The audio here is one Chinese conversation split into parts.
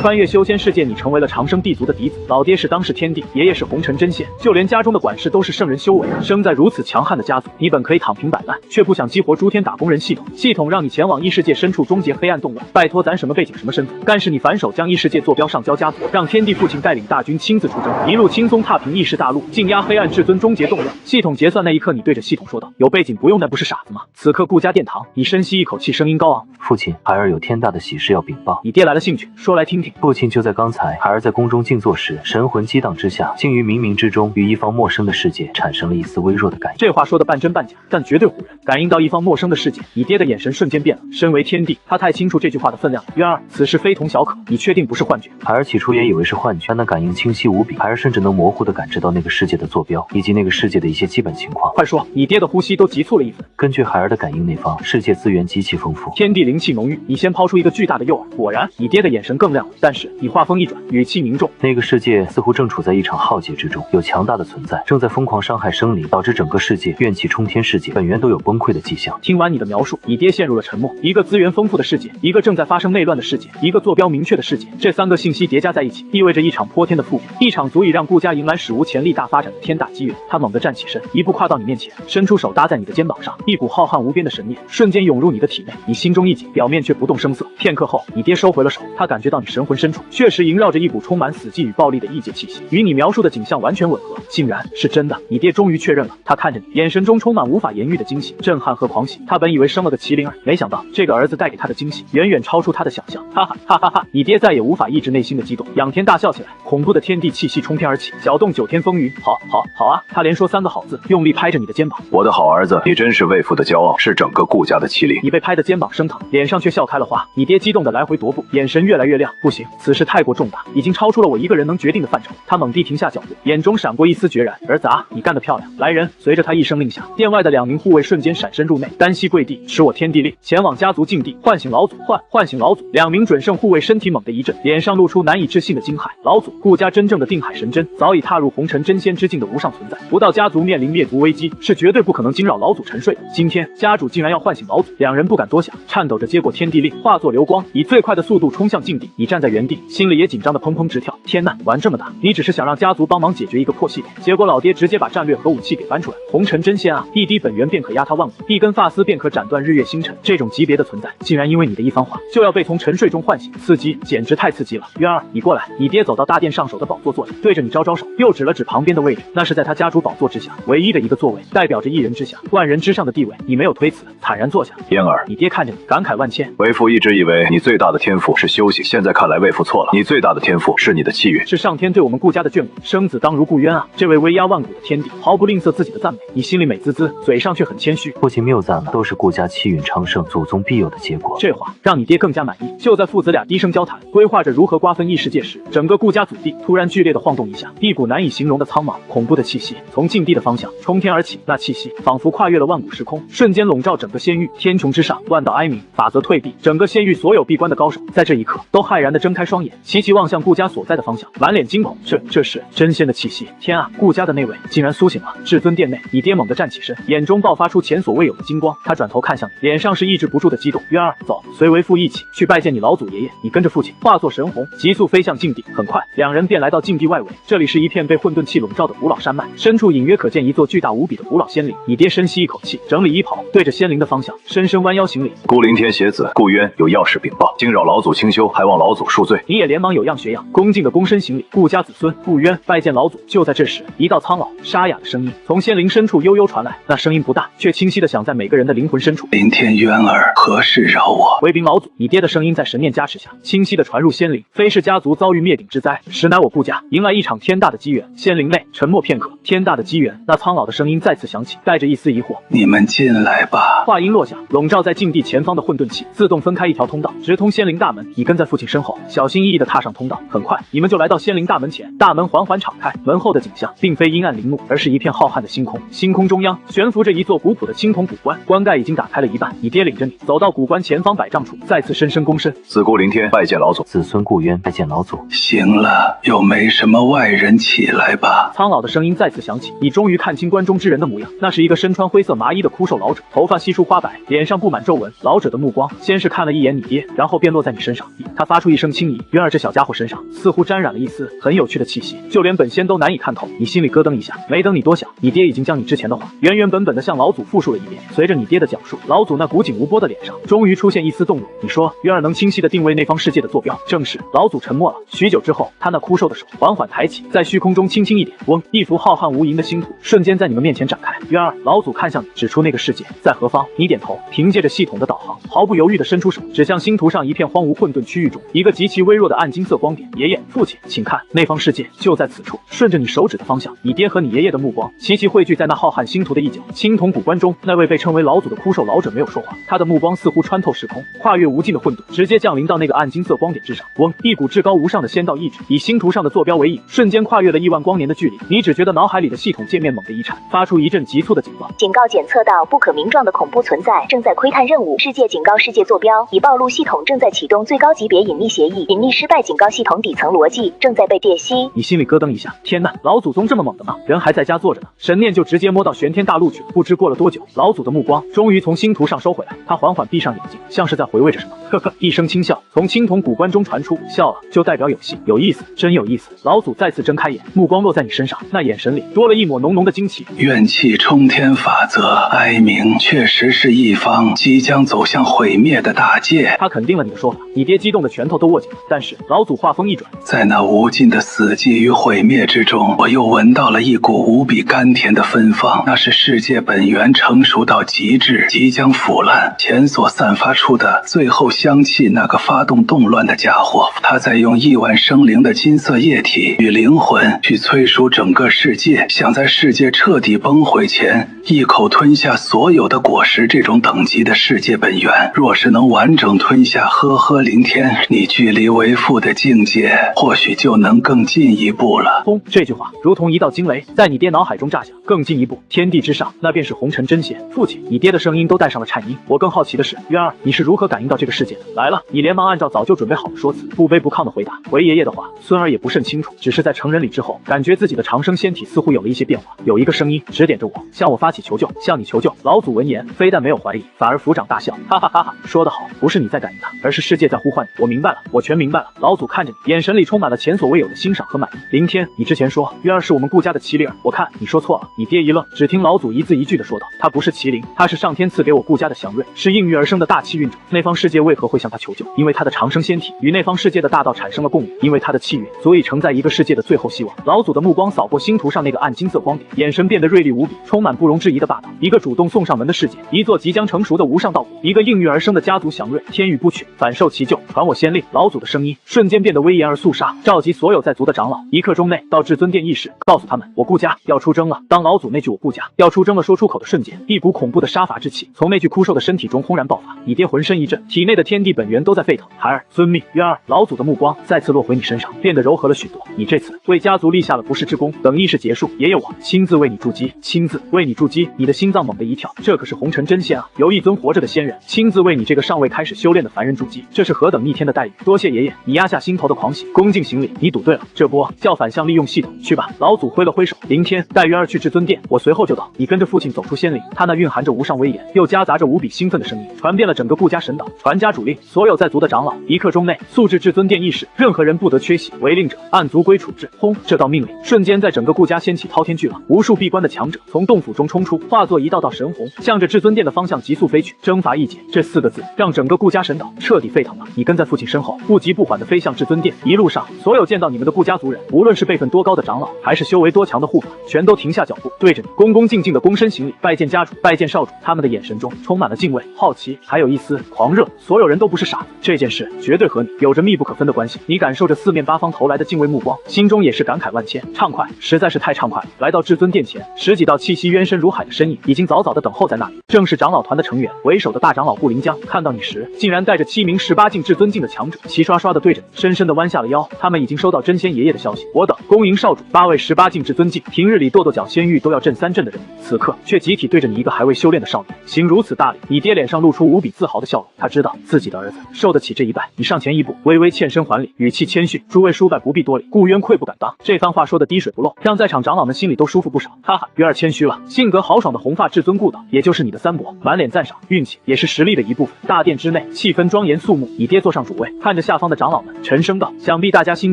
穿越修仙世界，你成为了长生帝族的嫡子，老爹是当世天帝，爷爷是红尘真仙，就连家中的管事都是圣人修为。生在如此强悍的家族，你本可以躺平摆烂，却不想激活诸天打工人系统。系统让你前往异世界深处终结黑暗动乱。拜托，咱什么背景什么身份，干是你反手将异世界坐标上交家族，让天帝父亲带领大军亲自出征，一路轻松踏平异世大陆，尽压黑暗至尊，终结动乱。系统结算那一刻，你对着系统说道：“有背景不用，那不是傻子吗？”此刻顾家殿堂，你深吸一口气，声音高昂：“父亲，孩儿有天大的喜事要禀报。”你爹来了兴趣，说来听听。父亲，就在刚才，孩儿在宫中静坐时，神魂激荡之下，竟于冥冥之中与一方陌生的世界产生了一丝微弱的感应。这话说的半真半假，但绝对唬人。感应到一方陌生的世界，你爹的眼神瞬间变了。身为天帝，他太清楚这句话的分量了。渊儿，此事非同小可，你确定不是幻觉？孩儿起初也以为是幻觉，但那感应清晰无比，孩儿甚至能模糊地感知到那个世界的坐标，以及那个世界的一些基本情况。快说！你爹的呼吸都急促了一分。根据孩儿的感应，那方世界资源极其丰富，天地灵气浓郁。你先抛出一个巨大的诱饵，果然，你爹的眼神更亮了。但是你话锋一转，语气凝重：那个世界似乎正处在一场浩劫之中，有强大的存在正在疯狂伤害生灵，导致整个世界怨气冲天，世界本源都有崩溃的迹象。听完你的描述，你爹陷入了沉默。一个资源丰富的世界，一个正在发生内乱的世界，一个坐标明确的世界，这三个信息叠加在一起，意味着一场泼天的覆灭，一场足以让顾家迎来史无前例大发展的天大机缘。他猛地站起身，一步跨到你面前，伸出手搭在你的肩膀上，一股浩瀚无边的神念瞬间涌入你的体内，你心中一紧，表面却不动声色。片刻后，你爹收回了手，他感觉到你神魂深处确实萦绕着一股充满死寂与暴力的异界气息，与你描述的景象完全吻合，竟然是真的。你爹终于确认了，他看着你，眼神中充满无法言喻的惊喜、震撼和狂喜。他本以为生了个麒麟儿，没想到这个儿子带给他的惊喜远远超出他的想象。哈哈哈哈哈！你爹再也无法抑制内心的激动，仰天大笑起来，恐怖的天地气息冲天而起，搅动九天风云。好啊！他连说三个好字，用力拍着你的肩膀。我的好儿子，你真是为父的骄傲，是整个顾家的麒麟。你被拍的肩膀生疼，脸上却笑开了花。你爹激动的来回踱步，眼神越来越亮。不行，此事太过重大，已经超出了我一个人能决定的范畴。他猛地停下脚步，眼中闪过一丝决然。儿子啊，你干得漂亮！来人！随着他一声令下，殿外的2名护卫瞬间闪身入内，单膝跪地，持我天地令，前往家族禁地，唤醒老祖！唤醒老祖！2名准圣护卫身体猛地一震，脸上露出难以置信的惊骇。老祖，顾家真正的定海神针，早已踏入红尘真仙之境的无上存在，不到家族面临灭族危机，是绝对不可能惊扰老祖沉睡的。今天家主竟然要唤醒老祖，2人不敢多想，颤抖着接过天地令，化作流光，以最快的速度冲向禁地。你站在原地，心里也紧张的砰砰直跳。天呐，玩这么大！你只是想让家族帮忙解决一个破系统，结果老爹直接把战略和武器给搬出来。红尘真仙啊，一滴本源便可压他万古，一根发丝便可斩断日月星辰，这种级别的存在，竟然因为你的一番话就要被从沉睡中唤醒，刺激，简直太刺激了。渊儿，你过来！你爹走到大殿上首的宝座坐下，对着你招招手，又指了指旁边的位置，那是在他家主宝座之下唯一的一个座位，代表着一人之下万人之上的地位。你没有推辞，坦然坐下。嫣儿，你爹看着你，感慨万千。为父一直以为你最大的天赋是修行，现在看来为父错了，你最大的天赋是你的气运，是上天对我们顾家的眷顾。生子当如顾渊啊，这位威压万古的天帝毫不吝啬自己的赞美，你心里美滋滋，嘴上却很谦虚。父亲谬赞了，都是顾家气运昌盛，祖宗必有的结果。这话让你爹更加满意。就在父子俩低声交谈，规划着如何瓜分异世界时，整个顾家祖地突然剧烈的晃动一下，一股难以形容的苍茫、恐怖的气息从禁地的方向冲天而起，那气息仿佛跨越了万古时空，瞬间笼罩整个仙域。天穹之上，万道哀鸣，法则退避，整个仙域所有闭关的高手在这一刻都骇然地睁开双眼，齐齐望向顾家所在的方向，满脸惊恐。这是真仙的气息！天啊，顾家的那位竟然苏醒了！至尊殿内，你爹猛地站起身，眼中爆发出前所未有的金光。他转头看向你，脸上是抑制不住的激动。渊儿，走，随为父一起去拜见你老祖爷爷。你跟着父亲化作神虹，急速飞向禁地。很快，2人便来到禁地外围，这里是一片被混沌气笼罩的古老山脉，深处隐约可见一座巨大无比的古老仙陵。你爹深吸一口气，整理衣袍，对着仙陵的方向深深弯腰行礼。孤灵天邪子顾渊有要事禀报，惊扰老祖清修，还望老祖恕罪。你也连忙有样学样，恭敬的躬身行礼。顾家子孙顾渊拜见老祖。就在这时，一道苍老沙哑的声音从仙灵深处悠悠传来，那声音不大，却清晰的响在每个人的灵魂深处。灵天渊儿，何事扰我？回禀老祖，你爹的声音在神念加持下，清晰的传入仙灵。非是家族遭遇灭顶之灾，实乃我顾家迎来一场天大的机缘。仙灵内沉默片刻，天大的机缘，那苍老的声音再次响起，带着一丝疑惑。你们进来吧。话音落下，笼罩在禁地前方的混沌气自动分开一条通道，直通仙灵大门。你跟在父亲身后，小心翼翼地踏上通道。很快，你们就来到仙灵大门前，大门缓缓敞开，门后的景象并非阴暗陵墓，而是一片浩瀚的星空。星空中央悬浮着一座古朴的青铜古棺，棺盖已经打开了一半。你爹领着你走到古棺前方100丈处，再次深深躬身。子孤灵天拜见老祖，子孙顾渊拜见老祖。行了，又没什么外人，起来吧。苍老的声音再次响起，你终于看清棺中之人的模样，那是一个身穿灰色麻衣的枯瘦老者，头发稀疏花白，脸上布满皱纹。老者的目光先是看了一眼你爹，然后便落在你身上。他发出一声轻移。渊儿这小家伙身上似乎沾染了一丝很有趣的气息，就连本仙都难以看透。你心里咯噔一下，没等你多想，你爹已经将你之前的话原本的向老祖复述了一遍。随着你爹的讲述，老祖那古井无波的脸上终于出现一丝动容。你说渊儿能清晰地定位那方世界的坐标，正是。老祖沉默了许久之后，他那枯瘦的手缓缓抬起，在虚空中轻轻一点，嗡，一幅浩瀚无垠的星图瞬间在你们面前展开。渊儿，老祖看向你，指出那个世界在何方。你点头，凭借着系统的导航，毫不犹豫地伸出手，指向星图上一片荒芜混沌区域中一个极其微弱的暗金色光点。爷爷，父亲，请看，那方世界就在此处。顺着你手指的方向，你爹和你爷爷的目光齐齐汇聚在那浩瀚星图的一角。青铜古棺中，那位被称为老祖的枯瘦老者没有说话，他的目光似乎穿透时空，跨越无尽的混沌，直接降临到那个暗金色光点之上。嗡，一股至高无上的仙道意志以星图上的坐标为引，瞬间跨越了亿万光年的距离。你只觉得脑海里的系统界面猛地一颤，发出一阵急促的警报。警告检测到不可名状的恐怖存在，正在窥探任务。世界警告世界坐标已暴露，系统正在启动最高级别隐匿协议，隐匿失败，警告系统底层逻辑正在被裂析。你心里咯噔一下，天哪，老祖宗这么猛的吗？人还在家坐着呢，神念就直接摸到玄天大陆去了。不知过了多久，老祖的目光终于从星图上收回来，他缓缓闭上眼睛，像是在回味着什么。呵呵，一声轻笑从青铜古棺中传出，笑了就代表有戏，有意思，真有意思。老祖再次睁开眼，目光落在你身上，那眼神里多了一抹浓浓的惊奇。怨气冲天法则，哀鸣确实是一方即将走向毁灭的大界。他肯定了你的说法，你爹激动的拳头都握紧了。但是老祖话锋一转，在那无尽的死寂与毁灭之中，我又闻到了一股无比甘甜的芬芳，那是世界本源成熟到极致，即将腐烂前所散发出的最后香气。那个发动动乱的家伙，他在用亿万生灵的金色液体与灵魂去催熟整个世界，想在世界彻底崩毁前一口吞下所有的果实。这种等级的世界本源，若是能完整吞下，呵呵凌天，你距离为父的境界或许就能更进一步了。轰！这句话如同一道惊雷，在你爹脑海中炸响。更进一步，天地之上，那便是红尘真仙。父亲，你爹的声音都带上了颤音。我更好奇的是，渊儿，你是如何感应到这个世界的？来了，你连忙按照早就准备好的说辞，不卑不亢的回答。回爷爷的话，孙儿也不甚清楚，只是在成人礼之后，感觉自己的长生仙体似乎有了一些变化。有一个声音指点着我，向我发起求救，向你求救。老祖闻言，非但没有怀疑，反而抚掌大笑，哈哈哈哈！说得好，不是你在感应他，而是世界在呼唤你。我明白了，我全明白了。老祖看着你，眼神里充满了前所未有的欣赏和满意。凌天，你之前说渊儿是我们顾家的麒麟儿，我看你说错了。你爹一愣，只听老祖一字一句的说道：“他不是麒麟，他是上天赐给我顾家的祥瑞，是应运而生的大气运者。那方世界为何会向他求救？因为他的长生仙体与那方世界的大道产生了共鸣，因为他的气运足以承载一个世界的最后希望。”老祖的目光扫过星图上那个暗金色光点，眼神变得锐利无比，充满不容置疑的霸道。一个主动送上门的世界，一座即将成熟的无上道果，一个应运而生的家族祥瑞，天与不取，反受其咎，传我先令。老祖的声音瞬间变得威严而肃杀，召集所有在族的长老，一刻钟内到至尊殿议事，告诉他们我顾家要出征了。当老祖那句我顾家要出征了说出口的瞬间，一股恐怖的杀伐之气从那具枯瘦的身体中轰然爆发。你爹浑身一震，体内的天地本源都在沸腾。孩儿，遵命。渊儿，老祖的目光再次落回你身上，变得柔和了许多。你这次为家族立下了不世之功，等议事结束，爷爷我亲自为你筑基，亲自为你筑基。你的心脏猛地一跳，这可是红尘真仙啊，由一尊活着的仙人亲自为你这个尚未开始修炼的凡人筑基，这是何等逆天的待遇！多谢爷爷。你压下心头的狂喜，恭敬行礼。你赌对了，这波叫反向利用系统，去吧。老祖挥了挥手，凌天，带渊儿去至尊殿，我随后就到。你跟着父亲走出仙陵，他那蕴含着无上威严，又夹杂着无比兴奋的声音，传遍了整个顾家神岛。传家主令，所有在族的长老，一刻钟内速至至尊殿议事，任何人不得缺席，违令者按族规处置。轰！这道命令瞬间在整个顾家掀起滔天巨浪，无数闭关的强者从洞府中冲出，化作一道道神虹，向着至尊殿的方向急速飞去。征伐一解，这4个字让整个顾家神岛彻底沸腾了。你跟在父亲身后，不急不缓地飞向至尊殿。一路上，所有见到你们的顾家族人，无论是辈分多高的长老，还是修为多强的护法，全都停下脚步，对着你恭恭敬敬地躬身行礼，拜见家主，拜见少主。他们的眼神中充满了敬畏、好奇，还有一丝狂热。所有人都不是傻子，这件事绝对和你有着密不可分的关系。你感受着四面八方投来的敬畏目光，心中也是感慨万千，畅快，实在是太畅快了。来到至尊殿前，10几道气息渊深如海的身影已经早早地等候在那里，正是长老团的成员，为首的大长老顾临江。看到你时，竟然带着7名18境至尊境的强者，齐刷刷地对着你，深深地弯下了腰。他们已经收到真仙爷爷的消息，我等恭迎少主8位18境至尊境，平日里跺跺脚仙域都要震3震的人，此刻却集体对着你一个还未修炼的少年，行如此大礼。你爹脸上露出无比自豪的笑容，他知道自己的儿子受得起这一拜。你上前一步，微微欠身还礼，语气谦逊：“诸位叔伯不必多礼，顾渊愧不敢当。”这番话说的滴水不漏，让在场长老们心里都舒服不少。哈哈，渊儿谦虚了。性格豪爽的红发至尊顾导，也就是你的三伯，满脸赞赏，运气也是实力的一部分。大殿之内气氛庄严肃穆，你爹坐上主位，看看着下方的长老们，沉声道：“想必大家心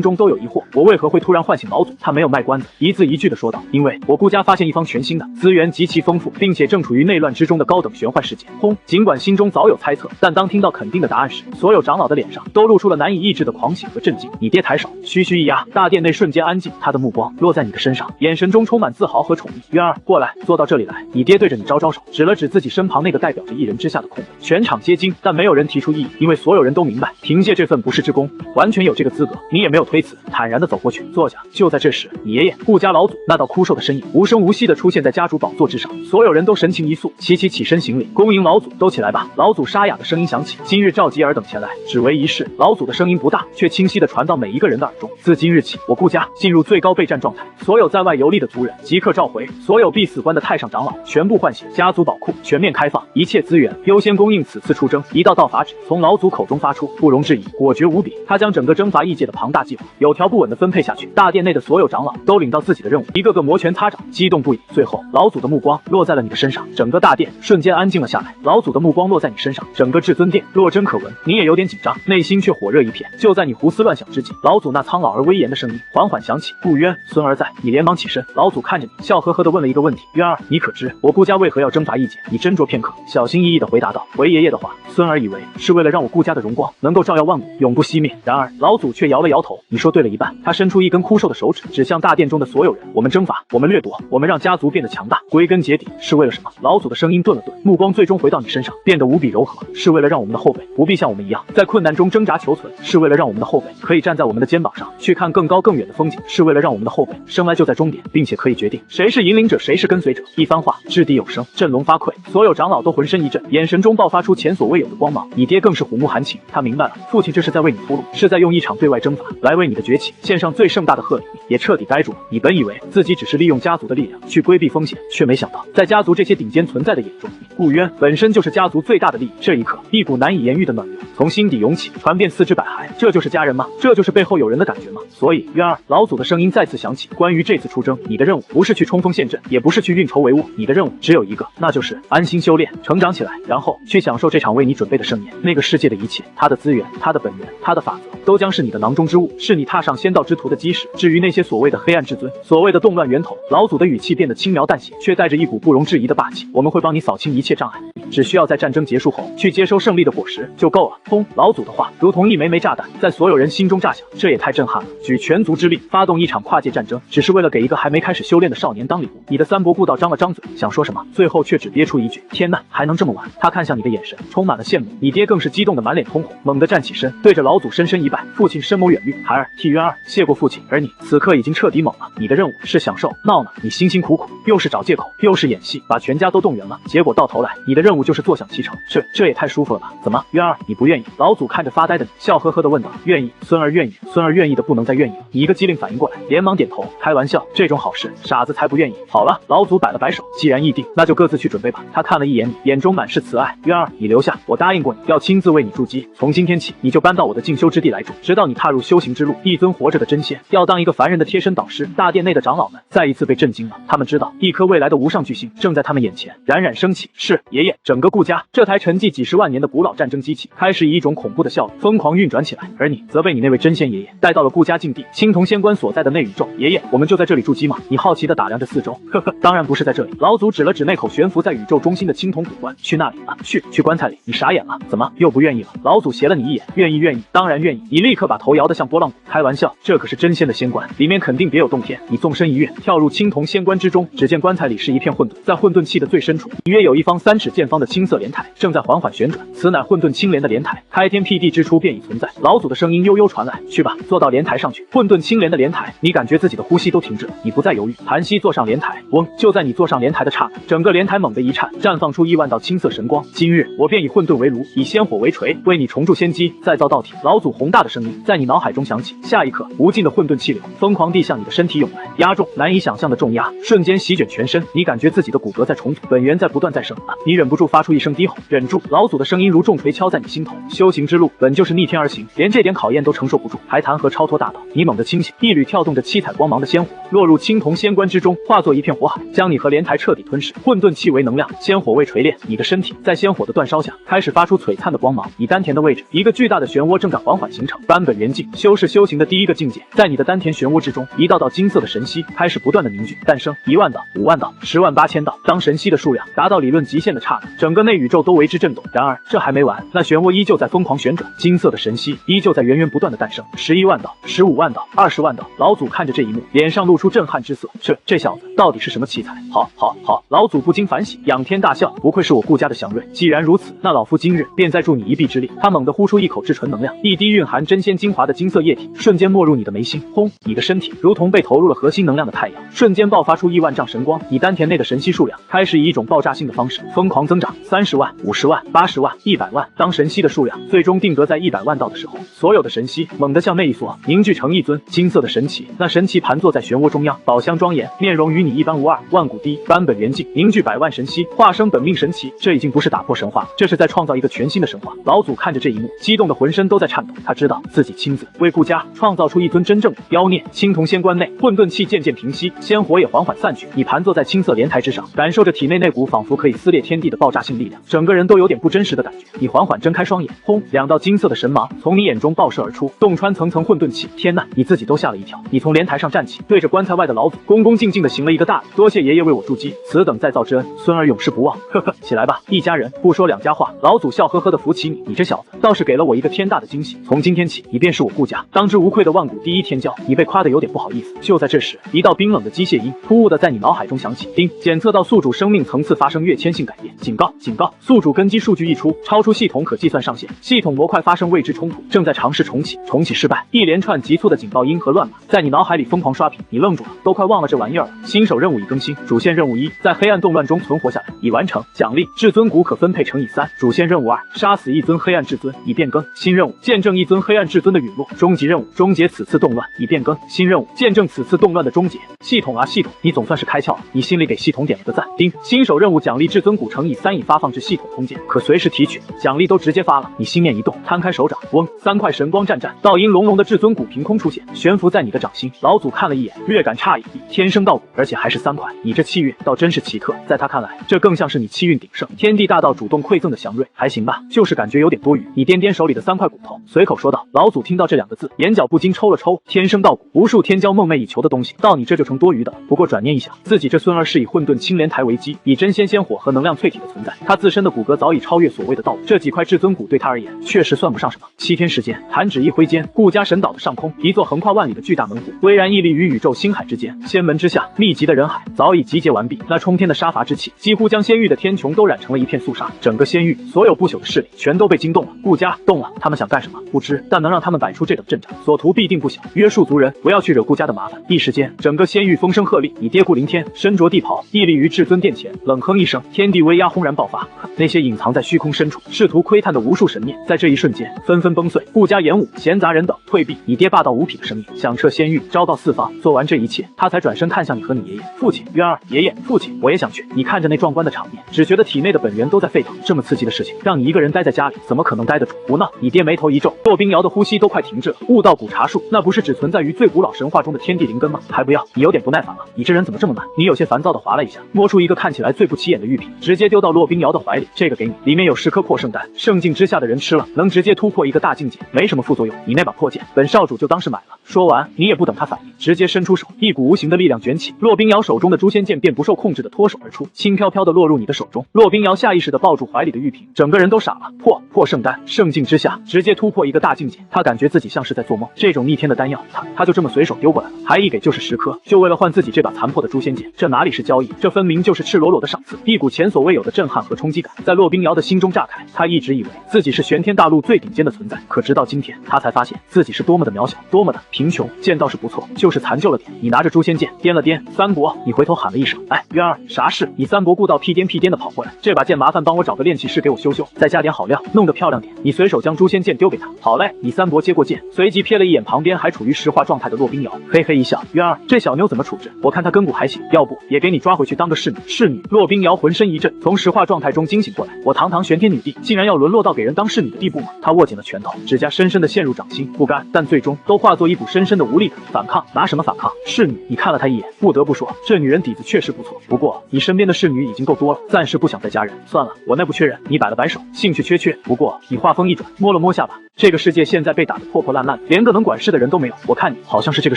中都有疑惑，我为何会突然唤醒老祖？”他没有卖关子，一字一句的说道：“因为我顾家发现一方全新的、资源极其丰富，并且正处于内乱之中的高等玄幻世界。”轰！尽管心中早有猜测，但当听到肯定的答案时，所有长老的脸上都露出了难以抑制的狂喜和震惊。你爹抬手，区区一压，大殿内瞬间安静，他的目光落在你的身上，眼神中充满自豪和宠溺。渊儿，过来，坐到这里来。你爹对着你招招手，指了指自己身旁那个代表着一人之下的空位。全场皆惊，但没有人提出异议，因为所有人都明白，凭借这份不世之功，完全有这个资格。你也没有推辞，坦然的走过去坐下。就在这时，你爷爷顾家老祖那道枯瘦的身影无声无息的出现在家主宝座之上，所有人都神情一肃，齐齐起身行礼，恭迎老祖。都起来吧！老祖沙哑的声音响起，今日召集尔等前来，只为一事。老祖的声音不大，却清晰的传到每一个人的耳中。自今日起，我顾家进入最高备战状态，所有在外游历的族人即刻召回，所有必死关的太上长老全部唤醒，家族宝库全面开放，一切资源优先供应此次出征。一道道法旨从老祖口中发出，不容置疑，果决无比。他将整个征伐异界的庞大计划有条不紊的分配下去。大殿内的所有长老都领到自己的任务，一个个摩拳擦掌，激动不已。最后，老祖的目光落在了你的身上，整个大殿瞬间安静了下来。老祖的目光落在你身上，整个至尊殿落针可闻。你也有点紧张，内心却火热一片。就在你胡思乱想之际，老祖那苍老而威严的声音缓缓响起：“顾渊，孙儿在。”你连忙起身，老祖看着你，笑呵呵地问了一个问题：“渊儿，你可知我顾家为何要征伐异界？”你斟酌片刻，小心翼翼地回答道：“回爷爷的话，孙儿以为是为了让我顾家的荣光能够照耀万古，永不熄灭。”然而老祖却摇了摇头：“你说对了一半。”他伸出一根枯瘦的手指，指向大殿中的所有人：“我们征伐，我们掠夺，我们让家族变得强大，归根结底是为了什么？”老祖的声音顿了顿，目光最终回到你身上，变得无比柔和，是为了让我们的后辈不必像我们一样在困难中挣扎求存，是为了让我们的后辈可以站在我们的肩膀上去看更高更远的风景，是为了让我们的后辈生来就在终点，并且可以决定谁是引领者，谁是跟随者。一番话掷地有声，振聋发聩，所有长老都浑身一震，眼神中爆发出前所未有的光芒。你爹更是虎目含情，他明白了，父亲这是在为你铺路，是在用一场对外征伐来为你的崛起献上最盛大的贺礼。也彻底呆住了。你本以为自己只是利用家族的力量去规避风险，却没想到在家族这些顶尖存在的眼中，顾渊本身就是家族最大的利益。这一刻，一股难以言喻的暖流从心底涌起，传遍四肢百骸。这就是家人吗？这就是背后有人的感觉吗？所以，渊儿，老祖的声音再次响起，关于这次出征，你的任务不是去冲锋陷阵，也不是去运筹帷幄，你的任务只有一个，那就是安心修炼，成长起来，然后去享受这场为你准备的盛宴。那个世界的一切，它的资源，它的本源，它的法则，都将是你的囊中之物，是你踏上仙道之途的基石。至于那些所谓的黑暗至尊，所谓的动乱源头，老祖的语气变得轻描淡写，却带着一股不容置疑的霸气。我们会帮你扫清一切障碍，只需要在战争结束后去接收胜利的果实就够了。轰！老祖的话如同一枚枚炸弹，在所有人心中炸响。这也太震撼了！举全族之力发动一场跨界战争，只是为了给一个还没开始修炼的少年当礼物。你的三伯顾道张了张嘴，想说什么，最后却只憋出一句：天呐，还能这么玩！他看向你的眼神充满了羡慕。你爹更是激动的满脸通红，猛地站起身，对着老祖深深一拜。父亲深谋远虑，孩儿替渊儿谢过父亲。而你此刻已经彻底懵了，你的任务是享受，闹呢？你辛辛苦苦，又是找借口，又是演戏，把全家都动员了，结果到头来，你的任务就是坐享其成。这也太舒服了吧？怎么，渊儿你不愿意？老祖看着发呆的你，笑呵呵的问道。愿意，孙儿愿意。孙儿愿意的不能再愿意了。你一个机灵反应过来，连忙点头。开玩笑，这种好事，傻子才不愿意。好了，老祖摆了摆手，既然议定，那就各自去准备吧。他看了一眼你，眼中满是慈爱。渊儿，你留下，我答应过你，要亲自为你筑基。从今天起，你就搬到我的进修之地来住，直到你踏入修行之路。一尊活着的真仙，要当一个凡人的贴身导师。大殿内的长老们再一次被震惊了，他们知道一颗未来的无上巨星正在他们眼前冉冉升起。是爷爷，整个顾家这台沉寂几十万年的古老战争机器开始以一种恐怖的效率疯狂运转起来，而你则被你那位真仙爷爷带到了顾家禁地青铜仙关所在的内宇宙。爷爷，我们就在这里筑基吗？你好奇地打量着四周。呵呵，当然不是在这里。老祖指了指那口悬浮在宇宙中心的青铜古棺，去那里啊，去棺材里。你傻眼了？怎么又不愿意了？老祖斜了你一眼，愿意，当然愿意。你立刻把头摇得像拨浪鼓。开玩笑，这可是真仙的仙棺，里面肯定别有洞天。你纵身一跃，跳入青铜仙棺之中，只见棺材里是一片混沌，在混沌气的最深处，约有一方3尺见方的青色莲台，正在缓缓旋转。此乃混沌青莲的莲台，开天辟地之初便已存在。老祖的声音悠悠传来，去吧，坐到莲台上去。混沌青莲的莲台，你感觉自己的呼吸都停止了，你不再犹豫，盘膝坐上莲台。嗡！就在你坐上莲台的刹那，整个莲台猛地一颤，绽放出亿万道青色神光。今日我便以混沌为炉，以仙火为锤，为你重铸仙基，再造道体。老祖宏大的声音在你脑海中响起。下一刻，无尽的混沌气流疯狂地向你的身体涌来，压重难以想象的重压瞬间席卷全身。你感觉自己的骨骼在重组，本源在不断再生啊！你忍不住发出一声低吼，忍住！老祖的声音如重锤敲在你心头。修行之路本就是逆天而行，连这点考验都承受不住，还谈何超脱大道？你猛地清醒，一缕跳动着七彩光芒的仙火落入青铜仙棺之中，化作一片火海，将你和莲台彻底吞噬。混沌气为能量，仙火为锤炼，你的身体在仙火的煅烧下开始发出璀璨的光芒。你丹田的位置，一个巨大的漩涡正在缓缓形成。版本原境，修是修行的第一个境界，在你的丹田漩涡之中，一道道金色的神息开始不断的凝聚诞生，1万道、5万道、10万8千道。当神息的数量达到理论极限的刹那，整个内宇宙都为之震动。然而这还没完，那漩涡依旧在疯狂旋转，金色的神息依旧在源源不断的诞生。11万道、15万道、20万道。老祖看着这一幕，脸上露出震撼之色。这小子到底是什么奇才？好，老祖不禁反省，仰天大笑，不愧是我顾家的祥瑞。既然如此，那老夫今日便再助你一臂之力。他猛地呼出一口至纯能量，一滴蕴含真仙精华的金色液体瞬间没入你的眉心。轰！你的身体如同被投入了核心能量的太阳，瞬间爆发出亿万丈神光。你丹田内的神息数量开始以一种爆炸性的方式疯狂增长，30万、50万、80万、100万。当神息的数量最终定格在100万道的时候，所有的神息猛地向内一缩，凝聚成一尊金色的神祇。那神祇盘坐在漩涡中央，宝相庄严，面容与你一般无二，万古第一。版本原境，凝聚100万神息，化生本命神祇。这已经不是打破神话，这是在创造一个全新的神话。老祖看着这一幕，激动的浑身都在颤抖。他知道自己亲自为顾家创造出一尊真正的妖孽。青铜仙棺内，混沌气渐渐平息，仙火也缓缓散去。你盘坐在青色莲台之上，感受着体内那股仿佛可以撕裂天地的爆炸性力量，整个人都有点不真实的感觉。你缓缓睁开双眼，轰！2道金色的神芒从你眼中爆射而出，洞穿层层混沌气。天呐，你自己都吓了一跳。你从莲台上站起，对着棺材外的老祖恭恭敬敬地行了一个大礼，多谢爷爷为我筑基，此等再造之恩，孙儿永世不忘。呵呵，起来吧，一家人不说两家话。老祖笑呵呵地扶起你，你这小子倒是给了我一个天大的惊喜。从今天起，你便是我顾家当之无愧的万古第一天骄。你被夸得有点不好意思。就在这时，一道冰冷的机械音突兀地在你脑海中响起。叮，检测到宿主生命层次发生跃迁性改变，警告警告！宿主根基数据溢出，超出系统可计算上限，系统模块发生未知冲突，正在尝试重启，重启失败。一连串急促的警报音和乱码在你脑海里疯狂刷屏，你愣住了，都快忘了这玩意儿了。新手任务已更新，主线任务1，在黑暗动乱中存活下来，已完成。奖励：至尊骨可分配乘以3。主线任务2，杀死一尊黑暗至尊，已变更。新任务：见证一尊黑暗至尊的陨落。终极任务：终结此次动乱，已变更。新任务：见证此次动乱的终结。系统啊系统，你总算是开窍了，你心里给系统点了个赞。叮，新手任务奖励至尊骨乘以3已发放至系统空间，可随时提取。奖励都直接发了，你心念一动，摊开手掌，嗡，3块神光战战，道音隆隆的至尊骨凭空出现，悬浮在你的掌心。老祖看了一眼，略感诧异，天生道骨，而且还是3块，你这气运倒真是奇特。在他看来，这更像是你气运鼎盛，天地大道主动馈赠的祥瑞。还行吧，就是感觉有点多余。你掂掂手里的3块骨头，随口说道。老祖听到这2个字，眼角不禁抽了抽。天生道骨，无数天骄梦寐以求的东西，到你这就成多余的。不过转念一想，自己这孙儿是以混沌青莲台为基，以真仙仙火和能量淬体的存在，他自身的骨骼早已超越所谓的道骨，这几块至尊骨对他而言确实算不上什么。7天时间，弹指一挥间，顾家神岛的上空，一座横跨万里的巨大门户巍然屹立于宇宙星海之间。仙门之下，密集的人海早已集结完毕，那冲天的杀伐之气几乎将仙域的天穹都染成了一片肃杀。整个仙域所有不朽的势力全都被惊动了。顾家动了，他们想干什么不知，但能让他们摆出这等阵仗，所图必定不小。约束族人不要去惹顾家的麻烦。一时间，整个仙域风声鹤唳，你爹顾凌天身着地袍，屹立于至尊殿前，冷哼一声，天地威压轰然爆发。那些隐藏在虚空深处试图窥探的无数神念，在这一瞬间纷纷崩碎。顾家演武，闲杂人等退避。你爹霸道无匹的声音响彻仙域，昭告四方。做完这一切，他才转身看向你和你爷爷。父亲，渊儿，爷爷，父亲，我也想去。你看着那壮观的场面，只觉得体内的本源都在沸腾。这么刺激的事情，让你一个人待在家里，怎么可能待得住？胡闹！你爹眉头一皱，骆冰瑶的呼吸都快停滞了。悟道古茶树，那不是只存在于最古老神话中的天地灵根吗？还不要！你有点不耐烦了。你这人怎么这么慢？你有些烦躁的划了一下，摸出一个看起来最不起眼的玉瓶，直接丢到骆冰瑶的怀里。这个给你，里面有10颗破圣丹，圣境之下的人吃了，能直接突破一个大境界，没什么副作用。你那把破剑，本少主就当是买了。说完，你也不等他反应，直接伸出手，一股无形的力量卷起，骆冰瑶手中的诛仙剑便不受控制的脱手而出，轻飘飘的落入你的手中。骆冰瑶下意识的抱住怀里的玉瓶，整个人都傻了。破圣丹，圣境之下，直接突破一个大境界，他感觉自己像是在做梦。这种逆天的丹药，他就这么随手丢过来了，还一给就是10颗，就为了换自己这把残破的诛仙剑。这哪里是交易，这分明就是赤裸裸的赏赐。一股前所未有的震撼和冲击感在骆冰瑶的心中炸开。他一直以为自己是玄天大陆最顶尖的存在，可直到今天，他才发现自己是多么的渺小，多么的贫穷。剑倒是不错，就是残旧了点。你拿着诛仙剑掂了掂，三伯，你回头喊了一声：“哎，渊儿，啥事？”你三伯顾到屁颠屁颠的跑过来，这把剑麻烦帮我找个炼器师给我修修，再加点好料，弄得漂亮点。你随手将诛仙剑丢给他。好嘞，你三伯接过剑，随即瞥了一眼旁边还处于石化状态的骆冰瑶，嘿嘿一笑：“渊儿，这小妞怎么处置？我看她根骨还行，要不也给你抓回去当个侍女。”侍女？骆冰瑶浑身一震，从石化状态中惊醒过来。我堂堂玄天女帝，竟然要沦落到给人当侍女的地步吗？她握紧了拳头，指甲深深的陷入掌心，不甘，但最终都化作一股深深的无力感。反抗？拿什么反抗？侍女？你看了她一眼，不得不说，这女人底子确实不错。不过你身边的侍女已经够多了，暂时不想再加人。算了，我那不缺人。你摆了摆手，兴趣缺缺。不过你话锋一转，摸了摸下巴。这个世界现在被打得破破烂烂，连个能管事的人都没有。我看你好像是这个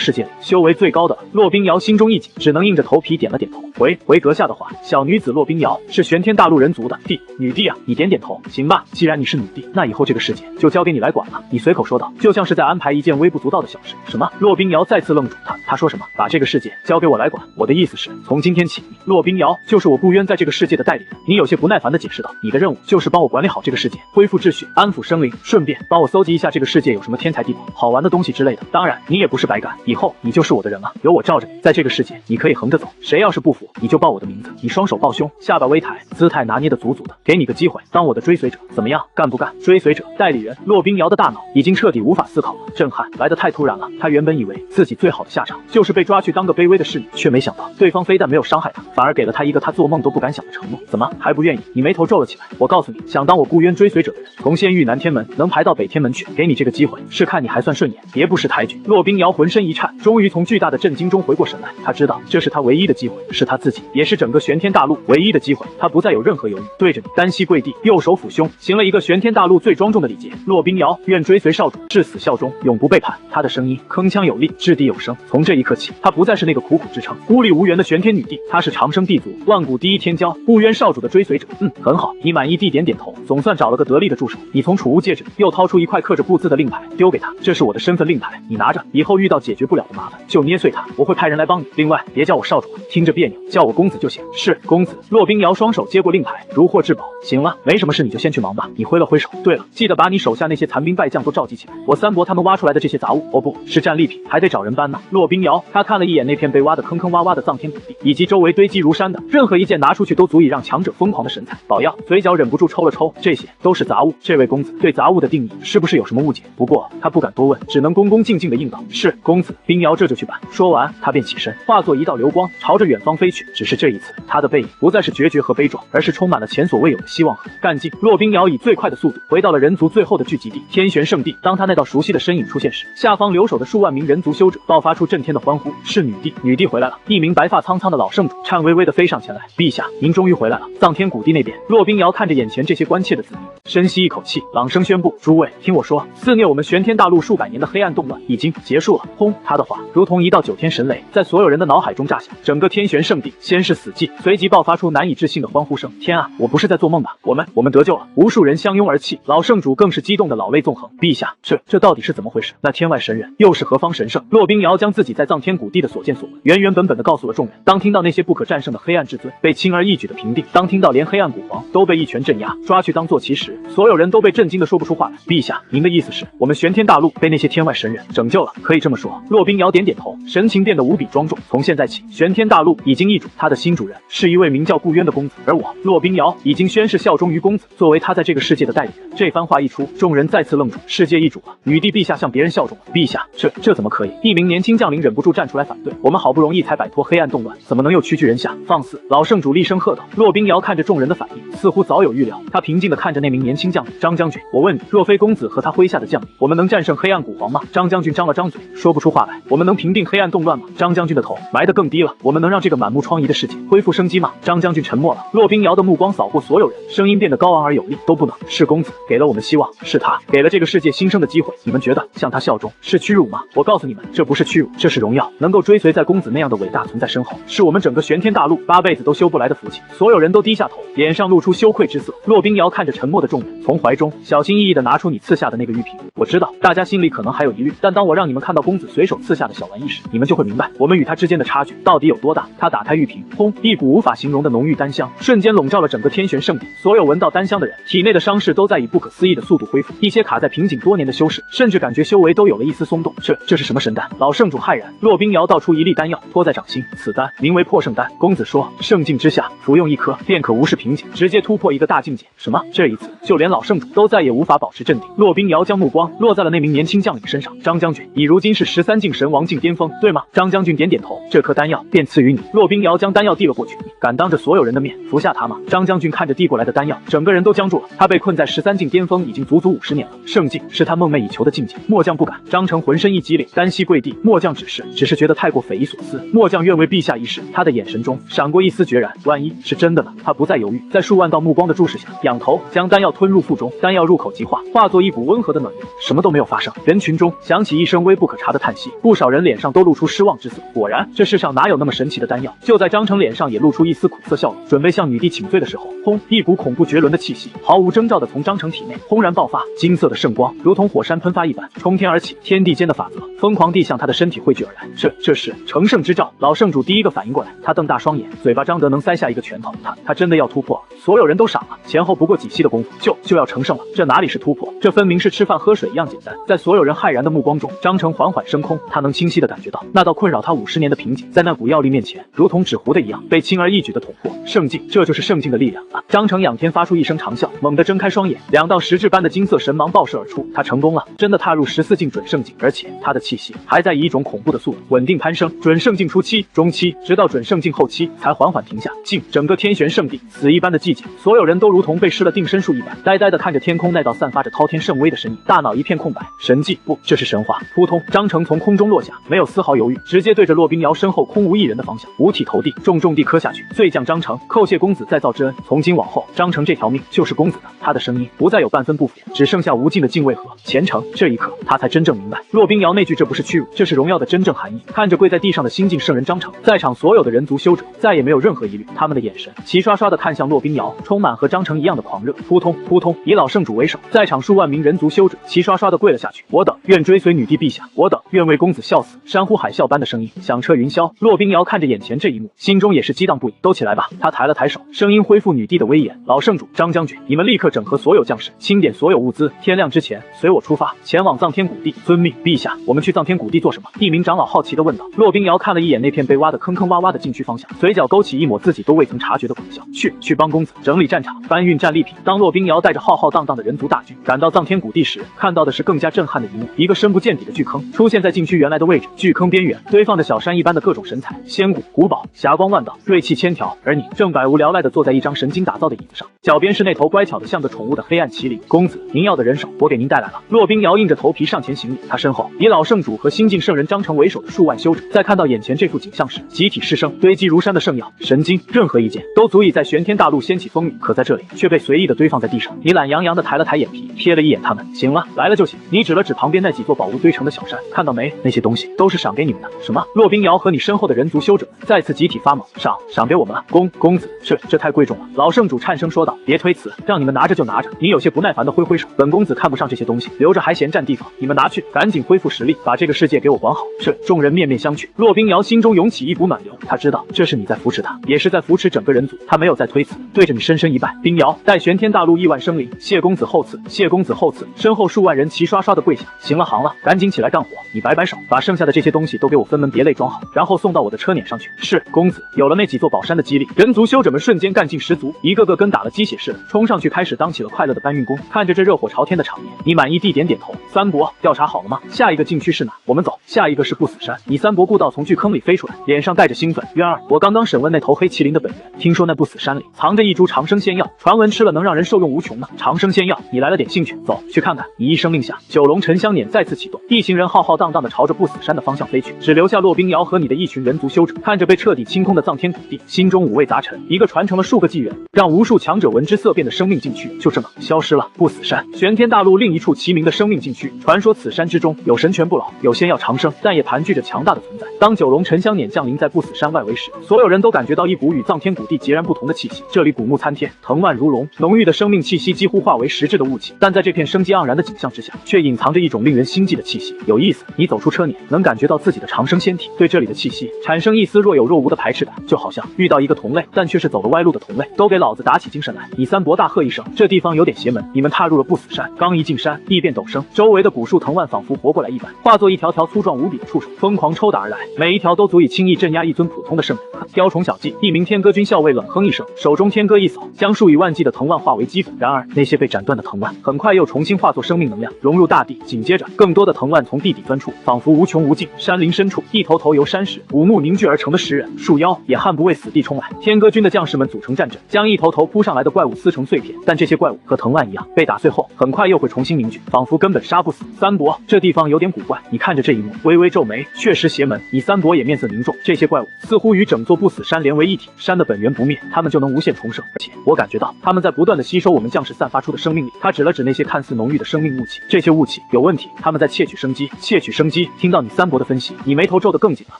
世界里修为最高的了。骆冰瑶心中一紧，只能硬着头皮点了点头。回阁下的话，小女子骆冰瑶是玄天大陆人族的女帝啊。你点点头，行吧。既然你是女帝，那以后这个世界就交给你来管了。你随口说道，就像是在安排一件微不足道的小事。什么？骆冰瑶再次愣住。他说什么？把这个世界交给我来管？我的意思是，从今天起，骆冰瑶就是我顾渊在这个世界的代理人。你有些不耐烦地解释道，你的任务就是帮我管理好这个世界，恢复秩序，安抚生灵，顺便帮我搜集一下这个世界有什么天才地宝、好玩的东西之类的。当然，你也不是白干，以后你就是我的人了，有我罩着你，在这个世界你可以横着走，谁要是不服，你就报我的名字。你双手抱胸，下巴微抬，姿态拿捏得足足的，给你个机会，当我的追随者，怎么样？干不干？追随者、代理人，骆冰瑶的大脑已经彻底无法思考了，震撼来得太突然了。他原本以为自己最好的下场就是被抓去当个卑微的侍女，却没想到对方非但没有伤害他，反而给了他一个他做梦都不敢想的承诺。怎么还不愿意？你眉头皱了起来。我告诉你，想当我顾渊追随者的人，从仙域南天门能排到北天门去，给你这个机会，是看你还算顺眼，别不识抬举。骆冰瑶浑身一颤，终于从巨大的震惊中回过神来。他知道这是他唯一的机会，是他自己，也是整个玄天大陆唯一的机会。他不再有任何犹豫，对着你单膝跪地，右手抚胸，行了一个玄天大陆最庄重的礼节。骆冰瑶愿追随少主，至死效忠，永不背叛。他的声音铿锵有力，掷地有声。从这一刻起，她不再是那个苦苦支撑、孤立无援的玄天女帝，她是长生帝族，万古第一天骄，顾渊少主的追随者。很好，你满意地点点头，总算找了个得力的助手。你从储物戒指里又掏出一块刻着不字的令牌，丢给他，这是我的身份令牌，你拿着，以后遇到解决不了的麻烦就捏碎它，我会派人来帮你。另外，别叫我少主了，听着别扭，叫我公子就行。是公子。骆冰瑶双手接过令牌，如获至宝。行了，没什么事你就先去忙吧。你挥了挥手。对了，记得把你手下那些残兵败将都召集起来，我三伯他们挖出来的这些杂物，哦不是战利品，还得找人搬呢。骆冰瑶他看了一眼那片被挖得坑坑洼洼的藏天谷地，以及周围堆积如山的任何一件拿出去都足以让强者疯狂的神材宝药，嘴角忍不住抽了抽。这些都是杂物。这位公子对杂物的定义是不是有什么误解？不过他不敢多问，只能恭恭敬敬地应道：是公子。冰瑶这就去办。说完，他便起身，化作一道流光，朝着远方飞去。只是这一次，他的背影不再是决绝和悲壮，而是充满了前所未有的希望和干劲。骆冰瑶以最快的速度回到了人族最后的聚集地——天玄圣地。当他那道熟悉的身影出现时，下方留守的数万名人族修者爆发出震天的欢呼：是女帝！女帝回来了！一名白发苍苍的老圣主颤巍巍地飞上前来：陛下，您终于回来了！藏天谷地那边，骆冰瑶看着眼前这些关切的子民，深吸一口气，朗声宣布：诸位，听我说，肆虐我们玄天大陆数百年的黑暗动乱已经结束了。轰！他的话如同一道9天神雷，在所有人的脑海中炸响。整个天玄圣地先是死寂，随即爆发出难以置信的欢呼声。天啊，我不是在做梦吧？我们得救了！无数人相拥而泣，老圣主更是激动的老泪纵横。陛下，这到底是怎么回事？那天外神人又是何方神圣？骆冰瑶将自己在藏天谷地的所见所闻原原本本的告诉了众人。当听到那些不可战胜的黑暗至尊被轻而易举的平定，当听到连黑暗古皇都被一拳镇压，抓去当做奇时，所有人都被震惊的说不出话来。陛下，您的意思是，我们玄天大陆被那些天外神人拯救了？可以这么说。骆冰瑶点点头，神情变得无比庄重。从现在起，玄天大陆已经易主，他的新主人是一位名叫顾渊的公子，而我骆冰瑶已经宣誓效忠于公子，作为他在这个世界的代理人。这番话一出，众人再次愣住。世界易主了，女帝陛下向别人效忠了。陛下，这怎么可以？一名年轻将领忍不住站出来反对。我们好不容易才摆脱黑暗动乱，怎么能又屈居人下？放肆！老圣主厉声喝道。骆冰瑶看着众人的反应，似乎早有预料。他平静地看着那名年轻将领：张将军，我问你，若非公子和他麾下的将领，我们能战胜黑暗古皇吗？张将军张了张嘴，说不出话来。我们能平定黑暗动乱吗？张将军的头埋得更低了。我们能让这个满目疮痍的世界恢复生机吗？张将军沉默了。骆冰瑶的目光扫过所有人，声音变得高昂而有力：都不能。是公子给了我们希望，是他给了这个世界新生的机会。你们觉得向他效忠是屈辱吗？我告诉你们，这不是屈辱，这是荣耀。能够追随在公子那样的伟大存在身后，是我们整个玄天大陆8辈子都修不来的福气。所有人都低下头，脸上露出羞愧之色。骆冰瑶看着沉默的众人，从怀中小心翼翼地拿出你赐下的那个玉瓶。我知道大家心里可能还有疑虑，但当我让你们看到公子随手赐下的小玩意时，你们就会明白我们与他之间的差距到底有多大。他打开玉瓶，轰！一股无法形容的浓郁丹香瞬间笼罩了整个天玄圣地。所有闻到丹香的人，体内的伤势都在以不可思议的速度恢复。一些卡在瓶颈多年的修士，甚至感觉修为都有了一丝松动。这是什么神丹？老圣主骇然。骆冰瑶倒出一粒丹药，托在掌心。此丹名为破圣丹。公子说，圣境之下，服用1颗便可无视瓶颈，直接突破一个大境界。什么？这一次，就连老圣主都再也无法保持镇定。骆冰瑶将目光落在了那名年轻将领身上。张将军，你如今是13境神王境巅峰，对吗？张将军点点头。这颗丹药便赐予你。骆冰瑶将丹药递了过去。你敢当着所有人的面服下它吗？张将军看着递过来的丹药，整个人都僵住了。他被困在13境巅峰已经足足50年了，圣境是他梦寐以求的境界。末将不敢。张成浑身一激灵，单膝跪地。末将只是觉得太过匪夷所思。末将愿为陛下一试。他的眼神中闪过一丝决然，万一是真的呢？他不再犹豫，在数万道目光的注视下，仰头将丹药吞入腹中。丹药入口即化，化，化作一股温和的暖流。什么都没有发生，人群中响起一声微不可察的叹息，不少人脸上都露出失望之色。果然，这世上哪有那么神奇的丹药？就在张成脸上也露出一丝苦涩笑容，准备向女帝请罪的时候，轰！一股恐怖绝伦的气息毫无征兆地从张成体内轰然爆发，金色的圣光如同火山喷发一般冲天而起，天地间的法则疯狂地向他的身体汇聚而来。这是成圣之兆！老圣主第一个反应过来，他瞪大双眼，嘴巴张得能塞下一个拳头。他真的要突破？所有人都傻了，前后不过几息的功夫就要成圣了，这哪里是突破？这分明是吃饭喝水一样简单。在所有人骇然的目光中，张成缓缓升空，他能清晰地感觉到那道困扰他50年的瓶颈，在那股药力面前，如同纸糊的一样被轻而易举地捅破。圣境，这就是圣境的力量啊！张成仰天发出一声长啸，猛地睁开双眼，两道实质般的金色神芒爆射而出，他成功了，真的踏入14境准圣境，而且他的气息还在以一种恐怖的速度稳定攀升。准圣境初期、中期，直到准圣境后期才缓缓停下。境，整个天玄圣地死一般的寂静，所有人都如同被施了定身术一般，呆呆地看着天空那道散发着滔天圣威的身影，大脑一片空白。神迹？不，这是神话！扑通，张成从空中落下，没有丝毫犹豫，直接对着骆冰瑶身后空无一人的方向五体投地，重重地磕下去。醉将张成，叩谢公子再造之恩，从今往后，张成这条命就是公子的。他的声音不再有半分不服，只剩下无尽的敬畏和虔诚。这一刻，他才真正明白骆冰瑶那句这不是屈辱，这是荣耀的真正含义。看着跪在地上的新晋圣人张成，在场所有的人族修者再也没有任何疑虑，他们的眼神齐刷刷地看向骆冰瑶，充满和张成一样的狂热。扑通扑通，以老圣主为首，在场数万名人族修者齐刷刷地跪了下去。我等愿追随女帝陛下，我等愿为公子效死。山呼海啸般的声音响彻云霄。骆冰瑶看着眼前这一幕，心中也是激荡不已。都起来吧！他抬了抬手，声音恢复女帝的威严。老圣主张将军，你们立刻整合所有将士，清点所有物资，天亮之前随我出发，前往藏天谷地。遵命，陛下。我们去藏天谷地做什么？一名长老好奇地问道。骆冰瑶看了一眼那片被挖得坑坑洼洼的禁区方向，嘴角勾起一抹自己都未曾察觉的苦笑。去帮公子整理战场，搬运战利品。当骆冰瑶带着浩浩荡荡的人族大军赶到藏天谷地时，看到的是更加震撼的一幕：一个深不见底的巨坑出现在禁区原来的位置，巨坑边缘堆放着小山一般的各种神材、仙骨、古堡，霞光万道，锐气千条。而你正百无聊赖地坐在一张神经打造的椅子上，脚边是那头乖巧的像个宠物的黑暗麒麟。公子，您要的人手我给您带来了。骆冰瑶硬着头皮上前行礼，他身后以老圣主和新晋圣人张成为首的数万修者，在看到眼前这幅景象时，集体失声。堆积如山的圣药、神经，任何一件都足以在玄天大陆掀起风雨，可在这里却被随意的堆放在地上。你懒洋洋地抬了抬眼皮，瞥了一眼他们。行了，来了就行。你指了指旁边那几座宝物堆成的小山，看到没？那些东西都是赏给你们的。什么？骆冰瑶和你身后的人族修者们再次集体发懵。赏给我们了？公子，这太贵重了。老圣主颤声说道。别推辞，让你们拿着就拿着。你有些不耐烦地挥挥手，本公子看不上这些东西，留着还嫌占地方。你们拿去，赶紧恢复实力，把这个世界给我管好。众人面面相觑。骆冰瑶心中涌起一股暖流，他知道这是你在扶持他，也是在扶持整个人族。他没有再推辞，对着你深深一拜。冰瑶，待玄天大陆亿万生灵，谢公子厚赐，谢公子厚赐。身后数万人齐刷刷的跪下。行了赶紧起来干活。你摆手，把剩下的这些东西都给我分门别类装好，然后送到我的车辇上去。是，公子。有了那几座宝山的激励，人族修者们瞬间干劲十足，一个个跟打了鸡血似的，冲上去开始当起了快乐的搬运工。看着这热火朝天的场面，你满意地点头。三伯，调查好了吗？下一个禁区是哪？我们走。下一个是不死山。你三伯顾道从巨坑里飞出来，脸上带着兴奋。渊儿，我刚刚审问那头黑麒麟的本源，听说那不死山里藏着一株长生仙药，传闻吃了能让人受用无穷呢。长生仙药，你来了点兴趣，走去看看。你一声令下，九龙沉香辇再次启动，一行人浩浩荡荡地朝着不死山的方向飞去，只留下骆冰瑶和你的一群人族修者。看着被彻底清空的藏天谷地，心中五味杂陈。一个传承了数个纪元，让无数强者闻之色变的生命禁区，就这么消失了。不死山，玄天大陆另一处齐名的生命禁区。传说此山之中有神泉不老，有仙药长生，但也盘踞着强大的存在。当九龙沉香辇降临在不死山外围时，所有人都感觉到一股与藏天谷地截然不同的气息。这里古木参天，藤蔓如龙，浓郁的生命气息几乎化为实质的雾气，但在这片生机盎然的景象之下，却隐藏着一种令人心悸的气息。有意思，你走出车辇，能感觉到自己的长生仙体对这里的气息产生一丝若有若无的排斥感，就好像遇到一个同类，但却是走了歪路的同类。都给老子打起精神来！你三伯大喝一声，这地方有点邪门。你们踏入了不死山，刚一进山，地变陡升，周围的古树藤蔓仿佛活过来一般，化作一条条粗壮无比的触手，疯狂抽打而来，每一条都足以轻易镇压一尊普通的圣人。雕虫小技，一名天歌军校尉冷哼一声，手中天歌一扫，将数以万计的藤蔓化为齑粉。然而那些被斩断的藤蔓很快又重新化作生命能量，融入大地。紧接着，更多的藤蔓从地底钻出，仿佛无穷无尽。山林深处，一头头由山石、古木凝聚而成的石人、树妖也悍不畏死地冲来。天歌军的将士们组成战阵，将一头头扑上来的怪物撕成碎片。但这些怪物和藤蔓一样，被打碎后很快又会重新凝聚，仿佛根本杀不死。三伯，这地方有点古怪。你看着这一幕，微微皱眉，确实邪门。你三伯也面色凝重，这些怪物似乎与整座不死山连为一体，山的本源不灭，他们就能无限重生。而且我感觉到他们在不断的吸收我们将士散发出的生命力。他指了了指那些看似浓郁的生命雾气。这些雾气有问题，他们在窃取生机。窃取生机。听到你三伯的分析，你眉头皱得更紧了。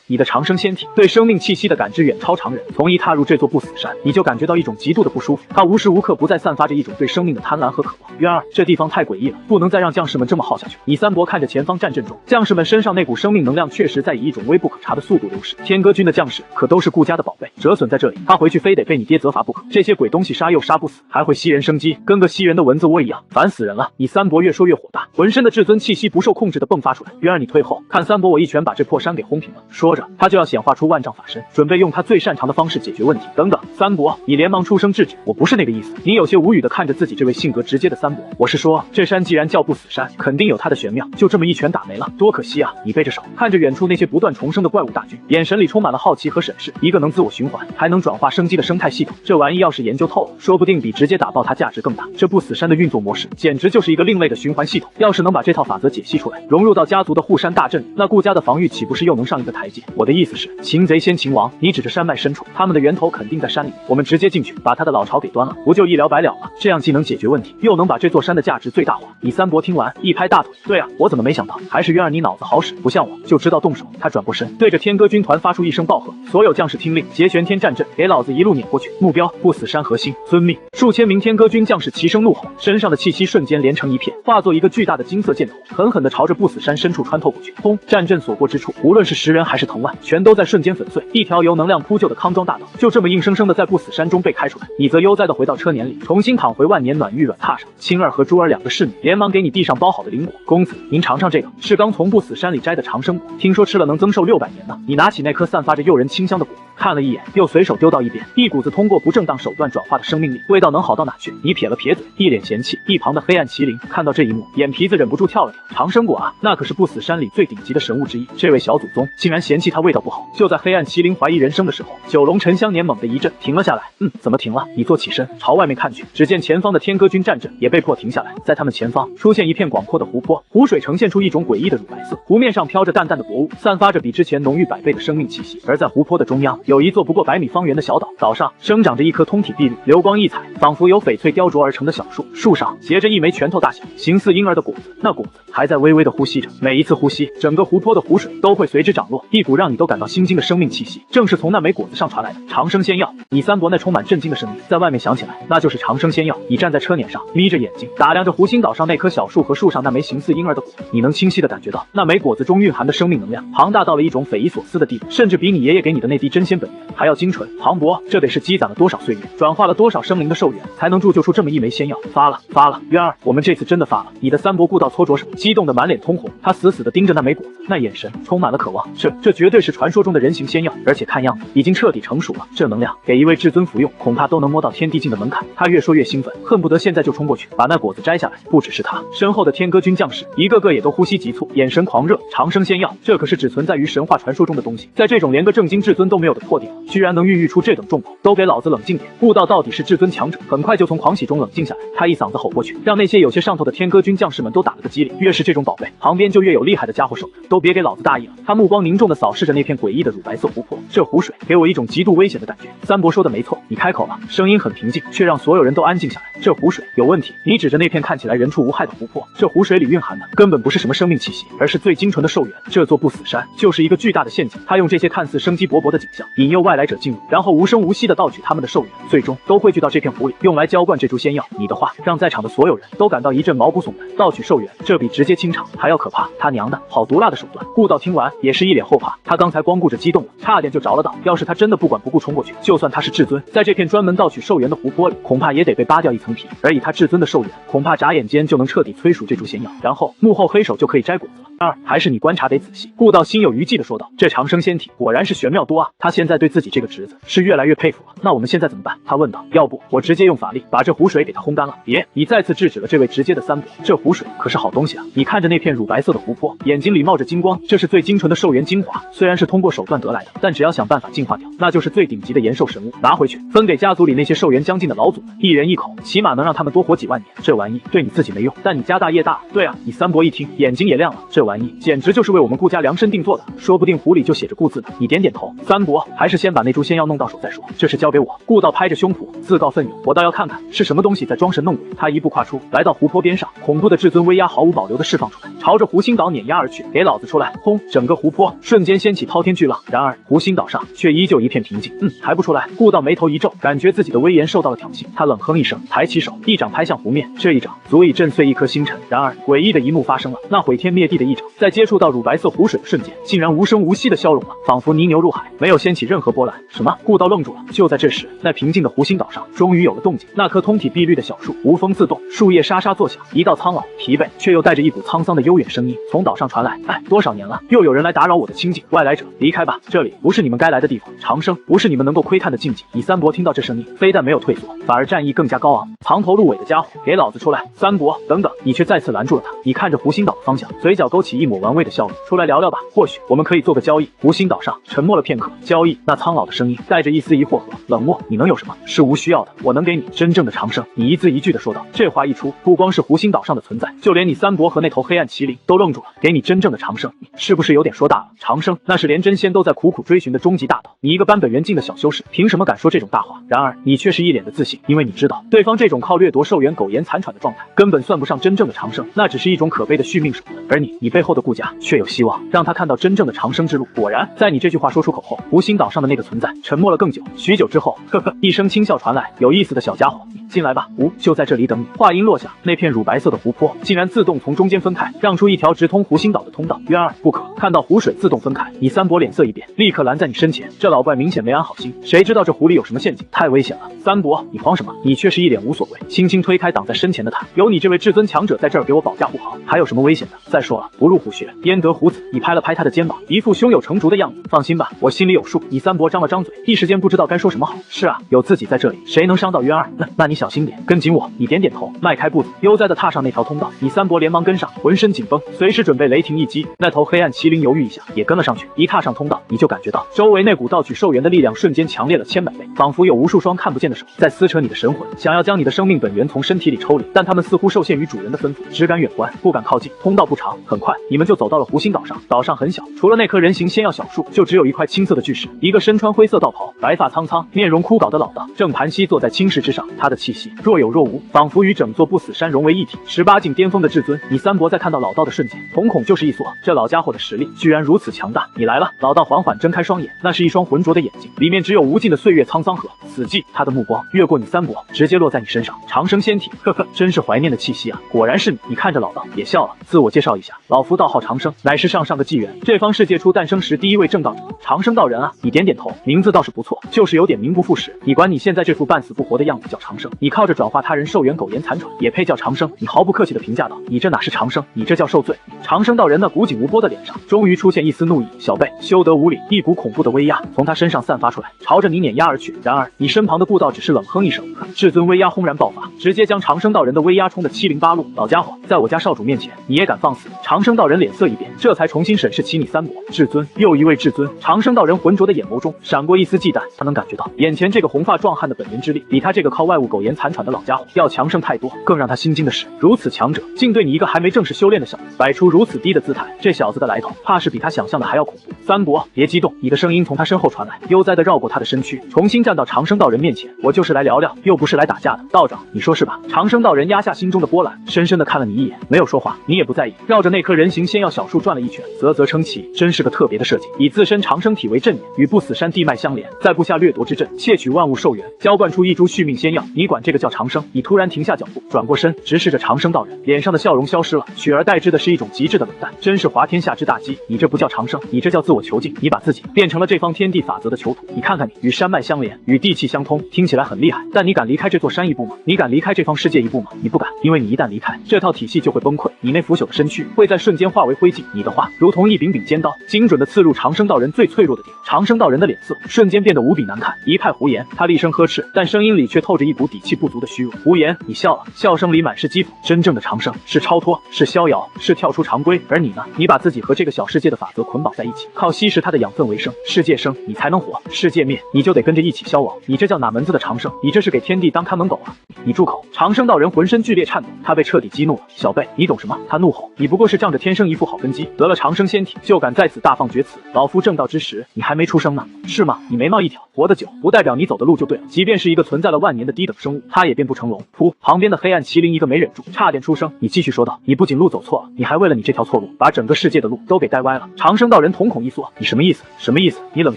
你的长生仙体对生命气息的感知远超常人，从一踏入这座不死山，你就感觉到一种极度的不舒服。它无时无刻不在散发着一种对生命的贪婪和渴望。渊儿，这地方太诡异了，不能再让将士们这么耗下去。你三伯看着前方战阵中，将士们身上那股生命能量确实在以一种微不可察的速度流逝。天歌军的将士可都是顾家的宝贝，折损在这里，他回去非得被你爹责罚不可。这些鬼东西杀又杀不死，还会吸人生机，跟个吸人的蚊子窝一样，烦死人了。你三伯越说越火大，浑身的至尊气息不受控制的迸发出来。渊儿，你退后，看三伯我一拳把这破山给轰平了。说着，他就要显化出万丈法身，准备用他最擅长的方式解决问题。等等，三伯，你连忙出声制止，我不是那个意思。你有些无语的看着自己这位性格直接的三伯，我是说，这山既然叫不死山，肯定有它的玄妙，就这么一拳打没了，多可惜啊！你背着手，看着远处那些不断重生的怪物大军，眼神里充满了好奇和审视。一个能自我循环，还能转化生机的生态系统，这玩意要是研究透了，说不定比直接打爆它价值更大。这不死山的运作模式，简直就是一个另类的循环系统。要是能把这套法则解析出来，融入到家族的护山大阵里，那顾家的防御岂不是又能上一个台阶？我的意思是，擒贼先擒王。你指着山脉深处，他们的源头肯定在山里，我们直接进去，把他的老巢给端了，不就一了百了了？这样既能解决问题，又能把这座山的价值最大化。你三伯听完，一拍大腿，对啊，我怎么没想到？还是渊儿你脑子好使，不像我就知道动手。他转过身，对着天歌军团发出一声暴喝：所有将士听令，结玄天战阵，给老子一路碾过去！目标不死山核心，遵命！数千名天歌军将士齐声怒吼，身上的气息瞬间连成一片，化作一个巨大的金色箭头，狠狠地朝着不死山深处穿透过去。轰！战阵所过之处，无论是10人还是藤蔓，全都在瞬间粉碎。一条由能量铺就的康庄大道，就这么硬生生的在不死山中被开出来。你则悠哉的回到车辇里，重新躺回万年暖玉软榻上。青儿和珠儿2个侍女连忙给你递上包好的灵果，公子，您尝尝这个，是刚从不死山里摘的长生果，听说吃了能增寿600年呢。你拿起那颗散发着诱人清香的果子，看了一眼，又随手丢到一边。一股子通过不正当手段转化的生命力，味道能好到哪去？你撇了撇嘴，一脸嫌弃。一旁的黑暗麒麟看到这一幕，眼皮子忍不住跳了跳。长生果啊，那可是不死山里最顶级的神物之一，这位小祖宗竟然嫌弃它味道不好。就在黑暗麒麟怀疑人生的时候，九龙沉香年猛地一震，停了下来。怎么停了？你坐起身，朝外面看去，只见前方的天歌军战阵也被迫停下来。在他们前方出现一片广阔的湖泊，湖水呈现出一种诡异的乳白色，湖面上飘着淡淡的薄雾，散发着比之前浓郁100倍的生命气息。而在湖泊的中央，有一座不过100米方圆的小岛，岛上生长着一棵通体碧绿、流光溢彩，仿佛由翡翠雕琢而成的小树，树上结着一枚拳头大小、形似婴儿的果子，那果子还在微微的呼吸着。每一次呼吸，整个湖泊的湖水都会随之涨落，一股让你都感到心惊的生命气息，正是从那枚果子上传来的。长生仙药！你三伯那充满震惊的声音在外面响起来，那就是长生仙药。你站在车辇上，眯着眼睛打量着湖心岛上那棵小树和树上那枚形似婴儿的果子，你能清晰的感觉到那枚果子中蕴含的生命能量庞大到了一种匪夷所思的地步，甚至比你爷爷给你的那滴真仙本源还要精纯磅礴。这得是积攒了多少岁月，转化了多少生灵的寿元，才能铸就出这么一枚仙药？发了，发了！渊儿，我们这次真的发了！你的三伯顾到搓着手，激动的满脸通红，他死死的盯着那枚果子，那眼神充满了渴望。这绝对是传说中的人形仙药，而且看样子已经彻底成熟了。这能量给一位至尊服用，恐怕都能摸到天地境的门槛。他越说越兴奋，恨不得现在就冲过去把那果子摘下来。不只是他，身后的天歌军将士一个个也都呼吸急促，眼神狂热。长生仙药，这可是只存在于神话传说中的东西，在这种连个正经至尊都没有的破地方，居然能孕育出这等重宝，都给老子冷静点！悟道到底是至尊强者，很快就从狂喜中冷静下来。他一嗓子吼过去，让那些有些上头的天歌军将士们都打了个激灵。越是这种宝贝，旁边就越有厉害的家伙守着，都别给老子大意了！他目光凝重地扫视着那片诡异的乳白色湖泊，这湖水给我一种极度危险的感觉。三伯说的没错，你开口了，声音很平静，却让所有人都安静下来。这湖水有问题！你指着那片看起来人畜无害的湖泊，这湖水里蕴含的根本不是什么生命气息，而是最精纯的寿元。这座不死山就是一个巨大的陷阱，他用这些看似生机勃勃的景象引诱外来者进入，然后无声无息地盗取他们的寿元，最终都汇聚到这片湖里，用来浇灌这株仙药。你的话让在场的所有人都感到一阵毛骨悚然。盗取寿元，这比直接清场还要可怕！他娘的，好毒辣的手段！顾道听完也是一脸后怕，他刚才光顾着激动了，差点就着了道。要是他真的不管不顾冲过去，就算他是至尊，在这片专门盗取寿元的湖泊里，恐怕也得被扒掉一层皮。而以他至尊的寿元，恐怕眨眼间就能彻底催熟这株仙药，然后幕后黑手就可以摘果子了。还是你观察得仔细。顾道心有余悸地说道：“这长生仙体果然是玄妙多啊！”他现在对自己这个侄子是越来越佩服了。那我们现在怎么办？他问道。要不我直接用法力把这湖水给他烘干了？别！你再次制止了这位直接的三伯。这湖水可是好东西啊！你看着那片乳白色的湖泊，眼睛里冒着金光，这是最精纯的寿元精华。虽然是通过手段得来的，但只要想办法净化掉，那就是最顶级的延寿神物。拿回去分给家族里那些寿元将近的老祖们，一人一口，起码能让他们多活几万年。这玩意对你自己没用，但你家大业大。对啊！你三伯一听，眼睛也亮了。这玩意简直就是为我们顾家量身定做的，说不定壶里就写着顾字呢。你点点头，三伯还是先把那株仙药弄到手再说，这事交给我。顾道拍着胸脯自告奋勇，我倒要看看是什么东西在装神弄鬼。他一步跨出，来到湖泊边上，恐怖的至尊威压毫无保留的释放出来，朝着湖心岛碾压而去。给老子出来！轰！整个湖泊瞬间掀起滔天巨浪。然而湖心岛上却依旧一片平静。还不出来？顾道眉头一皱，感觉自己的威严受到了挑衅。他冷哼一声，抬起手，一掌拍向湖面。这一掌足以震碎一颗星辰。然而诡异的一幕发生了，那毁天灭地的一掌，在接触到乳白色湖水的瞬间，竟然无声无息的消融了，仿佛泥牛入海，没有掀起任何波澜。什么？顾道愣住了。就在这时，那平静的湖心岛上终于有了动静。那棵通体碧绿的小树无风自动，树叶沙沙作响。一道苍老、疲惫却又带着一股沧桑的悠远声音从岛上传来：哎，多少年了，又有人来打扰我的清静，外来者离开吧，这里不是你们该来的地方。长生不是你们能够窥探的禁忌。李三伯听到这声音，非但没有退缩，反而战意更加高昂。藏头露尾的家伙，给老子出来！三伯，等等！你却再次拦住了他。你看着湖心岛的方向，嘴角勾起一抹玩味的笑容。出来聊聊吧，或许我们可以做个交易。湖心岛上沉默了片刻。交易？那苍老的声音带着一丝疑惑和冷漠。你能有什么？是无需要的，我能给你真正的长生。你一字一句的说道。这话一出，不光是湖心岛上的存在，就连你三伯和那头黑暗麒麟都愣住了。给你真正的长生，你是不是有点说大了？长生那是连真仙都在苦苦追寻的终极大道，你一个扳本元境的小修士，凭什么敢说这种大话？然而你却是一脸的自信，因为你知道对方这种靠掠夺寿元苟延残喘的状态，根本算不上真正的长生，那只是一种可悲的续命手段。而你背后的顾家却有希望让他看到真正的长生之路。果然，在你这句话说出口后，湖心岛上的那个存在沉默了更久。许久之后，呵呵一声轻笑传来，有意思的小家伙，你进来吧，就在这里等你。话音落下，那片乳白色的湖泊竟然自动从中间分开，让出一条直通湖心岛的通道。渊儿，不可！看到湖水自动分开，你三伯脸色一变，立刻拦在你身前。这老怪明显没安好心，谁知道这湖里有什么陷阱？太危险了！三伯，你慌什么？你却是一脸无所谓，轻轻推开挡在身前的他。有你这位至尊强者在这儿给我保驾护航，还有什么危险的？再说了，不入虎穴，焉得虎子？你拍了拍他的肩膀，一副胸有成竹的样子。放心吧，我心里有数。你三伯张了张嘴，一时间不知道该说什么好。是啊，有自己在这里，谁能伤到渊儿？那你小心点，跟紧我。你点点头，迈开步子，悠哉的踏上那条通道。你三伯连忙跟上，浑身紧绷，随时准备雷霆一击。那头黑暗麒麟犹豫一下，也跟了上去。一踏上通道，你就感觉到周围那股盗取寿元的力量瞬间强烈了千百倍，仿佛有无数双看不见的手在撕扯你的神魂，想要将你的生命本源从身体里抽离。但他们似乎受限于主人的吩咐，只敢远观，不敢靠近。通道不长，很快你们就走到了湖心岛上。岛上很小，除了那棵人形仙药小树，就只有一块青色的巨石。一个身穿灰色道袍、白发苍苍、面容枯槁的老道正盘膝坐在青石之上，他的气息若有若无，仿佛与整座不死山融为一体。18境巅峰的至尊，你三伯在看到老道的瞬间，瞳孔就是一缩。这老家伙的实力居然如此强大！你来了！老道缓缓睁开双眼，那是一双浑浊的眼睛，里面只有无尽的岁月沧桑和死寂。他的目光越过你三伯，直接落在你身上。长生仙体，呵呵，真是怀念的气息啊！果然是你。你看着老道也笑了，自我介绍一下，老夫道号长生，乃是上个纪元这方世界初诞生时第一位正道者，长生道人啊！你点点头，名字倒是不错，就是有点名不副实。你管你现在这副半死不活的样子叫长生，你靠着转化他人寿元苟延残喘，也配叫长生？你毫不客气地评价道，你这哪是长生，你这叫受罪！长生道人那古井无波的脸上终于出现一丝怒意，小辈休得无礼！一股恐怖的威压从他身上散发出来，朝着你碾压而去。然而你身旁的顾道只是冷哼一声，至尊威压轰然爆发，直接将长生道人的威压冲得七零八落。老家伙，在我家少主面前你也敢放肆？长生道人脸色一变，这才重新审视起你三伯。至尊，又一位至尊。长生道人浑浊的眼眸中闪过一丝忌惮，他能感觉到眼前这个红发壮汉的本源之力比他这个靠外物苟延残喘的老家伙要强盛太多。更让他心惊的是，如此强者竟对你一个还没正式修炼的小子摆出如此低的姿态，这小子的来头怕是比他想象的还要恐怖。三伯，别激动！你的声音从他身后传来，悠哉地绕过他的身躯，重新站到长生道人面前。我就是来聊聊，又不是来打架的。道长，你说是吧？长生道人压下心中的波澜，深深地看了你一眼，没有说话。你也不在意，绕着那棵人形仙药小树转了一圈，啧啧称奇，真是个特别的设计。以自身长生体为阵眼，与不死山地脉相连，在布下掠夺之阵，窃取万物寿元，浇灌出一株续命仙药。你管这个叫长生？你突然停下脚步，转过身，直视着长生道人，脸上的笑容消失了，取而代之的是一种极致的冷淡。真是滑天下之大稽！你这不叫长生，你这叫自我囚禁。你把自己变成了这方天地法则的囚徒。你看看你，与山脉相连，与地气相通，听起来很厉害，但你敢离开这座山一步吗？你敢离开这方世界一步吗？你不敢，因为你一旦离开，这套体系就会崩溃，你那腐朽的身躯会在瞬间化为灰烬。你的话如同一柄柄尖刀，精准地刺入长生道人最脆弱的地方。长生道人的脸色瞬间变得无比难看，一派胡言。他厉声呵斥，但声音里却透着一股底气。气不足的虚弱。无言，你笑了，笑声里满是讥讽。真正的长生是超脱，是逍遥，是跳出常规。而你呢？你把自己和这个小世界的法则捆绑在一起，靠吸食它的养分为生。世界生，你才能活；世界灭，你就得跟着一起消亡。你这叫哪门子的长生？你这是给天地当看门狗啊！你住口！长生道人浑身剧烈颤抖，他被彻底激怒了。小辈，你懂什么？他怒吼：你不过是仗着天生一副好根基，得了长生仙体，就敢在此大放厥词。老夫正道之时，你还没出生呢，是吗？你眉毛一挑，活得久，不代表你走的路就对了。即便是一个存在了万年的低等生物，它也变不成龙。噗！旁边的黑暗麒麟一个没忍住，差点出声。你继续说道：你不仅路走错了，你还为了你这条错路，把整个世界的路都给带歪了。长生道人瞳孔一缩：你什么意思？什么意思？你冷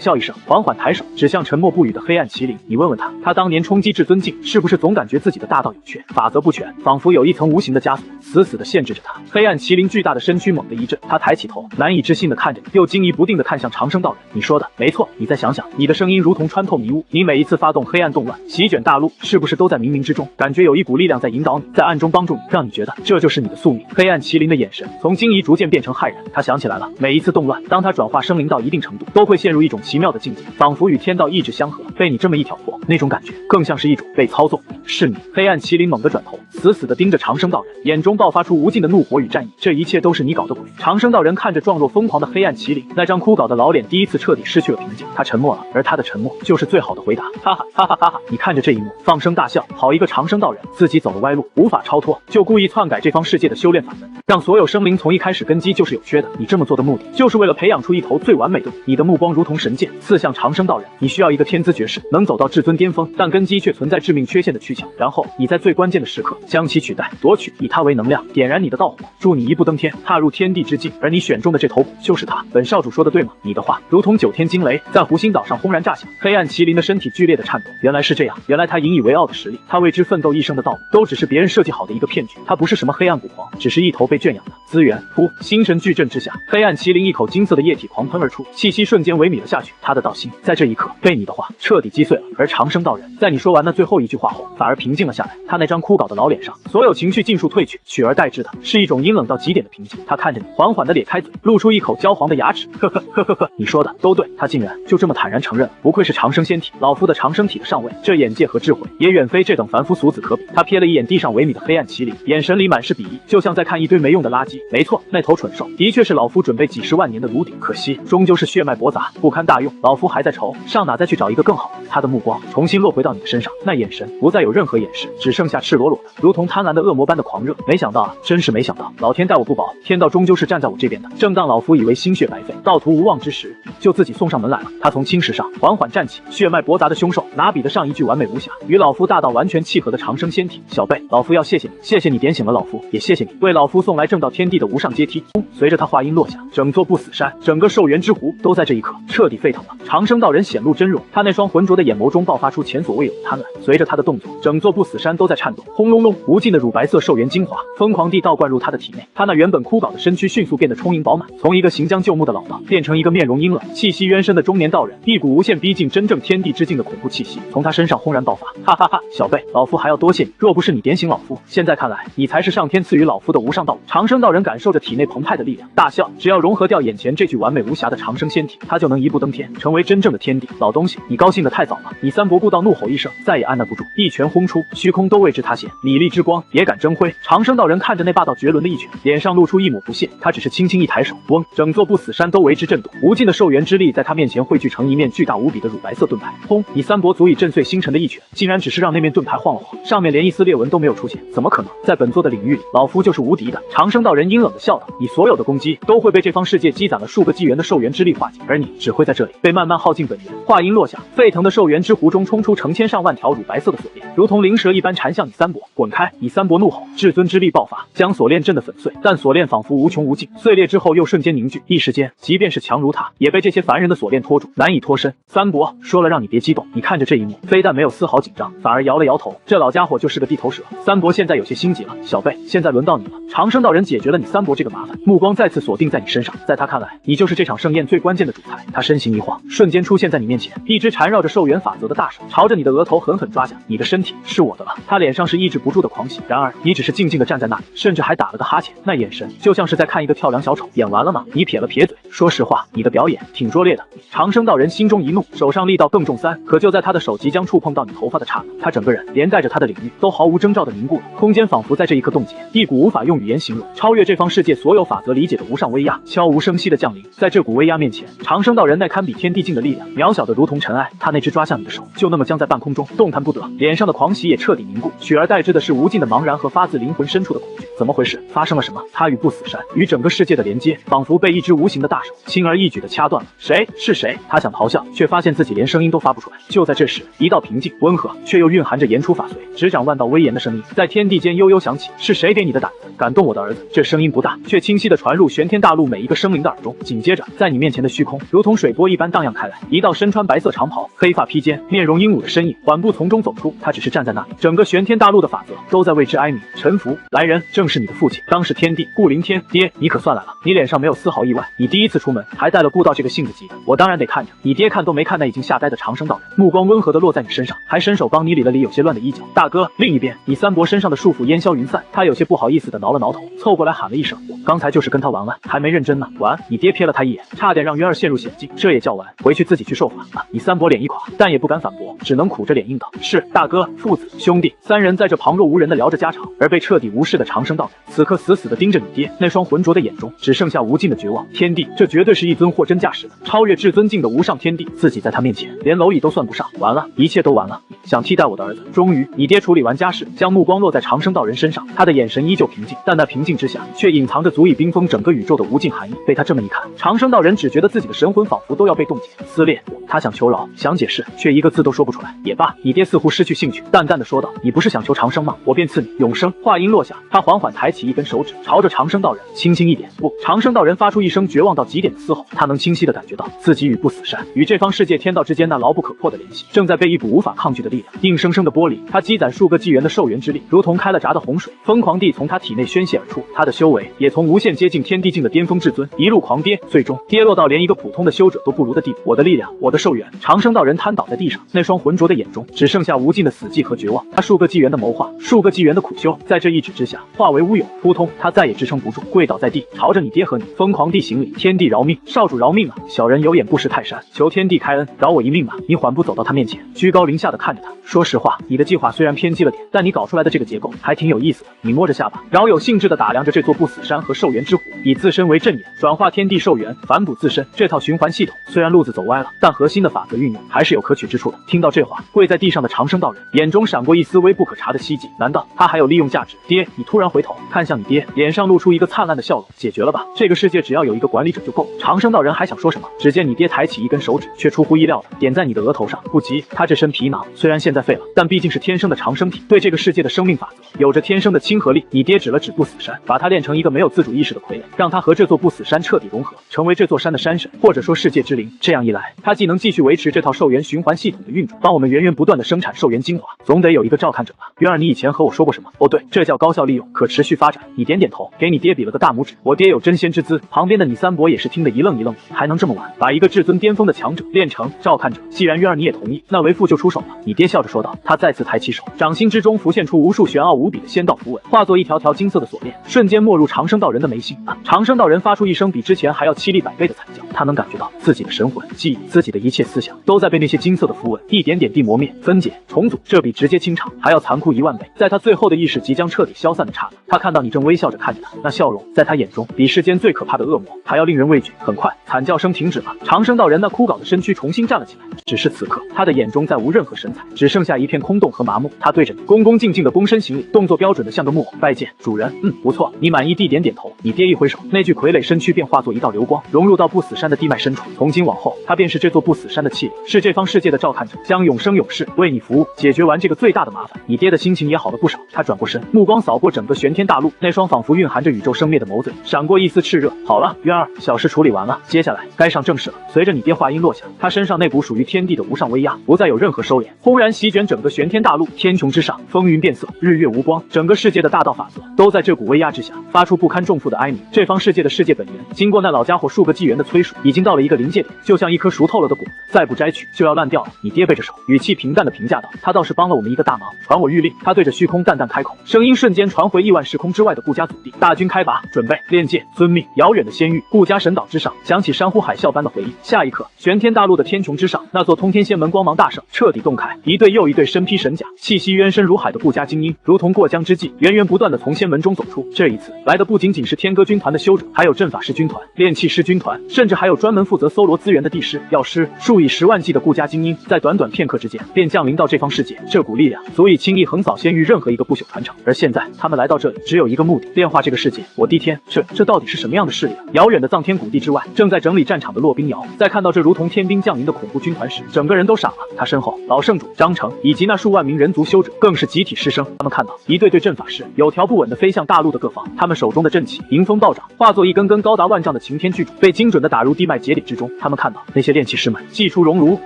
笑一声，缓缓抬手指向沉默不语的黑暗麒麟。你问问他，他当年冲击至尊境，是不是总感觉自己的大道有缺，法则不全，仿佛有一层无形的枷锁，死死地限制着他。黑暗麒麟巨大的身躯猛地一震，他抬起头，难以置信地看着你，又惊疑不定地看向长生道人。你说的没错，你再想想，你的声音如同穿透迷雾，你每一次发动黑暗动乱，席卷大陆，是不是都在冥冥之中感觉有一股力量在引导你，在暗中帮助你，让你觉得这就是你的宿命？黑暗麒麟的眼神从惊疑逐渐变成骇然，他想起来了，每一次动乱，当他转化生灵到一定程度，都会陷入一种奇妙的境界，仿佛与天道意志相合。被你这么一挑破，那种感觉更像是一种被操纵。是你！黑暗麒麟猛地转头，死死地盯着长生道人，眼中爆发出无尽的怒火与战意。这一切都是你搞的鬼！长生道人看着状若疯狂的黑暗麒麟，那张枯槁的老脸第一次彻底失去了平静。他沉默了，而他的沉默就是最好的回答。哈哈哈哈哈哈！你看着这一幕，放声大笑。好一个长生道人，自己走了歪路，无法超脱，就故意篡改这方世界的修炼法门，让所有生灵从一开始根基就是有缺的。你这么做的目的，就是为了培养出一头最完美的。你的目光如同神剑，刺向长生道人。你需要一个天资绝世，能走到至尊巅峰，但根基却存在致命缺陷的躯壳。然后你在最关键的时刻将其取代、夺取，以它为能量，点燃你的道火，助你一步登天，踏入天地之境。而你选中的这头骨就是它。本少主说的对吗？你的话如同9天惊雷，在湖心岛上轰然炸响。黑暗麒麟的身体剧烈的颤抖。原来是这样，原来他引以为傲的实力，他为之奋斗一生的道路，都只是别人设计好的一个骗局。他不是什么黑暗古皇，只是一头被圈养的资源。噗！心神巨震之下，黑暗麒麟一口金色的液体狂喷而出，气息瞬间萎靡了下去。他的道心在这一刻被你的话彻底击碎了。而长生道人在你说完那最后一句话后，反而平静了下来。他那张枯槁的老脸上，所有情绪尽数褪去，取而代之的是一种阴冷到极点的平静。他看着你，缓缓地咧开嘴，露出一口焦黄的牙齿。呵呵呵呵呵，你说的都对。他竟然就这么坦然承认了，不愧是长生仙体，老夫的长生体的上位，这眼界和智慧也远非这等凡夫俗子可比。他瞥了一眼地上萎靡的黑暗麒麟，眼神里满是鄙夷，就像在看一堆没用的垃圾。没错，那头蠢兽的确是老夫准备几十万年的炉鼎，可惜终究是血脉驳杂，不堪大用。老夫还在愁上哪再去找一个更好的。他的目光重新落回到你的身上，那眼神不再有任何掩饰，只剩下赤裸裸的，如同贪婪的恶魔般的狂热。没想到啊，真是没想到，老天待我不薄，天道终究是站在我这边的。正当老夫以为心血白费，道途无望之时，就自己送上门来了。他从青石上缓缓站起，血脉驳杂的凶兽哪比得上一具完美无瑕、与老夫大道完全契合的长生仙体？小辈，老夫要谢谢你，谢谢你点醒了老夫，也谢谢你为老夫送来正道天地的无上阶梯。随着他话音落下，整座不死山，整个寿元之湖都在这一刻彻底沸腾了。长生道人显露真容，他那双浑浊的眼眸中爆发出前所未有的贪婪。随着他的动作，整座不死山都在颤动，轰隆隆，无尽的乳白色寿元精华疯狂地倒灌入他的体内。他那原本枯槁的身躯迅速变得充盈饱满，从一个行将就木的老道变成一个面容阴冷、气息渊深的中年道人。一股无限逼近真正天地之境的恐怖气息从他身上轰然爆发。哈哈哈，小辈，老夫还要多谢你，若不是你点醒老夫，现在看来你才是上天赐予老夫的无上道路。长生道人感受着体内澎湃的力量，大笑。只要融合掉眼前这具完美无瑕的长生仙体，他就能一步登天，成为真正的天帝。老东西，你高兴得太早了！你三伯顾道怒吼一声，再也按捺不住，一拳轰出，虚空都为之塌陷。礼力之光也敢争辉？长生道人看着那霸道绝伦的一拳，脸上露出一抹不屑。他只是轻轻一抬手，嗡，整座不死山都为之震动，无尽的寿元之力在他面前汇聚成一面巨大无比的乳白色盾牌。轰！你三伯足以震碎星辰的一拳，竟然只是让那面盾牌晃了晃，上面连一丝裂纹都没有出现，怎么可能？在本座的领域里，老夫就是无敌的。长生道人阴冷的笑道：你所有的攻击都会被这方世界积攒了数个纪元的寿元之力化解，而你只会在这里被慢慢耗尽本源。话音落下，沸腾的寿元之湖中冲出成千上万条乳白色的锁链，如同灵蛇一般缠向你三伯。滚开！你三伯怒吼，至尊之力爆发，将锁链震得粉碎，但锁链仿佛无穷无尽，碎裂之后又瞬间凝聚，一时间，即便是强如他，也被这些凡人的锁链拖住，难以脱身。三伯说了让你别激动，你看着这一幕，非但没有丝毫紧张，反而摇了摇头。这老家伙就是个地头蛇。三伯现在有些心急了，小辈，现在轮到你了。长生道人解决了你三伯这个麻烦，目光再次锁定在你身上，在他看来，你就是这场盛宴最关键的主菜。他身形一晃，瞬间出现在你面前，一只缠绕着寿元元法则的大手朝着你的额头狠狠抓下，你的身体是我的了。他脸上是抑制不住的狂喜，然而你只是静静的站在那里，甚至还打了个哈欠，那眼神就像是在看一个跳梁小丑。演完了吗？你撇了撇嘴，说实话，你的表演挺拙劣的。长生道人心中一怒，手上力道更重3，可就在他的手即将触碰到你头发的刹那，他整个人连带着他的领域都毫无征兆的凝固了，空间仿佛在这一刻冻结，一股无法用语言形容、超越这方世界所有法则理解的无上威压悄无声息的降临。在这股威压面前，长生道人那堪比天地境的力量，渺小的如同尘埃。他那只抓向你的手，就那么僵在半空中，动弹不得，脸上的狂喜也彻底凝固，取而代之的是无尽的茫然和发自灵魂深处的恐惧。怎么回事？发生了什么？他与不死山，与整个世界的连接，仿佛被一只无形的大手轻而易举地掐断了。谁？是谁？他想咆哮，却发现自己连声音都发不出来。就在这时，一道平静、温和，却又蕴含着言出法随、执掌万道威严的声音在天地间悠悠响起。是谁给你的胆子，感动我的儿子？这声音不大，却清晰地传入玄天大陆每一个生灵的耳中。紧接着，在你面前的虚空，如同水波一般荡漾开来，一道身穿白色长袍、黑发披肩、面容英武的身影缓步从中走出。他只是站在那里，整个玄天大陆的法则都在为之哀鸣、臣服。来人，正是你的父亲，当时天帝顾灵天。爹，你可算来了。你脸上没有丝毫意外，你第一次出门还带了顾道这个性子急的，我当然得看着。你爹看都没看那已经吓呆的长生道人，目光温和地落在你身上，还伸手帮你理了理有些乱的衣角。大哥，另一边，你三伯身上的束缚烟消云散，他有些不好意思地挠了挠头，凑过来喊了一声：“我刚才就是跟他玩玩，还没认真呢。”玩？你爹瞥了他一眼，差点让渊儿陷入险境，这也叫玩？回去自己去受罚啊！你三伯脸一垮，但也不敢反驳，只能苦着脸应道：“是大哥。”父子兄弟三人在这旁若无人地聊着家常，而被彻底无视的长生道人此刻死死地盯着你爹，那双浑浊的眼中只剩下无尽的绝望。天帝，这绝对是一尊货真价实的超越至尊境的无上天帝，自己在他面前连蝼蚁都算不上。完了，一切都完了。想替代我的儿子？终于，你爹处理完家事，将目光落在长生道人身上，他的眼神依旧平静，但那平静之下却隐藏着足以冰封整个宇宙的无尽寒意。被他这么一看，长生道人只觉得自己的神魂仿佛都要被冻结、撕裂。他想求饶，想解释，却一个字都说不出来。也罢，你爹似乎失去兴趣，淡淡的说道：“你不是想求长生吗？我便赐你永生。”话音落下，他缓缓抬起一根手指，朝着长生道人轻轻一点。不，长生道人发出一声绝望到极点的嘶吼，他能清晰地感觉到自己与不死山、与这方世界天道之间那牢不可破的联系，正在被一股无法抗拒的力量硬生生的剥离。他积攒数个纪元的寿元之力，如同开了闸的洪水，疯狂地从他体内宣泄而出。他的修为也从无限接近天地境的巅峰至尊，一路狂跌，最终跌落到连一个普通的修者都不如的地步。我的力量，我的寿元！长生道人瘫倒在地上，那双浑浊的眼中只剩下无尽的死寂和绝望。他数个纪元的谋划，数个纪元的苦修，在这一指之下化为乌有。扑通，他再也支撑不住，跪倒在地，朝着你爹和你疯狂地行礼：“天地饶命，少主饶命啊！小人有眼不识泰山，求天地开恩，饶我一命吧！”你缓步走到他面前，居高临下的看着他。说实话，你的计划虽然偏激了点，但你搞出来的这个结构还挺有意思的。你摸着下巴，饶有兴致地打量着这座不死山和寿元之湖，以自身为阵眼，转化天地寿元，反哺自身。这套循环系统虽然路子走歪了，但核心的法则运用还是有可取之处的。听到这话，跪在地上的长生道人眼中闪过一丝微不可察的希冀，难道他还有利用价值？爹，你突然回头看向你爹，脸上露出一个灿烂的笑容。解决了吧？这个世界只要有一个管理者就够。长生道人还想说什么，只见你爹抬起一根手指，却出乎意料的点在你的额头上。不急，他这身皮囊虽然现在废了，但毕竟是天生的长生体，对这个世界的生命法则有着天生的亲和力。你爹指了指不死山，把他练成一个没有自主意识的傀儡，让他和这座不死山彻底融合，成为这座山的山神，或者说世界之灵。这样一来，他既能继续维持这套寿元循环系统的运转，帮我们源源不断的生产寿元精华，总得有一个照看者吧？渊儿，你以前和我说过什么？哦对，这叫高效利用，可持续发展。你点点头，给你爹比了个大拇指。我爹有真仙之姿。旁边的你三伯也是听得一愣一愣的，还能这么玩？把一个至尊巅峰的强者练成照看者？既然渊儿你也同意，那为父就出手了。你爹笑着说道。他再次抬起手，掌心之中浮现出无数玄奥无比的仙道符文，化作一条条金色的锁链，瞬间没入长生道人的眉心。长生道人发出一声比之前还要凄厉百倍的惨叫，他能感觉到自己的神魂、记忆、自己的一切思想都在被那些金色的符文一点点地磨灭、分解、重组，这比直接清场还要残酷10000倍。在他最后的意识即将彻底消散的刹那，他看到你正微笑着看着他，那笑容在他眼中比世间最可怕的恶魔还要令人畏惧。很快，惨叫声停止了，长生道人那枯槁的身躯重新站了起来。只是此刻，他的眼中再无任何神采，只剩下一片空洞和麻木。他对着你恭恭敬敬的躬身行礼，动作标准的像个木偶。拜见主人。不错。你满意地点点头。你爹一挥手，那具傀儡身躯便化作一道流光，融入到不死山的地脉深处。从今往后，他便是这座不死山的气灵，是这方世界的照看者，将永生永世为你服务。解决完这个最大的麻烦，你爹的心情也好了不少。他转过身，目光扫过整个玄天大陆，那双仿佛蕴含着宇宙生灭的眸子里闪过一丝炽热。好了，渊儿，小事处理完了，接下来该上正事了。随着你爹话音落下，他身上那股属于天地的无上威压不再有任何收敛，轰然席卷整个玄天大陆。天穹之上，风云变色，日月无光，整个世界的大道法则都在这股威压之下发出不堪重负的哀鸣。这这方世界的世界本源，经过那老家伙数个纪元的催熟，已经到了一个临界点，就像一颗熟透了的果子，再不摘取就要烂掉了。你爹背着手，语气平淡的评价道：“他倒是帮了我们一个大忙，传我谕令。”他对着虚空淡淡开口，声音瞬间传回亿万时空之外的顾家祖地。大军开拔，准备炼界，遵命。遥远的仙域，顾家神岛之上，响起山呼海啸般的回应。下一刻，玄天大陆的天穹之上，那座通天仙门光芒大盛，彻底洞开，一对又一对身披神甲、气息渊深如海的顾家精英，如同过江之鲫，源源不断的从仙门中走出。这一次来的不仅仅是天歌军团的修者，还有阵法师军团、炼气师军团，甚至还有专门负责搜罗资源的地师、药师，数以10万计的顾家精英，在短短片刻之间便降临到这方世界。这股力量足以轻易横扫仙域任何一个不朽传承。而现在他们来到这里，只有一个目的：炼化这个世界。我的天，这到底是什么样的势力啊？遥远的藏天谷地之外，正在整理战场的骆冰瑶，在看到这如同天兵降临的恐怖军团时，整个人都傻了。他身后，老圣主张成以及那数万名人族修者更是集体失声。他们看到一对对阵法师有条不紊地飞向大陆的各方，他们手中的阵旗迎风暴涨，化作一根根高达万丈的擎天巨柱，被精准地打入地脉节点之中。他们看到那些炼气师们祭出熔炉，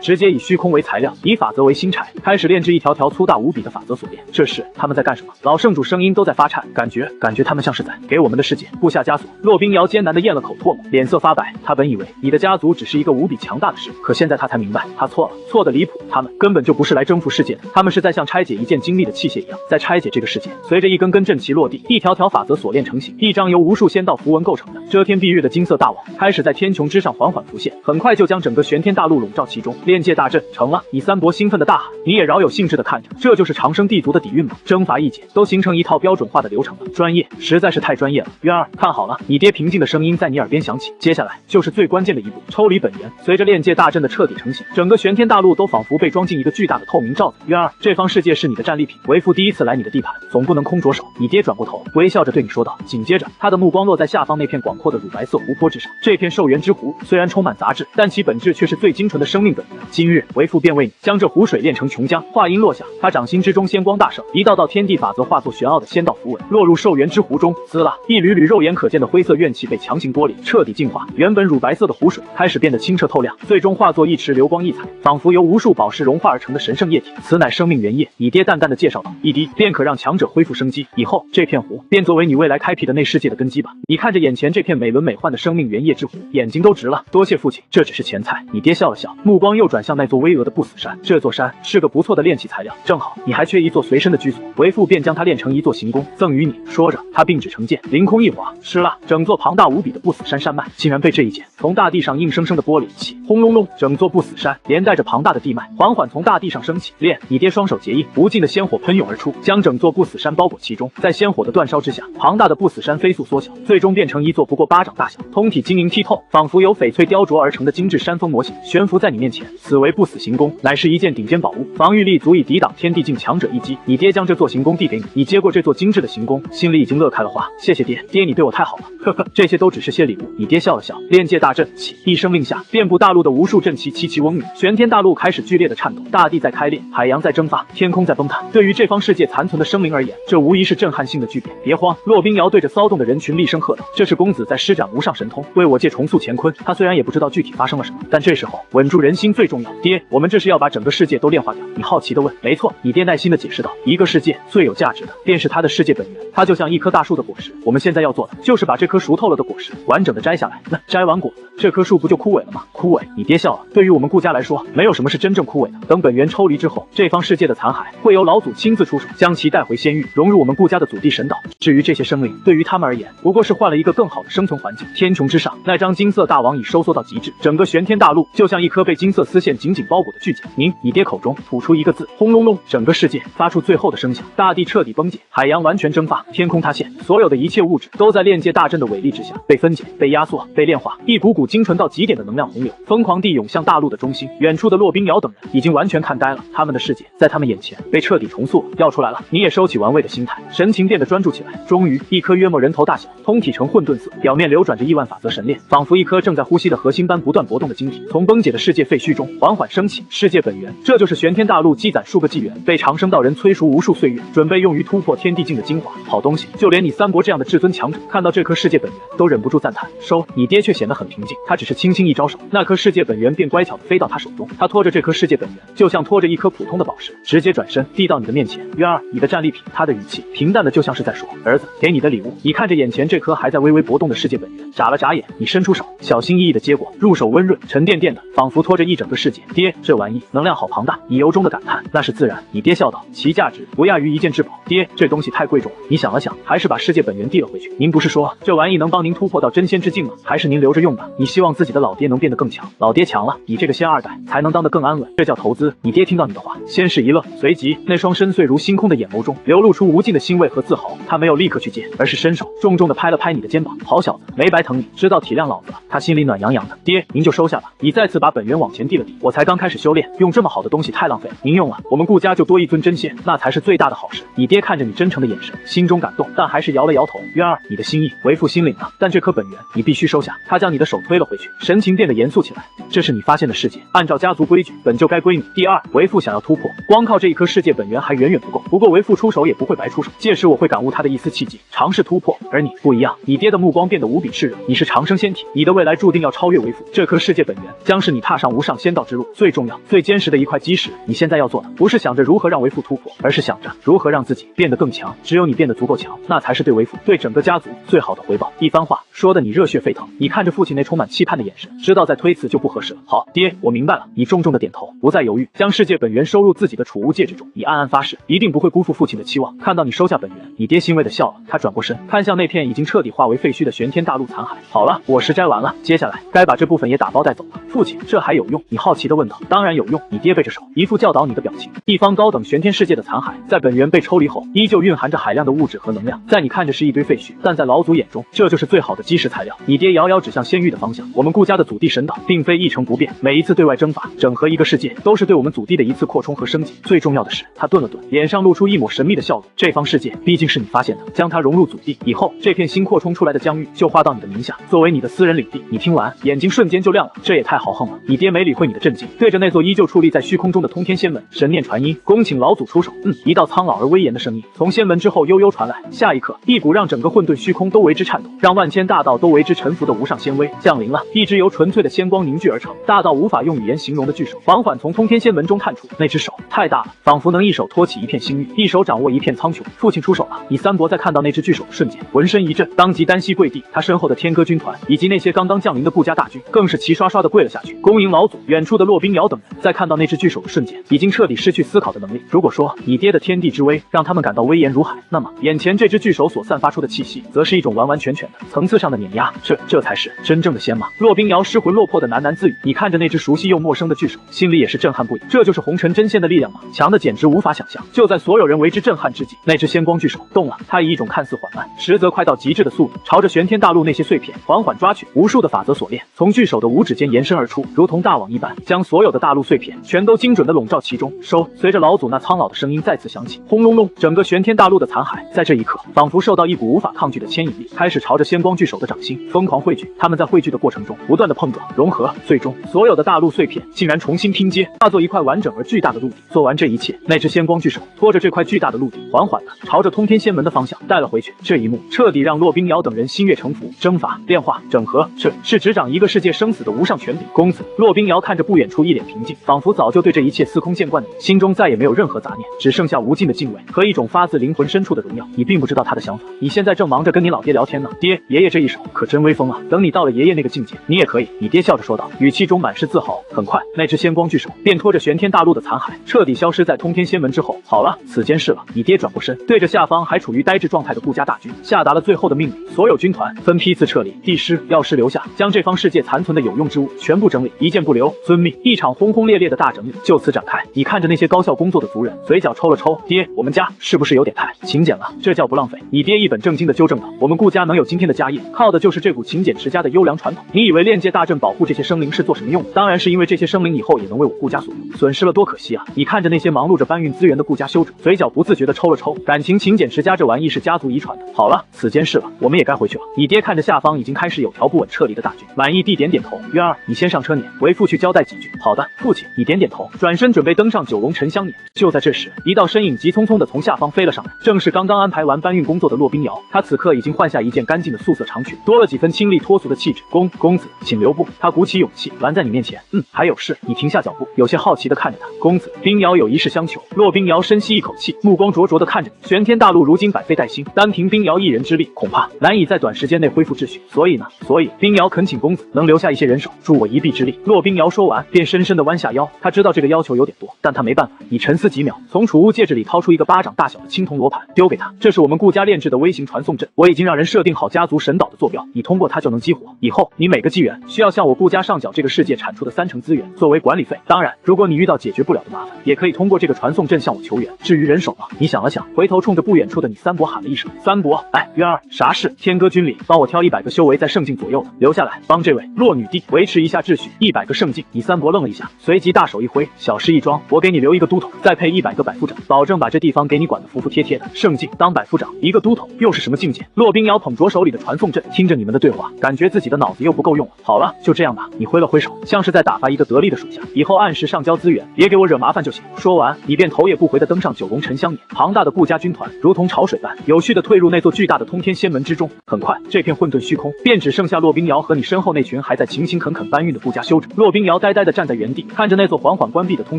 直接以虚空为材料，以法则为新柴，开始炼制一条条粗大无比的法则锁链。这时他们在干什么？老圣主声音都在发颤，感觉他们像是在给我们的世界布下枷锁。骆冰瑶艰难地咽了口唾沫，脸色发白。他本以为你的家族只是一个无比强大的势力，可现在他才明白，他错了，错得离谱。他们根本就不是来征服世界的，他们是在像拆解一件精密的器械一样，在拆解这个世界。随着一根根阵旗落地，一条条法则锁链成型，一张由无数仙道符文构成的遮天蔽日的金色大网开始在天穹之上缓缓浮现，很快就将整个玄天大陆笼罩其中。炼界大阵成了！你三伯兴奋地大喊。你也饶有兴致地看着，这就是长生地族的底蕴吗？征伐异界都形成一套标准化的流程了，专业，实在是太专业了。渊儿，看好了！你爹平静的声音在你耳边响起。接下来就是最关键的一步，抽离本源。随着炼界大阵的彻底成型，整个玄天大陆都仿佛被装进一个巨大的透明罩子。渊儿，这方世界是你的战利品，为父第一次来你的地盘，总不能空着手。你爹转过头，微笑着对你说道。紧接着，他的目光落在下方那片广阔的乳白色湖泊之上。这片寿元之湖虽然充满杂质，但其本质却是最精纯的生命本源。今日为父便为你将这湖水炼成琼浆。话音落下，他掌心之中仙光大盛，一道道天地法则化作玄奥的仙道符文，落入寿元之湖中。滋啦，一缕缕肉眼可见的灰色怨气被强行剥离，彻底净化。原本乳白色的湖水开始变得清澈透亮，最终化作一池流光溢彩，仿佛由无数宝石融化而成的神圣液体。此乃生命原液。你爹淡淡的介绍道，一滴便可让强者恢复生机，以后这片湖便作为你未来开辟的内世界的根基吧。你看着眼前这片美轮美奂的生命原液之湖，眼睛都直了。多谢父亲，这只是前菜。你爹笑了笑，目光又转向那座巍峨的不死山。这座山是个不错的炼器材料，正好你还缺一座随身的居所，为父便将它炼成一座行宫，赠予你。说着，他并指成剑，凌空一划，是啦，整座庞大无比的不死山山脉竟然被这一剑从大地上硬生生的剥离起。轰隆隆，整座不死山连带着庞大的地脉缓缓从大地上升起。炼，你爹双手结印，无尽的仙火喷涌而出，将整座不死山包裹其中。在仙火的煅烧之下，庞大的不死山飞速缩小，最终变成一座不过巴掌大小、通体晶莹剔透，仿佛由翡翠雕琢而成的精致山峰模型悬浮在你面前。此为不死行宫，乃是一件顶尖宝物，防御力足以抵挡天地境强者一击。你爹将这座行宫递给你，你接过这座精致的行宫，心里已经乐开了花。谢谢爹，爹你对我太好了。呵呵，这些都只是些礼物。你爹笑了笑，炼界大阵起，一声令下，遍布大陆的无数阵旗齐齐嗡鸣，玄天大陆开始剧烈的颤抖，大地在开裂，海洋在蒸发，天空在崩塌。对于这方世界残存的生灵而言，这无疑是震撼性的巨变。别慌，骆冰瑶对着骚动的人群厉声喝道：“这是公子在施展无上神通，为我界重塑乾坤。”他虽然也不知道具体发生了什么，但这时候稳住人心最重要。爹，我们这是要把整个世界都炼化掉。你好奇地问。没错，你爹耐心地解释道。一个世界最有价值的便是它的世界本源，它就像一棵大树的果实。我们现在要做的就是把这颗熟透了的果实完整的摘下来。那摘完果子，这棵树不就枯萎了吗？枯萎？你爹笑了。对于我们顾家来说，没有什么是真正枯萎的。等本源抽离之后，这方世界的残骸会由老祖亲自出手，将其带回仙域，融入我们顾家的祖地神岛。至于这些生灵，对于他们而言，不过是换了一个更好的生存环境。天穹之上，那张金色大网已收缩到极致，整个玄天大陆就像一颗被金色丝线紧紧包裹的巨茧。你爹口中吐出一个字，轰隆隆，整个世界发出最后的声响，大地彻底崩解，海洋完全蒸发，天空塌陷，所有的一切物质都在炼界大阵的伟力之下被分解、被压缩、被炼化，一股股精纯到极点的能量洪流疯狂地涌向大陆的中心。远处的骆冰瑶等人已经完全看呆了，他们的世界在他们眼前被彻底重塑，要出来了。你也收起玩味的心态，神情变得专注起来。终于，一颗约莫人头大小、通体呈混沌色、表面流转着亿万法则神链，仿佛一颗正在呼吸的核心般不断搏动的晶体，从崩解的世界废墟中缓缓升起。世界本源，这就是玄天大陆积攒数个纪元，被长生道人催熟无数岁月，准备用于突破天地境的精华。好东西，就连你三伯这样的至尊强者看到这颗世界本源都忍不住赞叹。收，你爹却显得很平静，他只是轻轻一招手，那颗世界本源便乖巧地飞到他手中。他拖着这颗世界本源，就像拖着一颗普通的宝石，直接转身递到你的面前。渊儿，你的战利品。他的语气平淡的就像是在说，儿子，给你的礼物。你看着眼前这颗还还在微微搏动的世界本源，眨了眨眼，你伸出手，小心翼翼的接过，入手温润沉甸甸的，仿佛拖着一整个世界。爹，这玩意能量好庞大，你由衷的感叹。那是自然，你爹笑道，其价值不亚于一件至宝。爹，这东西太贵重了。你想了想，还是把世界本源递了回去。您不是说这玩意能帮您突破到真仙之境吗？还是您留着用吧。你希望自己的老爹能变得更强，老爹强了，你这个仙二代才能当得更安稳，这叫投资。你爹听到你的话，先是一愣，随即那双深邃如星空的眼眸中流露出无尽的欣慰和自豪。他没有立刻去接，而是伸手重重的拍了拍你的肩膀。好小子，没白疼你，知道体谅老子了。他心里暖洋洋的。爹，您就收下吧。你再次把本源往前递了递，我才刚开始修炼，用这么好的东西太浪费了。您用了，我们顾家就多一尊真仙，那才是最大的好事。你爹看着你真诚的眼神，心中感动，但还是摇了摇头。渊儿，你的心意为父心领了，但这颗本源你必须收下。他将你的手推了回去，神情变得严肃起来。这是你发现的世界，按照家族规矩，本就该归你。第二，为父想要突破，光靠这一颗世界本源还远远不够。不过为父出手也不会白出手，届时我会感悟他的一丝契机，尝试突破。而你不一样，你爹的目光变得无比炽热。你是长生仙体，你的未来注定要超越为父。这颗世界本源将是你踏上无上仙道之路最重要、最坚实的一块基石。你现在要做的，不是想着如何让为父突破，而是想着如何让自己变得更强。只有你变得足够强，那才是对为父、对整个家族最好的回报。一番话说的你热血沸腾，你看着父亲那充满期盼的眼神，知道再推辞就不合适了。好，爹，我明白了。你重重的点头，不再犹豫，将世界本源收入自己的储物戒指中。你暗暗发誓，一定不会辜负父亲的期望。看到你收下本源，你爹欣慰的笑了。他转过身，看向那片已经彻底化为废墟的玄天大陆残骸。好了，我实摘完了，接下来该把这部分也打包带走了。父亲，这还有用？你好奇的问道。当然有用。你爹背着手，一副教导你的表情。一方高等玄天世界的残骸，在本源被抽离后，依旧蕴含着海量的物质和能量。在你看着是一堆废墟，但在老祖眼中，这就是最好的基石材料。你爹遥遥指向仙域的方向。我们顾家的祖地神岛，并非一成不变。每一次对外征伐、整合一个世界，都是对我们祖地的一次扩充和升级。最重要的是，他顿了顿，脸上露出一抹神秘的笑容。这方世界毕竟是你发现的，将它融入祖地以后，这片新扩充出来的疆域就划到你的名下，作为你的私人领地。你听完，眼睛瞬间就亮了。这也太豪横了。你爹没理会你的震惊，对着那座依旧矗立在虚空中的通天仙门，神念传音，恭请老祖出手。一道苍老而威严的声音从仙门之后悠悠传来。下一刻，一股让整个混沌虚空都为之颤抖，让万千大道都为之臣服的无上仙威降临了。一只由纯粹的仙光凝聚而成，大到无法用语言形容的巨手缓缓从通天仙门中探出。那只手太大了，仿佛能一手托起一片星域，一手掌握一片苍穹。父亲出手了。你三伯在看到那只巨手的瞬间，浑身一震，当即单膝跪地。他身后的天歌军团以及那些刚刚降临的顾家大军，更是齐刷刷的跪了下去，恭迎老祖。远处的骆冰瑶等人在看到那只巨手的瞬间，已经彻底失去思考的能力。如果说你爹的天地之威让他们感到威严如海，那么眼前这只巨手所散发出的气息，则是一种完完全全的层次上的碾压。这才是真正的仙吗？骆冰瑶失魂落魄的喃喃自语。你看着那只熟悉又陌生的巨手，心里也是震撼不已。这就是红尘真仙的力量吗？强的简直无法想象。就在所有人为之震撼之际，那只仙光巨手动了。它以一种看似缓慢，实则快到极致的速度，朝着玄天大陆那些碎片缓缓抓去。无数的法则锁链从巨手的五指间延伸而出，如同大网一般，将所有的大陆碎片全都精准的笼罩其中。收！随着老祖那苍老的声音再次响起，轰隆隆，整个玄天大陆的残骸在这一刻仿佛受到一股无法抗拒的牵引力，开始朝着仙光巨手的掌心疯狂汇聚。他们在汇聚的过程中不断的碰撞融合，最终所有的大陆碎片竟然重新拼接，化作一块完整而巨大的陆地。做完这一切，那只仙光巨手拖着这块巨大的陆地，缓缓的朝着通天仙门的方向带了回去。这一幕彻底让骆冰瑶等人心悦诚服。征伐、炼化、整合，这是执掌一个世界生死的无上权柄。公子骆冰瑶看着不远处一脸平静，仿佛早就对这一切司空见惯的你，心中再也没有任何杂念，只剩下无尽的敬畏和一种发自灵魂深处的荣耀。你并不知道他的想法，你现在正忙着跟你老爹聊天呢。爹，爷爷这一手可真威风啊！等你到了爷爷那个境界，你也可以。你爹笑着说道，语气中满是自豪。很快，那只仙光巨手便拖着玄天大陆的残骸，彻底消失在通天仙门之后。好了，此间事了。你爹转过身，对着下方还处于呆滞状态的顾家大军下达了最后的命令：所有军团分批次撤离，帝师、药师留下，将这方世界残存的有用之物全部整理，一件不留。遵命。一场轰轰烈烈的大整理就此展开。你看着那些高效工作的族人，嘴角抽了抽。爹，我们家是不是有点太勤俭了？这叫不浪费。你爹一本正经的纠正道，我们顾家能有今天的家业，靠的就是这股勤俭持家的优良传统。你以为炼界大阵保护这些生灵是做什么用的？当然是因为这些生灵以后也能为我顾家所用，损失了多可惜啊！你看着那些忙碌着搬运资源的顾家修者，嘴角不自觉的抽了抽。感情勤俭持家这玩意是家族遗传的。好了，此间事了，我们也该回去了。你爹看着下方已经开始有条不紊撤离的大军，满意地点点头。渊儿，你先上车撵，为父去交代几句。好的，父亲。你点点头，转身准备登上九龙沉香撵。就在这时，一道身影急匆匆的从下方飞了上来，正是刚刚安排完搬运工作的骆冰瑶。他此刻已经换下一件干净的素色长裙，多了几分清丽脱俗的气质。公子，请留步。他鼓起勇气拦在你面前。还有事。你停下脚步，有些好奇的看着他。公子，冰瑶有一事相求。骆冰瑶深吸一口气，目光灼灼的看着你。玄天大陆如今百废待兴，单凭冰瑶一人之力，恐怕怕难以在短时间内恢复秩序，所以冰瑶恳请公子能留下一些人手，助我一臂之力。骆冰瑶说完，便深深地弯下腰。他知道这个要求有点多，但他没办法。你沉思几秒，从储物戒指里掏出一个巴掌大小的青铜罗盘，丢给他。这是我们顾家炼制的微型传送阵，我已经让人设定好家族神岛的坐标，你通过它就能激活。以后你每个纪元需要向我顾家上缴这个世界产出的30%资源作为管理费。当然，如果你遇到解决不了的麻烦，也可以通过这个传送阵向我求援。至于人手呢？你想了想，回头冲着不远处的你三伯喊了一声：“三伯，哎，渊儿，啥事？天歌军里帮我挑100个修为在圣境左右的，留下来帮这位洛女帝维持一下秩序。100个圣境。”你三伯愣了一下，随即大手一挥，小事一桩，我给你留一个都统，再配100个百夫长，保证把这地方给你管得服服帖帖的。圣境当百夫长，一个都统又是什么境界？骆冰瑶捧着手里的传送阵，听着你们的对话，感觉自己的脑子又不够用了。好了，就这样吧。你挥了挥手，像是在打发一个得力的属下，以后按时上交资源，别给我惹麻烦就行。说完，你便头也不回地登上九龙沉香辇。庞大的顾家军团如同潮水般有序地退入那座巨大的通天仙门之中。很快，这片混沌虚空便只剩下骆冰瑶和你身后那群还在勤勤恳恳搬运的顾家修者。骆冰瑶呆呆地站在原地，看着那座缓缓关闭的通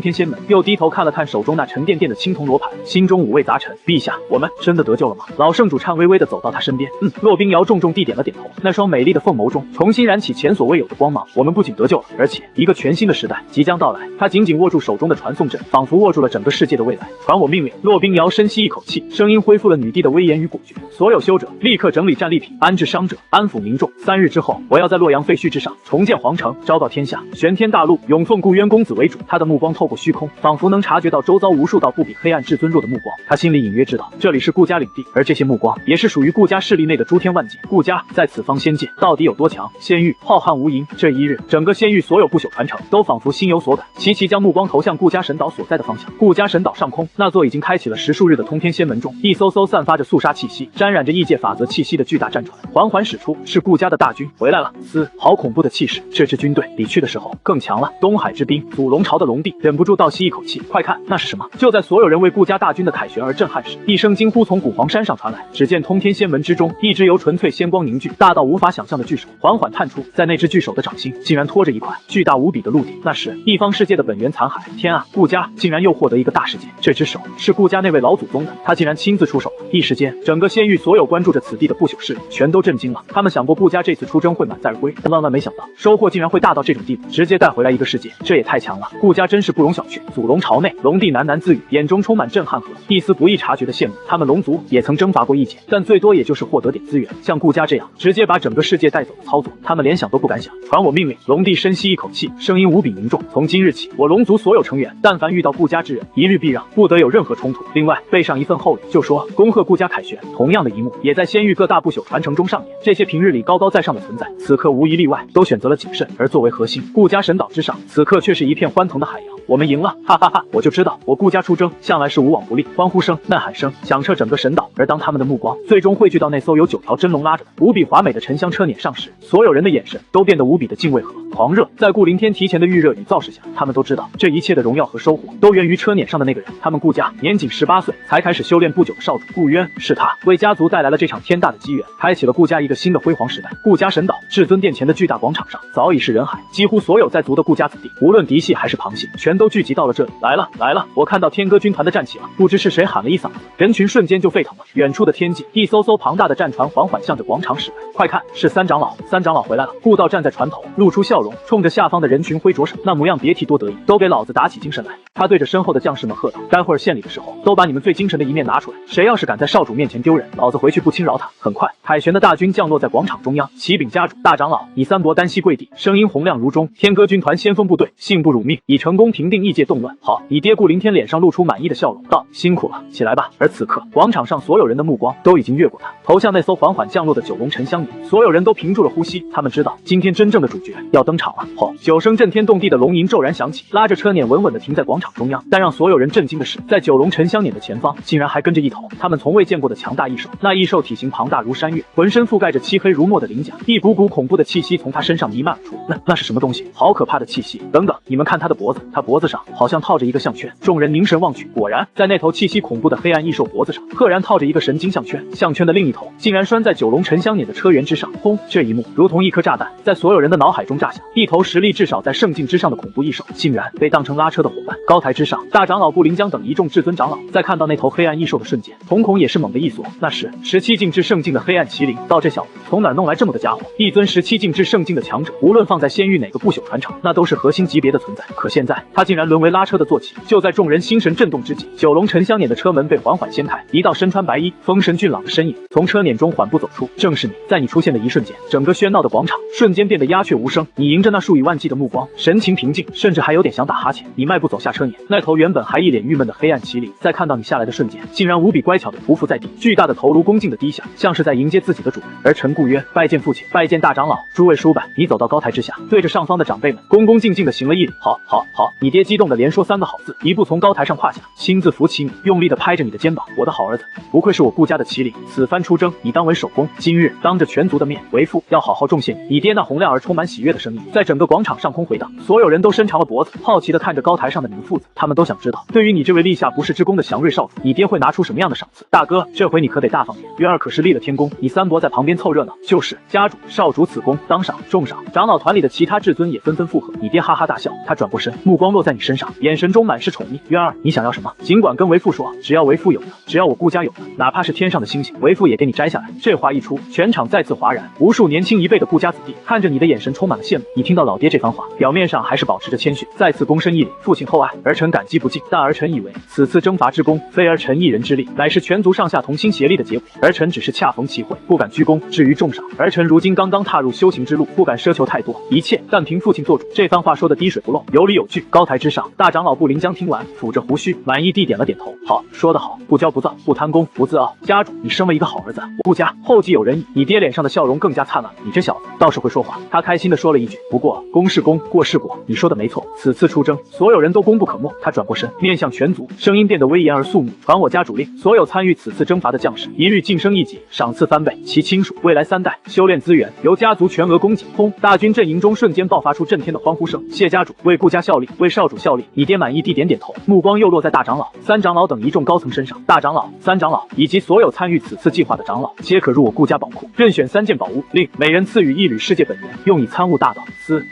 天仙门，又低头看了看手中那沉甸甸的青铜罗盘，心中五味杂陈。陛下，我们真的得救了吗？老圣主颤巍巍地走到他身边，骆冰瑶重重地点了点头，那双美丽的凤眸中重新燃起前所未有的光芒。我们不仅得救了，而且一个全新的时代即将到来。他紧紧握住手中的传送阵，仿佛握住了整个世界的未来。传我命令！骆冰瑶深吸一口气，声音恢复了女帝的威严与果决。所有修者立刻整理战利品，安置伤者，安抚民众。3日之后，我要在洛阳废墟之上重建皇城，昭告天下，玄天大陆永奉顾渊公子为主。他的目光透过虚空，仿佛能察觉到周遭无数道不比黑暗至尊弱的目光。他心里隐约知道，这里是顾家领地，而这些目光也是属于顾家势力内的诸天万界。顾家在此方仙界到底有多强？仙域浩瀚无垠，这一日，整个仙域所有不朽传承都仿佛心有所感，齐齐将目光投向顾家神岛所在的方向。顾家神岛上空，那座已经开启了10数日的通天仙门中，一艘艘散发着肃杀气息、沾染着异界法则气息的巨大战船缓缓驶出，是顾家的大军回来了。好恐怖的气势！这支军队离去的时候更强了。东海之滨，祖龙朝的龙帝忍不住倒吸一口气。快看，那是什么？就在所有人为顾家大军的凯旋而震撼时，一声惊呼从古皇山上传来。只见通天仙门之中，一只由纯粹仙光凝聚、大到无法想象的巨手缓缓探出，在那只巨手的掌心竟然托着一块巨大无比的陆地，那是一方世界的本源残骸。天啊，顾家竟然又获得一个大世界！这只手是顾家那位老祖宗的，他竟然亲自出手了。一时间，整个仙域所有关注着此地的不朽势力全都震惊了。他们想过顾家这次出征会满载而归，但万万没想到收获竟然会大到这种地步，直接带回来一个世界，这也太强了！顾家真是不容小觑。祖龙朝内，龙帝喃喃自语，眼中充满震撼和一丝不易察觉的羡慕。他们龙族也曾征伐过异界，但最多也就是获得点资源，像顾家这样直接把整个世界带走的操作，他们连想都不敢想。传我命令！龙帝深吸一口气，声音无比凝重。从今日起，我龙族所有成员，但凡遇到顾家之人，一律避让，不得有任何冲突。另外，备上一份厚礼，就说恭贺顾家凯旋。同样的一幕也在仙域各大不朽传承中上演。这些平日里高高在上的存在，此刻无一例外都选择了谨慎，而作为核心，顾家神岛之上，此刻却是一片欢腾的海洋。我们赢了，哈哈哈！我就知道，我顾家出征向来是无往不利。欢呼声、呐喊声响彻整个神岛。而当他们的目光最终汇聚到那艘由9条真龙拉着的无比华美的沉香车辇上时，所有人的眼神都变得无比的敬畏和狂热。在顾凌天提前的预热与造势下，他们都知道这一切的荣耀和收获都源于车辇上的那个人。他们顾家年仅18岁才开始修炼不久的少主顾渊，是他为家族带来了这场天大的机缘，开启了顾家一个新的辉煌时代。顾家神岛至尊殿前的巨大广场上早已是人海，几乎所有在族的顾家子弟，无论嫡系还是旁系，全都聚集到了这里。来了来了！我看到天歌军团的战旗了，不知是谁喊了一嗓子，人群瞬间就沸腾了。远处的天际，一艘艘庞大的战船缓缓向着广场驶来。快看，是三长老！三长老回来了！顾道站在船头，露出笑容，冲着下方的人群挥着手，那模样别提多得意，都给老子打起精神来！他对着身后的将士们喝道：“待会儿献礼的时候，都把你们最精神的一面拿出来，谁要是敢在少主面前丢人，老子回去不轻饶他！”很快，凯旋的大军降落在广场中央，启禀家主，大长老你三伯单膝跪地，声音洪亮如钟：“天歌军团先锋部队信不辱命，已成功平定异界动乱。”好，你爹顾凌天脸上露出满意的笑容，道：“辛苦了，起来吧。”而此刻，广场上所有人的目光都已经越过他，投向那艘缓缓降落的九龙沉香辇。所有人都屏住了呼吸，他们知道今天真正的主角要登场了。吼！9声震天动地的龙吟骤然响起，拉着车辇稳稳地停在广场中央。但让所有人震惊的是，在九龙沉香辇的前方，竟然还跟着一头他们从未见过的强大异兽。那异兽体型庞大如山岳，浑身覆盖着漆黑如墨的鳞甲，一股股恐怖的气息从他身上弥漫而出。那是什么东西？好可怕的气息！等等，你们看他的脖子，他脖子上好像套着一个项圈。众人凝神望去，果然在那头气息恐怖的黑暗异兽脖子上，赫然套着一个神经项圈。项圈的另一头竟然拴在九龙沉香辇的车辕之上。轰！这一幕如同一颗炸弹，在所有人的脑海中炸响。一头实力至少在圣境之上的恐怖异兽，竟然被当成拉车的伙伴。高台之上，大长老顾临江等一众至尊长老在看到那头黑暗异兽的瞬间，瞳孔也是猛地一缩。那是17境至圣境境的黑暗麒麟，到这小子从哪儿弄来这么个家伙？一尊17境至圣境的强者，无论放在仙域哪个不朽传承，那都是核心级别的存在。可现在他竟然沦为拉车的坐骑。就在众人心神震动之际，九龙沉香辇的车门被缓缓掀开，一道身穿白衣、风神俊朗的身影从车辇中缓步走出。正是你！在你出现的一瞬间，整个喧闹的广场瞬间变得鸦雀无声。你迎着那数以万计的目光，神情平静，甚至还有点想打哈欠。你迈步走下车辇，那头原本还一脸郁闷的黑暗麒麟，在看到你下来的瞬间，竟然无比乖巧地匍匐在地，巨大的头颅恭敬地低下，像是在迎接自己的主人。而陈固曰：“拜见父亲，拜见大长老，诸位叔伯。”你走到高台之下，对着上方的长辈们恭恭敬敬地行了一礼。好，好，好！你爹激动地连说3个好字，一步从高台上跨下，亲自扶起你，用力地拍着你的肩膀：“我的好儿子，不愧是我顾家的麒麟，此番出征，你当为首功。今日当着全族的面，为父要好好重谢你。”你爹那洪亮而充满喜悦的声音在整个广场上空回荡，所有人都伸长了脖子，好奇地看着高台上的你们父子。他们都想知道，对于你这位立下不世之功的祥瑞少主，你爹会拿出什么样的赏赐？大哥，这回你可得大方点。月儿可是立了天功，你三伯在旁边凑热闹。就是家主、少主此功当赏，重赏。长老团里的其他至尊也纷纷附和。你爹哈哈大笑，他转过身，目光落在你身上，眼神中满是宠溺。月儿，你想要什么？尽管跟为父说，只要为父有的，只要我顾家有的，哪怕是天上的星星，为父也给你摘下来。这话一出，全场再次哗然，无数年轻一辈的顾家子弟看着你的眼神充满了羡慕。你听到老爹这番话，表面上还是保持着谦逊，再次躬身一礼，父亲厚爱，儿臣感激不尽。但儿臣以为此次征伐之功，非儿臣一人之力，乃是全族上下同心协力的结果。儿臣只是恰逢其会，不敢居功。至于重赏，儿臣如今刚刚踏入修行之路，不敢奢求太多，一切但凭父亲做主。这番话说的滴水不漏，有理有据。高台之上，大长老布林江听完，抚着胡须，满意地点了点头。好，说得好，不骄不躁，不贪功，不自傲。家主，你生了一个好儿子，我顾家后继有人矣。你爹脸上的笑容更加灿烂了。你这小子倒是会说话。他开心地说了一句：“不过功是功，过是过。”你说的没错，此次出征，所有人都功不可没。他转过身，面向全族，声音变得威严而肃穆：“传我家主令，所有参与此次征伐的将士，一律晋升1级，赏赐翻倍，其亲属未来3代修炼资源由家族全额供给。”轰！大军阵营中瞬间爆发出震天的欢呼声。谢家主，为顾家效力，为少主效力。你爹满意地点点头，目光又落在大长老、三长老等一众高层身上。大长老、三长老以及所有参与此次计划的长老，皆可入我顾家宝库，任选3件宝物，另每人赐予1缕世界本源，用以参悟大道。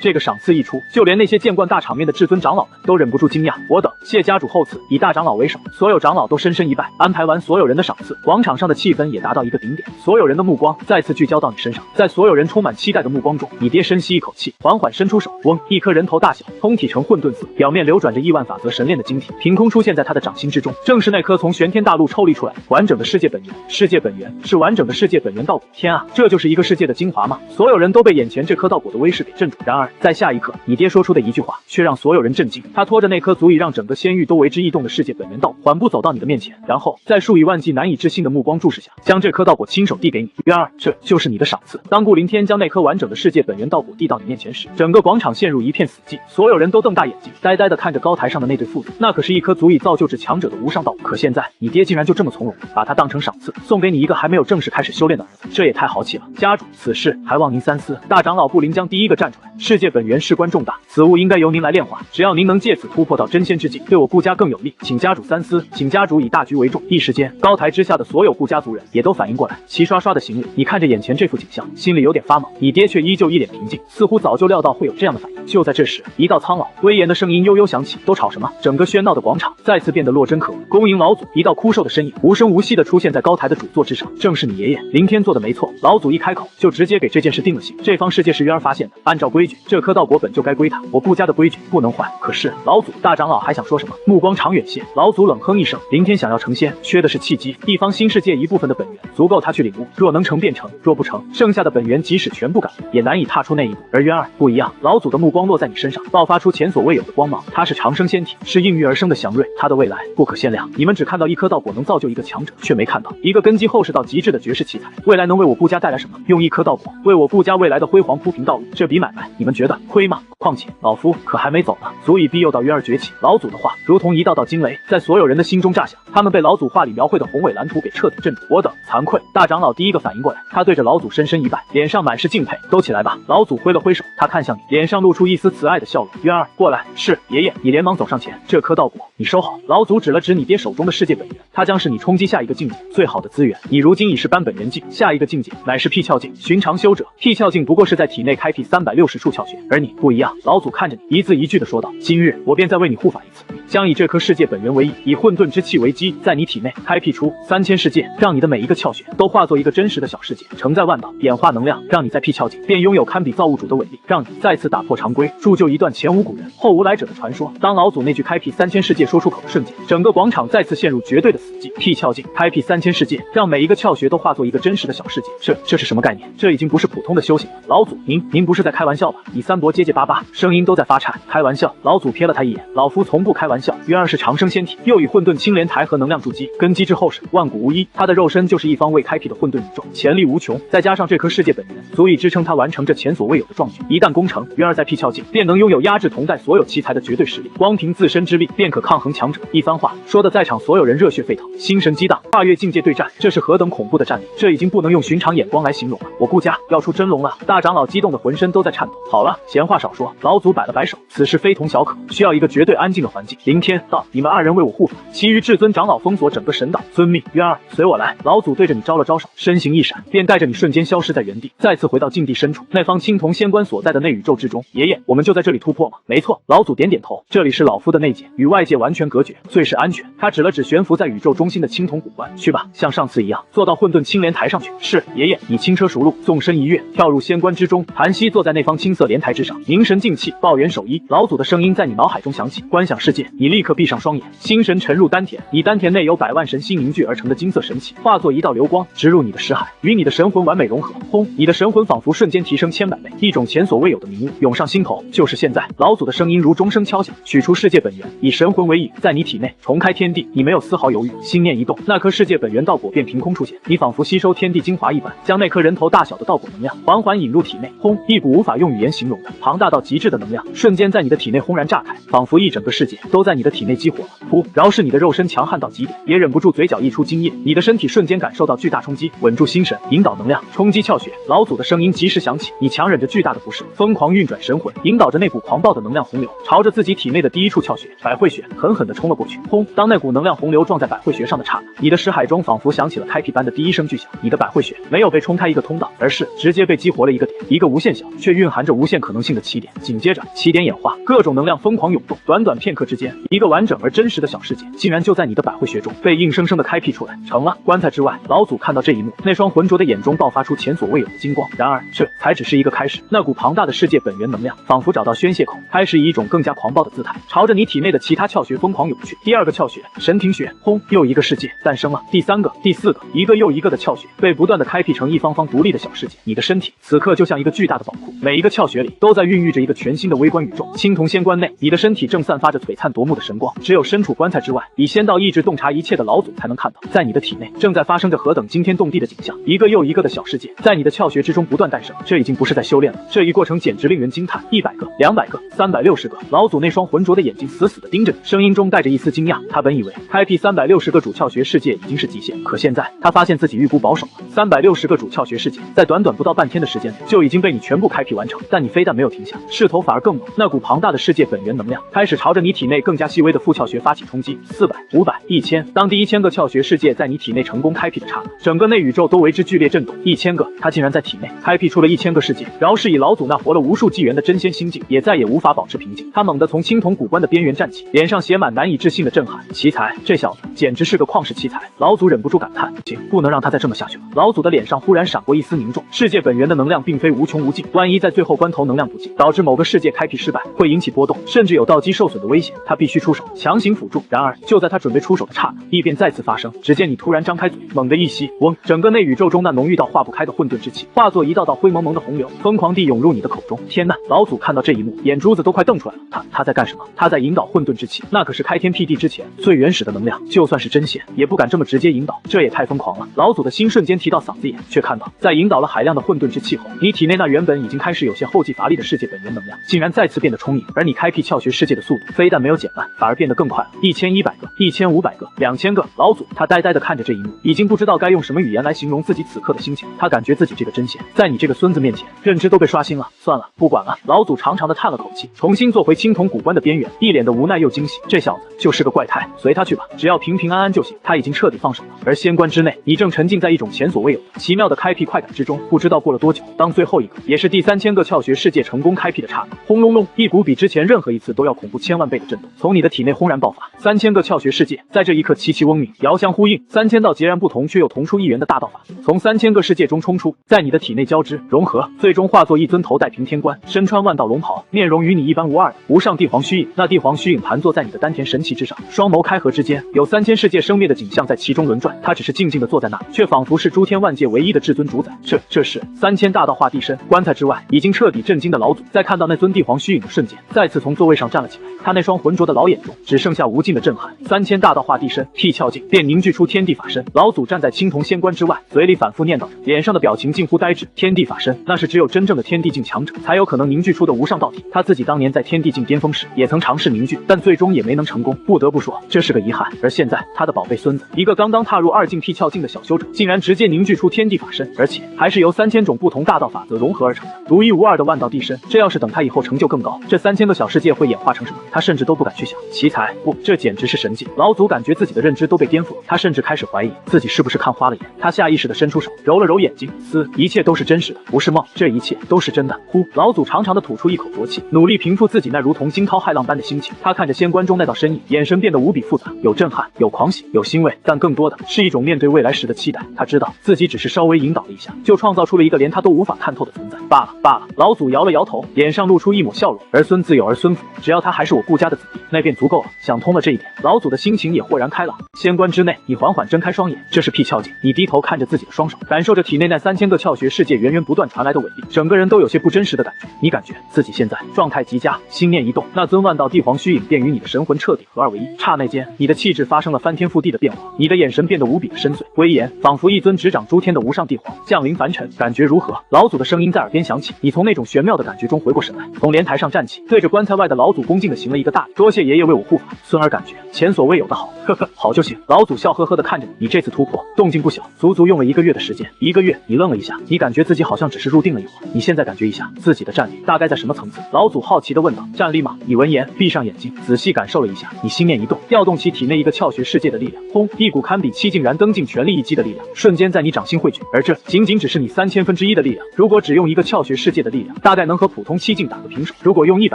这个赏赐一出，就连那些见惯大场面的至尊长老们都忍不住惊讶。我等谢家主厚赐，以大长老为首，所有长老都深深一拜。安排完所有人的赏赐，广场上的气氛也达到一个顶点，所有人的目光再次聚焦到你身上。在所有人充满期待的目光中，你爹深吸一口气，缓缓伸出手，嗡，一颗人头大小、通体呈混沌色，表面流转着亿万法则神炼的晶体，凭空出现在他的掌心之中。正是那颗从玄天大陆抽离出来完整的世界本源。世界本源是完整的世界本源道果。天啊，这就是一个世界的精华吗？所有人都被眼前这颗道果的威势给镇住。然而在下一刻，你爹说出的一句话却让所有人震惊。他拖着那颗足以让整个仙域都为之异动的世界本源道果，缓步走到你的面前，然后在数以万计难以置信的目光注视下，将这颗道果亲手递给你。月儿，这就是你的赏赐。当顾凌天将那颗完整的世界本源道果递到你面前时，整个广场陷入一片死寂，所有人都瞪大眼睛，呆呆地看着高台上的那对父子。那可是一颗足以造就至强者的无上道果，可现在你爹竟然就这么从容，把它当成赏赐，送给你一个还没有正式开始修炼的儿子，这也太豪气了。家主，此事还望您三思。大长老布林江第一个站出来，世界本源事关重大，此物应该由您来炼化，只要您能借此突破到真仙之境，对我顾家更有利，请家主三思，请家主以大局为重。一时间，高台之下的所有顾家族人也都反应过来，齐刷刷的行礼。你看着眼前这幅景象，心里有点发毛。你爹却依旧一脸平静，似乎早就料到会有这样的反应。就在这时，一道苍老威严的声音悠悠响起：“都吵什么？”整个喧闹的广场再次变得落针可闻。恭迎老祖！一道枯瘦的身影无声无息地出现在高台的主座之上，正是你爷爷林天做的没错。老祖一开口就直接给这件事定了性。这方世界是月儿发现的，按照规矩，这颗道果本就该归他，我顾家的规矩不能坏。可是老祖，大长老还想说什么，目光长远些。老祖冷哼一声：“林天想要成仙，缺的是契机，一方新世界一部分的本源足够他去领悟，若能成便成，若不成，剩下的本源即使全部感悟，也难以踏出那一步。而渊儿不一样，老祖的目光落在你身上，爆发出前所未有的光芒。他是长生仙体，是应运而生的祥瑞，他的未来不可限量。你们只看到一颗道果能造就一个强者，却没看到一个根基厚实到极致的绝世奇才，未来能为我顾家带来什么？用一颗道果为我顾家未来的辉煌铺平道路，这笔买卖你们觉得亏吗？况且老夫可还没走呢，足以庇佑到渊儿崛起。老祖的话如同一道道惊雷，在所有人的心中炸响，他们被老祖话里描绘的宏伟蓝图给彻底镇住。我等惭愧。大长老第一个反应过来，他对着老祖深深一拜，脸上满是敬佩。都起来吧！老祖挥了挥手，他看向你，脸上露出一丝慈爱的笑容。渊儿，过来。是爷爷。你连忙走上前，这颗道果你收好。老祖指了指你爹手中的世界本源，它将是你冲击下一个境界最好的资源。你如今已是扳本元境，下一个境界乃是辟窍境。寻常修者，辟窍境不过是在体内开辟360处窍穴，而你不一样。老祖看着你，一字一句地说道：“今日我便再为你护法一次，将以这颗世界本源为意，以混沌之气为基，在你体内开辟出3000世界，让你的每一个窍穴都都化作一个真实的小世界，承载万道，演化能量，让你在 P 鞘境便拥有堪比造物主的伟力，让你再次打破常规，铸就一段前无古人后无来者的传说。当老祖那句开辟3000世界说出口的瞬间，整个广场再次陷入绝对的死寂。P 鞘境开辟3000世界，让每一个窍穴都化作一个真实的小世界。这是什么概念？这已经不是普通的修行了。老祖，您不是在开玩笑吧？你三伯结结巴巴，声音都在发颤。开玩笑？老祖瞥了他一眼，老夫从不开玩笑。元儿是长生仙体，又以混沌青莲台和能量筑基，根基之厚实，万古无一。他的肉身就是一方未开辟的混沌宇宙，潜力无穷，再加上这颗世界本源，足以支撑他完成这前所未有的壮举。一旦攻成，元儿在 P 鞘境便能拥有压制同代所有奇才的绝对实力，光凭自身之力便可抗衡强者。一番话说的在场所有人热血沸腾，心神激荡，跨越境界对战，这是何等恐怖的战力！这已经不能用寻常眼光来形容了。我顾家要出真龙了！大长老激动的浑身都在颤抖。好了，闲话少说，老祖摆了摆手，此事非同小可，需要一个绝对安静的环境。凌天道，你们2人为我护法，其余至尊长老封锁整个神岛。遵命。渊儿，随我来。老祖对着你招了招手，身形一闪，便带着你瞬间消失在原地，再次回到境地深处，那方青铜仙关所在的内宇宙之中。爷爷，我们就在这里突破吗？没错。老祖点点头，这里是老夫的内界，与外界完全隔绝，最是安全。他指了指悬浮在宇宙中心的青铜古关，去吧，像上次一样，坐到混沌青莲台上去。是，爷爷。你轻车熟路，纵身一跃，跳入仙关之中，盘膝坐在那方青色莲台之上，凝神静气，抱元守一。老祖的声音在你脑海中响起，观想世界。你立刻闭上双眼，心神沉入丹田，你丹田内有100万神息凝聚而成的金色神气，化作一道流光，直入你的识海，与你的神魂完美融合。轰！你的神魂仿佛瞬间提升千百倍，一种前所未有的明悟涌上心头。就是现在！老祖的声音如钟声敲响，取出世界本源，以神魂为引，在你体内重开天地。你没有丝毫犹豫，心念一动，那颗世界本源道果便凭空出现。你仿佛吸收天地精华一般，将那颗人头大小的道果能量缓缓引入体内。轰！一股无法用语言形容的庞大到极致的能量，瞬间在你的体内轰然炸开，仿佛一整个世界都在你的体内激活了。噗！饶是你的肉身强悍到极点，也忍不住嘴角溢出精液。你的身体瞬间感受到巨大冲击，稳住心神，引导能量冲击窍穴。老祖的声音及时响起，你强忍着巨大的不适，疯狂运转神魂，引导着那股狂暴的能量洪流，朝着自己体内的第一处窍穴百会穴狠狠地冲了过去。轰！当那股能量洪流撞在百会穴上的刹那，你的识海中仿佛响起了开辟般的第一声巨响。你的百会穴没有被冲开一个通道，而是直接被激活了一个点，一个无限小却蕴含着无限可能性的起点。紧接着，起点演化，各种能量疯狂涌动，短短片刻之间，一个完整而真实的小世界竟然就在你的百会穴中被硬生生的开辟出来。成了！棺材之外，老祖看到这一幕，那双浑浊的眼中爆发出前所未有的金光。然而，这才只是一个开始。那股庞大的世界本源能量仿佛找到宣泄口，开始以一种更加狂暴的姿态，朝着你体内的其他窍穴疯狂涌去。第2个窍穴神庭穴，轰！又一个世界诞生了。第3个、第4个，一个又一个的窍穴被不断的开辟成一方方独立的小世界。你的身体此刻就像一个巨大的宝库，每一个窍穴里都在孕育着一个全新的微观宇宙。青铜仙关内，你的身体正散发着璀璨夺目的神光，只有身处棺材之外，以仙道意志洞察一切的老祖才能看到，在你的体内正在发生着何等惊天动地的景象。一个又一个的小世界在你的窍穴之中不断诞生，这已经不是在修炼了，这一过程简直令人惊叹。100个、200个、360个，老祖那双浑浊的眼睛死死地盯着你，声音中带着一丝惊讶。他本以为开辟360个主窍穴世界已经是极限，可现在他发现自己预估保守了。360个主窍穴世界在短短不到半天的时间里就已经被你全部开辟完成，但你非但没有停下，势头反而更猛。那股庞大的世界本源能量开始朝着你体内更加细微的副窍穴发起冲击。400、500、1000，当第1000个窍穴世界在你体内成功开辟的刹那，整个内宇宙都为之剧烈震动。1000个，他竟然在体内开辟出了1000个世界。饶是以老祖那活了无数纪元的真仙心境，也再也无法保持平静。他猛地从青铜古关的边缘站起，脸上写满难以置信的震撼。奇才，这小子简直是个旷世奇才！老祖忍不住感叹，不能让他再这么下去了。老祖的脸上忽然闪过一丝凝重，世界本源的能量并非无穷无尽，万一在最后关头能量不尽，导致某个世界开辟失败，会引起波动，甚至有道基受损的危险。他必须出手强行辅助。然而就在他准备出手的刹那，异变再次发生。只见你突然张开嘴，猛地一吸，嗡！整个内宇宙中那浓郁到化不开的混沌之气，化作一道道灰蒙蒙的洪流，疯狂地涌入你的口中。天呐！老祖看到这一幕，眼珠子都快瞪出来了。他在干什么？他在引导混沌之气，那可是开天辟地之前最原始的能量，就算是真仙也不敢这么直接引导，这也太疯狂了。老祖的心瞬间提到嗓子眼，却看到在引导了海量的混沌之气后，你体内那原本已经开始有些后继乏力的世界本源能量，竟然再次变得充盈，而你开辟窍穴世界的速度非但没有减慢，反而变得更快了。1100个、1500个、2000个，老祖他呆呆地看着这一幕，已经不知道该用什么语言来形容自己此刻的心情。他感觉自己这个真仙，在你这个孙子面前，认知都被刷新了。算了，不管了。老祖长长的叹了口气，重新坐回青铜古关的边缘，一脸的无奈又惊喜。这小子就是个怪胎，随他去吧，只要平平安安就行。他已经彻底放手了。而仙关之内，你正沉浸在一种前所未有的奇妙的开辟快感之中。不知道过了多久，当最后一个也是第3000个窍穴世界成功开辟的刹那，轰隆隆，一股比之前任何一次都要恐怖千万倍的震动从你的体内轰然爆发。3000个窍穴世界在这一刻齐齐嗡鸣，遥相呼应，3000道截然不同却又同同出一源的大道法则，从3000个世界中冲出，在你的体内交织融合，最终化作一尊头戴平天冠，身穿万道龙袍，面容与你一般无二的无上帝皇虚影。那帝皇虚影盘坐在你的丹田神旗之上，双眸开合之间，有3000世界生灭的景象在其中轮转。他只是静静地坐在那，却仿佛是诸天万界唯一的至尊主宰。这时3000大道化地身，棺材之外已经彻底震惊的老祖，在看到那尊帝皇虚影的瞬间，再次从座位上站了起来。他那双浑浊的老眼中只剩下无尽的震撼。3000大道化地身，辟窍境便凝聚出天地法身。老祖站在青铜仙棺之外，嘴里反复念叨着，脸上的表情近乎呆滞。天地法身，那是只有真正的天地境强者才有可能凝聚出的无上道体。他自己当年在天地境巅峰时，也曾尝试凝聚，但最终也没能成功。不得不说，这是个遗憾。而现在，他的宝贝孙子，一个刚刚踏入2境辟窍境的小修者，竟然直接凝聚出天地法身，而且还是由3000种不同大道法则融合而成的，独一无二的万道地身。这要是等他以后成就更高，这3000个小世界会演化成什么，他甚至都不敢去想。奇才，不，这简直是神迹！老祖感觉自己的认知都被颠覆了，他甚至开始怀疑自己是不是看花了眼。他下意识地伸出手，揉了揉眼睛，一切都是真实的，不是梦，这一切都是真的。呼，老祖长长的吐出一口浊气，努力平复自己那如同惊涛骇浪般的心情。他看着仙棺中那道身影，眼神变得无比复杂，有震撼，有狂喜，有欣慰，但更多的是一种面对未来时的期待。他知道自己只是稍微引导了一下，就创造出了一个连他都无法看透的存在。罢了。老祖摇了摇头，脸上露出一抹笑容。儿孙自有儿孙福，只要他还是我顾家的子弟，那便足够了。想通了这一点，老祖的心情也豁然开朗。仙棺之内，你缓缓睁开双眼，这是辟窍境。你低头看着自己的双手，感受着体内那3000个窍穴世界源源不断传来的伟力，整个人都有些不真实的感觉。你感觉自己现在状态极佳，心念一动，那尊万道帝皇虚影便与你的神魂彻底合二为一。刹那间，你的气质发生了翻天覆地的变化，你的眼神变得无比的深邃威严，仿佛一尊执掌诸天的无上帝皇降临凡尘。感觉如何？老祖的声音在耳边响起。你从那种玄妙的感觉中回过神来，从莲台上站起，对着棺材外的老祖恭敬地行了一个大礼。多谢爷爷为我护法，孙儿感觉前所未有的好。呵呵，好就行。老祖笑呵呵地看着你这次突破动静不小，足足用了1个月的时间。1个月？你愣了一下，你感觉自己好像只是入定了一会儿。你现在感觉一下自己的战力大概在什么层次？老祖好奇地问道。战力吗？你闻言闭上眼睛，仔细感受了一下。你心念一动，调动起体内一个窍穴世界的力量，轰！一股堪比七境燃灯境全力一击的力量瞬间在你掌心汇聚，而这仅仅只是你3000分之一的力量。如果只用一个窍穴世界的力量，大概能和普通7境打个平手。如果用100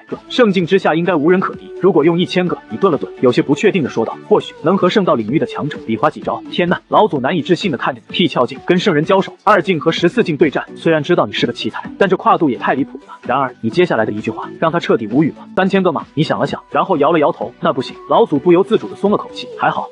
个，圣境之下应该无人可敌。如果用1000个，你顿了顿，有些不确定地说道，或许能和圣道领域的强者比划几招。天呐！老祖难以置信地看着你，辟窍境跟圣人交手，2境和14境对战。虽然知道你是个奇才，但这跨度也太离谱了。然而你接下来的一句话让他彻底无语了。3000个吗？你想了想，然后摇了摇头，那不行。老祖不由自主地松了口气，还好，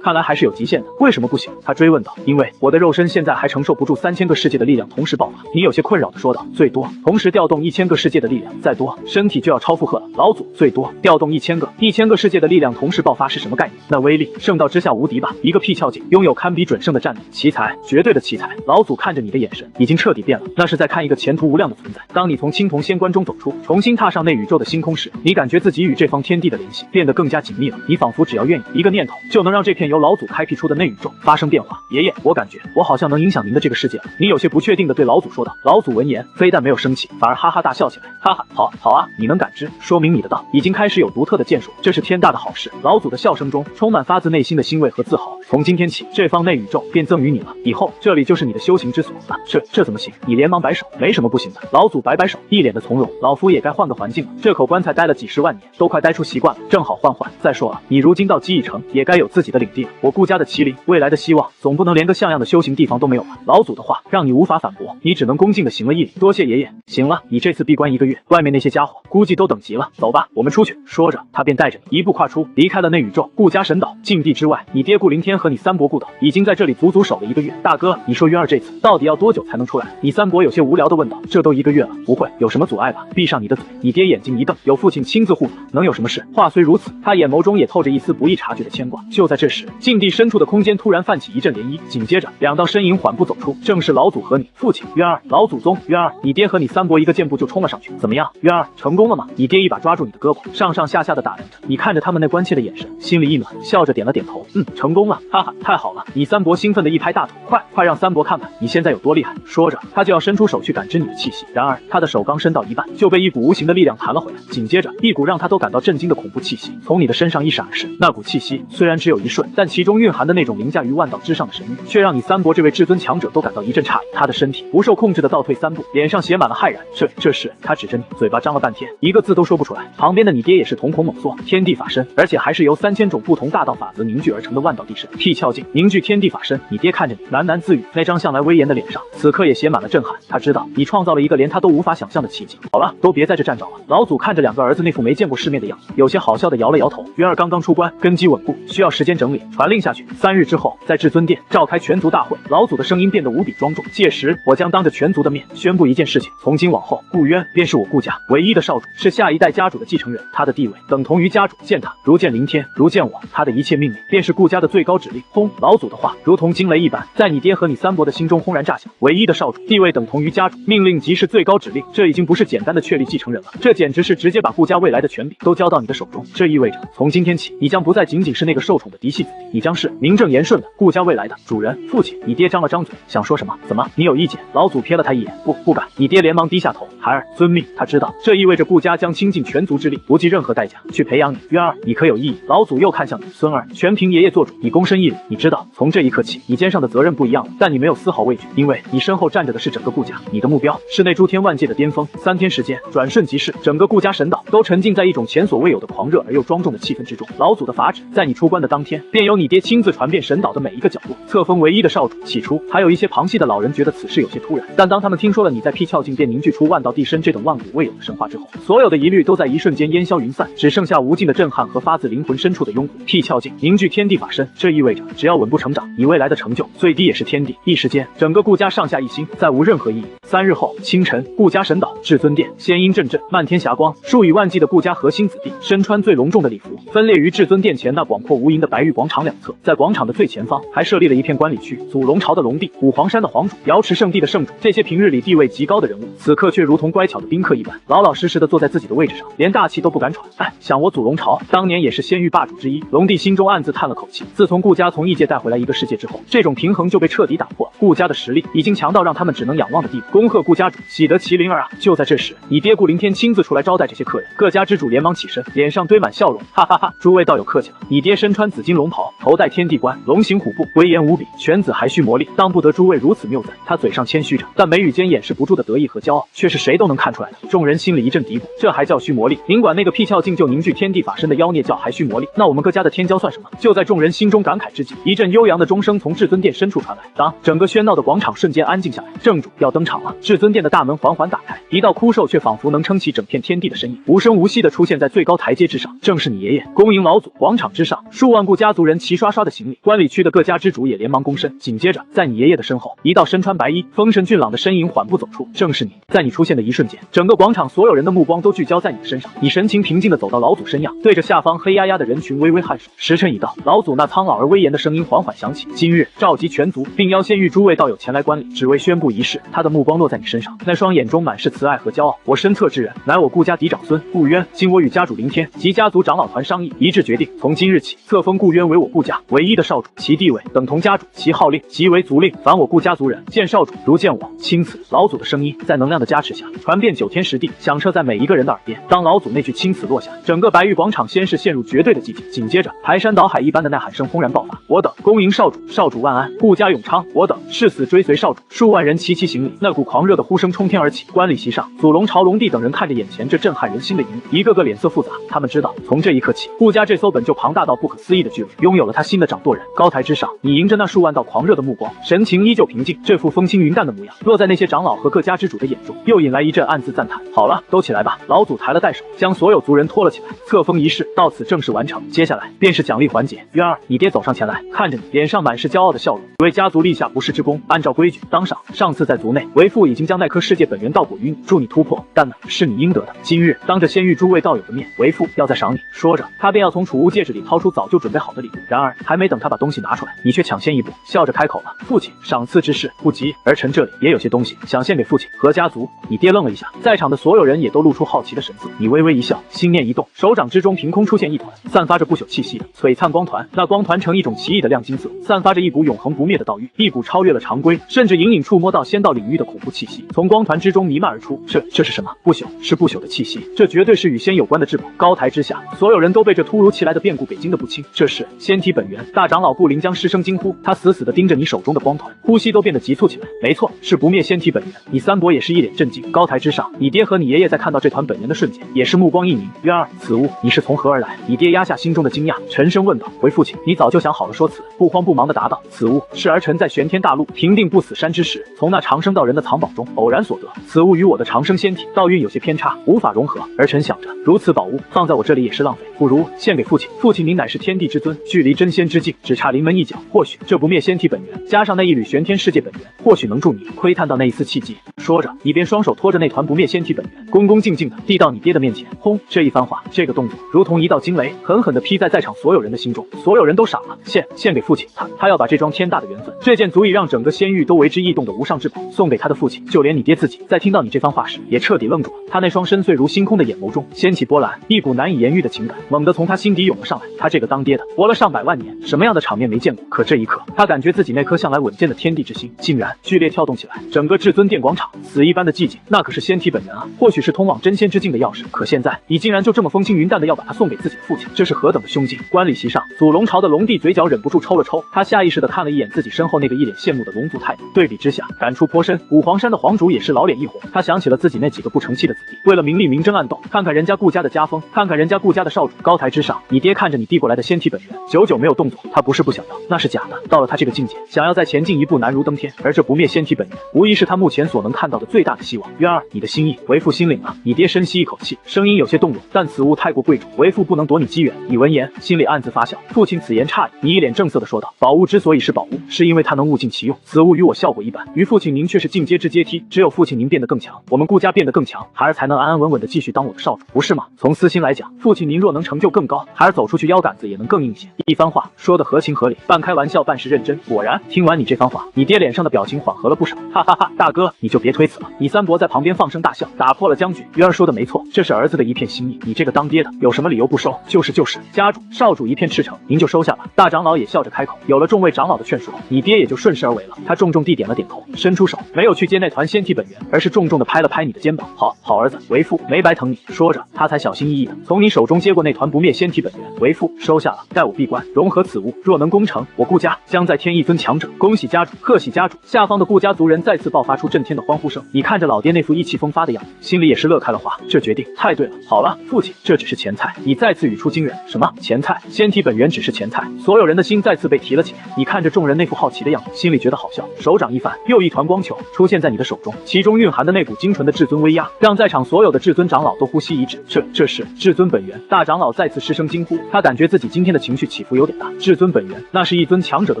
看来还是有极限的。为什么不行？他追问道。因为我的肉身现在还承受不住3000个世界的力量同时爆发。你有些困扰地说道。最多同时调动1000个世界的力量，再多身体就要超负荷了。老祖，最多调动1000个世界的力量同时爆发是什么概念？那威力圣道之下无敌吧？一个辟窍境拥有堪比准圣的战力，奇才，绝对的奇才。老祖看着你的眼神已经彻底变了，那是在看一个前途无量的存在。当你从青铜仙棺中走出，重新踏上内宇宙的星空时，你感觉自己与这方天地的联系变得更加紧密了。你仿佛只要愿意，一个念头就能让这片由老祖开辟出的内宇宙发生变化。爷爷，我感觉我好像能影响您的这个世界了。你有些不确定地对老祖说道。老祖闻言非但没有生气，反而哈哈大笑起来。哈哈，好啊，你能感知，说明你的道已经开始有独特的建树，这是天大的好事。老祖的笑声中充满发自内心的欣慰和自豪。从今天起，这方内宇宙便赠予你了，以后这里就是你的修行之所了。这怎么行？你连忙摆手，没什么不行的。老祖摆摆手，一脸的从容。老夫也该换个环境了，这口棺材待了几十万年，都快待出习惯了，正好换。再说了，你如今到极已成，也该有自己的领地了。我顾家的麒麟，未来的希望，总不能连个像样的修行地方都没有吧？老祖的话让你无法反驳，你只能恭敬地行了一礼。多谢爷爷。行了，你这次闭关1个月，外面那些家伙估计都等急了。走吧，我们出去。说着，他便带着你一步跨出，离开了内宇宙。顾家神岛禁地之外，你爹顾凌天和你三伯顾斗已经在这里足足守了1个月。大哥，你说渊儿这次到底要多久才能出来？你三伯有些无聊地问道。这都1个月了，不会有什么阻碍吧？闭上你的嘴！你爹眼睛一瞪，有父亲亲自护法，能有什么事？话虽如此，他眼眸中也透着一丝不易察觉的牵挂。就在这时，禁地深处的空间突然泛起一阵涟漪，紧接着2道身影缓步走出，正是老祖和你父亲渊儿。老祖宗，渊儿，你爹和你三伯一个箭步就冲了上去。怎么样，渊儿，成功了吗？你爹一把抓住你的胳膊，上上下下的打量着你，看着他们那关切的眼神，心里一暖，笑着点了点头。成功了，哈哈，太好了！你三伯兴奋地一拍大腿，快让三伯看看你现在有多厉害！说着，他就要伸出手去感知你的气息，然而他的手刚伸到一半，就被一股无形的力量弹了回来。紧接着，一股让他都感到震惊的恐怖气息从你的身上一闪而逝。那股气息虽然只有1瞬，但其中蕴含的那种凌驾于万道之上的神域，却让你三伯这位至尊强者都感到一阵诧异。他的身体不受控制地倒退3步，脸上写满了骇然。这时，他指着你，嘴巴张了半天，一个字都说不出来。旁边的你爹也是瞳孔猛缩，天地法身，而且还是由3000种不同大道法则凝聚而成的万道地身。辟窍境凝聚天地法身，身。你爹看着你，喃喃自语，那张向来威严的脸上，此刻也写满了震撼。他知道你创造了一个连他都无法想象的奇迹。好了，都别在这站着了。老祖看着两个儿子那副没见过世面的样子，有些好笑的摇了摇头。渊儿刚刚出关，根基稳固，需要时间整理。传令下去，3日之后，在至尊殿召开全族大会。老祖的声音变得无比庄重。届时，我将当着全族的面宣布一件事情：从今往后，顾渊便是我顾家唯一的少主，是下一代家主的继承人。他的地位等同于家主，见他如见凌天，如见我。他的一切命令便是顾家的最高指令。轰！老祖的话如同惊雷一般，在你爹和你三伯的心中轰然炸响。唯一的少主，地位等同于家主，命令即是最高指令。这已经不是简单的确立继承人了，这简直是直接把顾家未来的权柄都交到你的手中。这意味着，从今天起，你将不再仅仅是那个受宠的嫡系子弟，你将是名正言顺的顾家未来的主人。父亲，你爹张了张嘴，想说什么？怎么，你有意见？老祖瞥了他一眼，不敢。你爹连忙低下头，孩儿遵命。他知道，这意味着顾家将倾尽全族之力，不计任何代价去培养你。渊儿，你可有异议？老祖又看向你，孙儿，全凭爷爷做主。你躬身一礼，你知道，从这一刻起，你肩上的责任不一样了，但你没有丝毫畏惧，因为你身后站着的是整个顾家，你的目标是那诸天万界的巅峰。3天时间转瞬即逝，整个顾家神岛都沉浸在一种前所未有的狂热而又庄重的气氛之中。老祖的法旨，在你出关的当天，便由你爹亲自传遍神岛的每一个角落，册封唯一的少主。起初，还有一些旁系的老人觉得此事有些突然，但当他们听说了你在辟窍境便凝聚出万道地身这等万古未有的神话之后，所有的疑虑都在一瞬间烟消云散，只剩下无尽的震撼和发自灵魂深处的拥护。辟窍境凝聚天地法身，这意味着只要稳步成长，你未来的成就最低也是天地。一时间，整个顾家上下一心，再无任何异议。3日后清晨，顾家神岛至尊殿，仙音阵阵，漫天霞光，数以万计的顾家核心子弟身穿最隆重的礼服，分列于至尊殿前那广阔无垠的白玉广场两侧。在广场的最前方，还设立了一片观礼区，祖龙朝的龙帝、五皇山的皇主、瑶池圣地的圣主，这些平日里地位极高的人物，此刻却如同乖巧的宾客一般，老老实实的坐在自己的位置上，连大气都不敢喘。想我祖龙朝当年也是仙域霸主之一。龙帝心中暗自叹了口气，自从顾家从异界带回来一个世界之后，这种平衡就被彻底打破，顾家的实力已经强到让他们只能仰望的地步。恭贺顾家主，喜得麒麟儿啊！就在这时，你爹顾凌天亲自出来招待这些客人，各家之主连忙起身，脸上堆满笑容，哈哈哈！诸位道友客气了。你爹身穿紫金龙袍，头戴天地冠，龙行虎步，威严无比，犬子还需磨砺，当不得诸位如此谬赞。他嘴上谦虚着，但眉宇间掩饰不住的得意和骄傲，却是谁都能看出来的。众人心里一阵嘀咕，这还叫虚魔力？尽管那个辟窍境就凝聚天地法身的妖孽叫还虚魔力，那我们各家的天骄算什么？就在众人心中感慨之际，一阵悠扬的钟声从至尊殿深处传来。当整个喧闹的广场瞬间安静下来，正主要登场了。至尊殿的大门缓缓打开，一道枯瘦却仿佛能撑起整片天地的身影，无声无息地出现在最高台阶之上，正是你爷爷。恭迎老祖！广场之上，数万顾家族人齐刷刷的行礼，观礼区的各家之主也连忙躬身。紧接着，在你爷爷的身后，一道身穿白衣、风神俊朗的身影缓步走出，正是你。在你出现的一瞬间，整个广场所有人的目光都聚焦在你的身上。你神情平静地走到老祖身样，对着下方黑压压的人群微微颔首。时辰已到，老祖那苍老而威严的声音缓缓响起：今日召集全族，并邀仙域诸位道友前来观礼，只为宣布一事。他的目光落在你身上，那双眼中满是慈爱和骄傲。我身侧之人，乃我顾家嫡长孙顾渊。经我与家主凌天及家族长老团商议，一致决定，从今日起，册封顾渊为我顾家唯一的少主，其地位等同家主，其号令即为族令。凡我顾家族人见少主如见我，钦此。老祖的声音在能量的加持下传遍9天10地，响彻在每一个人的耳边。当老祖那句钦此落下，整个白玉广场先是陷入绝对的寂静，紧接着排山倒海一般的呐喊声轰然爆发。我等恭迎少主，少主万安，顾家永昌。我等誓死追随少主。数万人齐齐行礼，那股狂热的呼声冲天而起。观礼席上，祖龙朝龙帝等人看着眼前这震撼人心的一幕，一个个脸色复杂。他们知道，从这一刻起，顾家这艘本就庞大到不可思议的巨轮拥有了他新的掌舵人。高台之上，你迎着那数万道狂热的目光，神情依旧平静，这副风轻云淡的模样落在那些长老和各家之主的眼中，又引来一阵暗自赞叹。好了，都起来吧。老祖抬了带手，将所有族人拖了起来。册封仪式到此正式完成，接下来便是奖励环节。渊儿，你爹走上前来，看着你，脸上满是骄傲的笑容，为家族立下不世之功。按照规矩，当上上次在族内，为父已经将那颗世界本源道果于你，助你突破，但呢，是你应得的。今日当着仙域诸位道友的面，为父要再赏你。说着，他便要从储物戒指里掏出早就准备好的礼物。然而，还没等他把东西拿出来，你却抢先一步，笑着开口了：“父亲，赏赐之事不急，儿臣这里也有些东西想献给父亲和家族。”你爹愣了一下，在场的所有人也都露出好奇的神色。你微微一笑，心念一动，手掌之中凭空出现一团散发着不朽气息的璀璨光团。那光团呈一种奇异的亮金色，散发着一股永恒不灭的道域，一股超越了常规，甚至隐隐触摸到仙道领域的恐怖气息，从光团之中弥漫而出。这是什么？不朽，是不朽的气息，这绝对是与仙有关的至宝。高台之下，所有人都被这突如其来的变故给惊得不轻。这是仙体本源。大长老顾临江失声惊呼，他死死地盯着你手中的光团，呼吸都变得急促起来。没错，是不灭仙体本源。你三伯也是一脸震惊。高台之上，你爹和你爷爷在看到这团本源的瞬间，也是目光一凝。渊儿，此物你是从何而来？你爹压下心中的惊讶，沉声问道。回父亲，你早就想好了说辞，不慌不忙地答答道：“此物是儿臣在玄天大陆平定不死山之时，从那长生道人的藏宝中偶然所得。此物与我的长生仙体道运有些偏差，无法融合。儿臣想着，如此宝物放在我这里也是浪费，不如献给父亲。父亲您乃是天地之尊，距离真仙之境只差临门一脚，或许这不灭仙体本源，加上那一缕玄天世界本源，或许能助你窥探到那一丝契机。”说着，一边双手托着那团不灭仙体本源，恭恭敬敬地递到你爹的面前。轰！这一番话，这个动作，如同一道惊雷，狠狠地劈在场所有人的心中。所有人都傻了。献给父亲，他要把这桩天大的缘分，这件足以让整个仙域都为之异动的无上至宝送给他的父亲。就连你爹自己，在听到你这番话时，也彻底愣住了。他那双深邃如星空的眼眸中掀起波澜，一股难以言喻的情感猛地从他心底涌了上来。他这个当爹的，活了上百万年，什么样的场面没见过？可这一刻，他感觉自己那颗向来稳健的天地之心，竟然剧烈跳动起来。整个至尊殿广场死一般的寂静，那可是仙体本源啊，或许是通往真仙之境的钥匙。可现在，你竟然就这么风轻云淡的要把它送给自己的父亲，这是何等的胸襟！观礼席上，祖龙朝的龙帝嘴角忍不住抽了抽，他下意识的看了一眼自己身后那个一脸羡慕的龙族太子，对比之下，感触颇深。五皇山的皇主也是老脸一红，他想起了自己那几个不成器的子弟，为了名利明争暗斗。看看人家顾家的家风，看看人家顾家的少主，高台之上，你爹看着你递过来的仙体本源，久久没有动作。他不是不想要，那是假的。到了他这个境界，想要再前进一步，难如登天。而这不灭仙体本源，无疑是他目前所能看到的最大的希望。渊儿，你的心意，为父心领了。你爹深吸一口气，声音有些动容，但此物太过贵重，为父不能夺你机缘。你闻言，心里暗自发笑。父亲此言差矣。你一脸正色的说道：“宝物之所以是宝物，是因为它能物尽其用。此物与我效果一般，于父亲您却是进阶之阶梯。只有父亲您变得更强，我们顾家变得更强，孩儿才能安安稳稳的继续当我的少主，不是吗？从私心来讲，父亲您若能成就更高，孩儿走出去腰杆子也能更硬些。”一番话说得合情合理，半开玩笑，半是认真。果然，听完你这番话，你爹脸上的表情缓和了不少。哈哈哈，大哥，你就别推辞了。你三伯在旁边放声大笑，打破了僵局。渊儿说的没错，这是儿子的一片心意，你这个当爹的有什么理由不收？就是，家主、少主一片赤诚，您就收下吧。大长老也笑着开口，有了众位长老的劝说，你爹也就顺势而为了。他重重地点了点头，伸出手，没有去接那团仙体本源，而是重重地拍了拍你的肩膀。好儿子，为父没白疼你。说着，他才小心翼翼地从你手中接过那团不灭仙体本源，为父收下了，待我闭关融合此物，若能攻成，我顾家将再添一尊强者。恭喜家主，贺喜家主！下方的顾家族人再次爆发出震天的欢呼声。你看着老爹那副意气风发的样子，心里也是乐开了花。这决定太对了。好了，父亲，这只是前菜。你再次语出惊人，什么前菜？仙体本源只是前菜？所有人的心再次被提了起来。你看着众人那副好奇的样子，心里觉得好笑。手掌一翻，又一团光球出现在你的手中，其中蕴含的那股精纯的至尊威压，让在场所有的至尊长老都呼吸一滞。这是至尊本源！大长老再次失声惊呼，他感觉自己今天的情绪起伏有点大。至尊本源，那是一尊强者的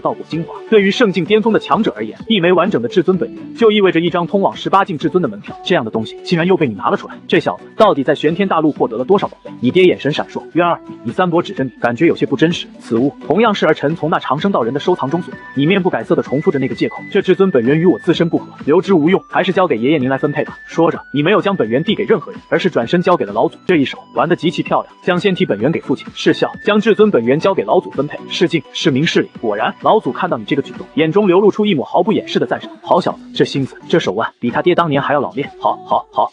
道果精华。对于圣境巅峰的强者而言，一枚完整的至尊本源就意味着一张通往18境至尊的门票。这样的东西竟然又被你拿了出来，这小子到底在玄天大陆获得了多少宝贝？你爹眼神闪烁，渊儿，你三伯指着你，感觉有些不真实。此物同样是儿臣从那长生道人的收藏中所得。你面不改色地重复着那个借口，这至尊本源与我自身不合，留之无用，还是交给爷爷您来分配吧。说着，你没有将本源递给任何人，而是转身交给了老祖。这一手玩得极其漂亮，将仙体本源给父亲，是笑；将至尊本源交给老祖分配，是敬；是明是理。果然，老祖看到你这个举动，眼中流露出一抹毫不掩饰的赞赏。好小子，这心思，这手腕，比他爹当年还要老练。好。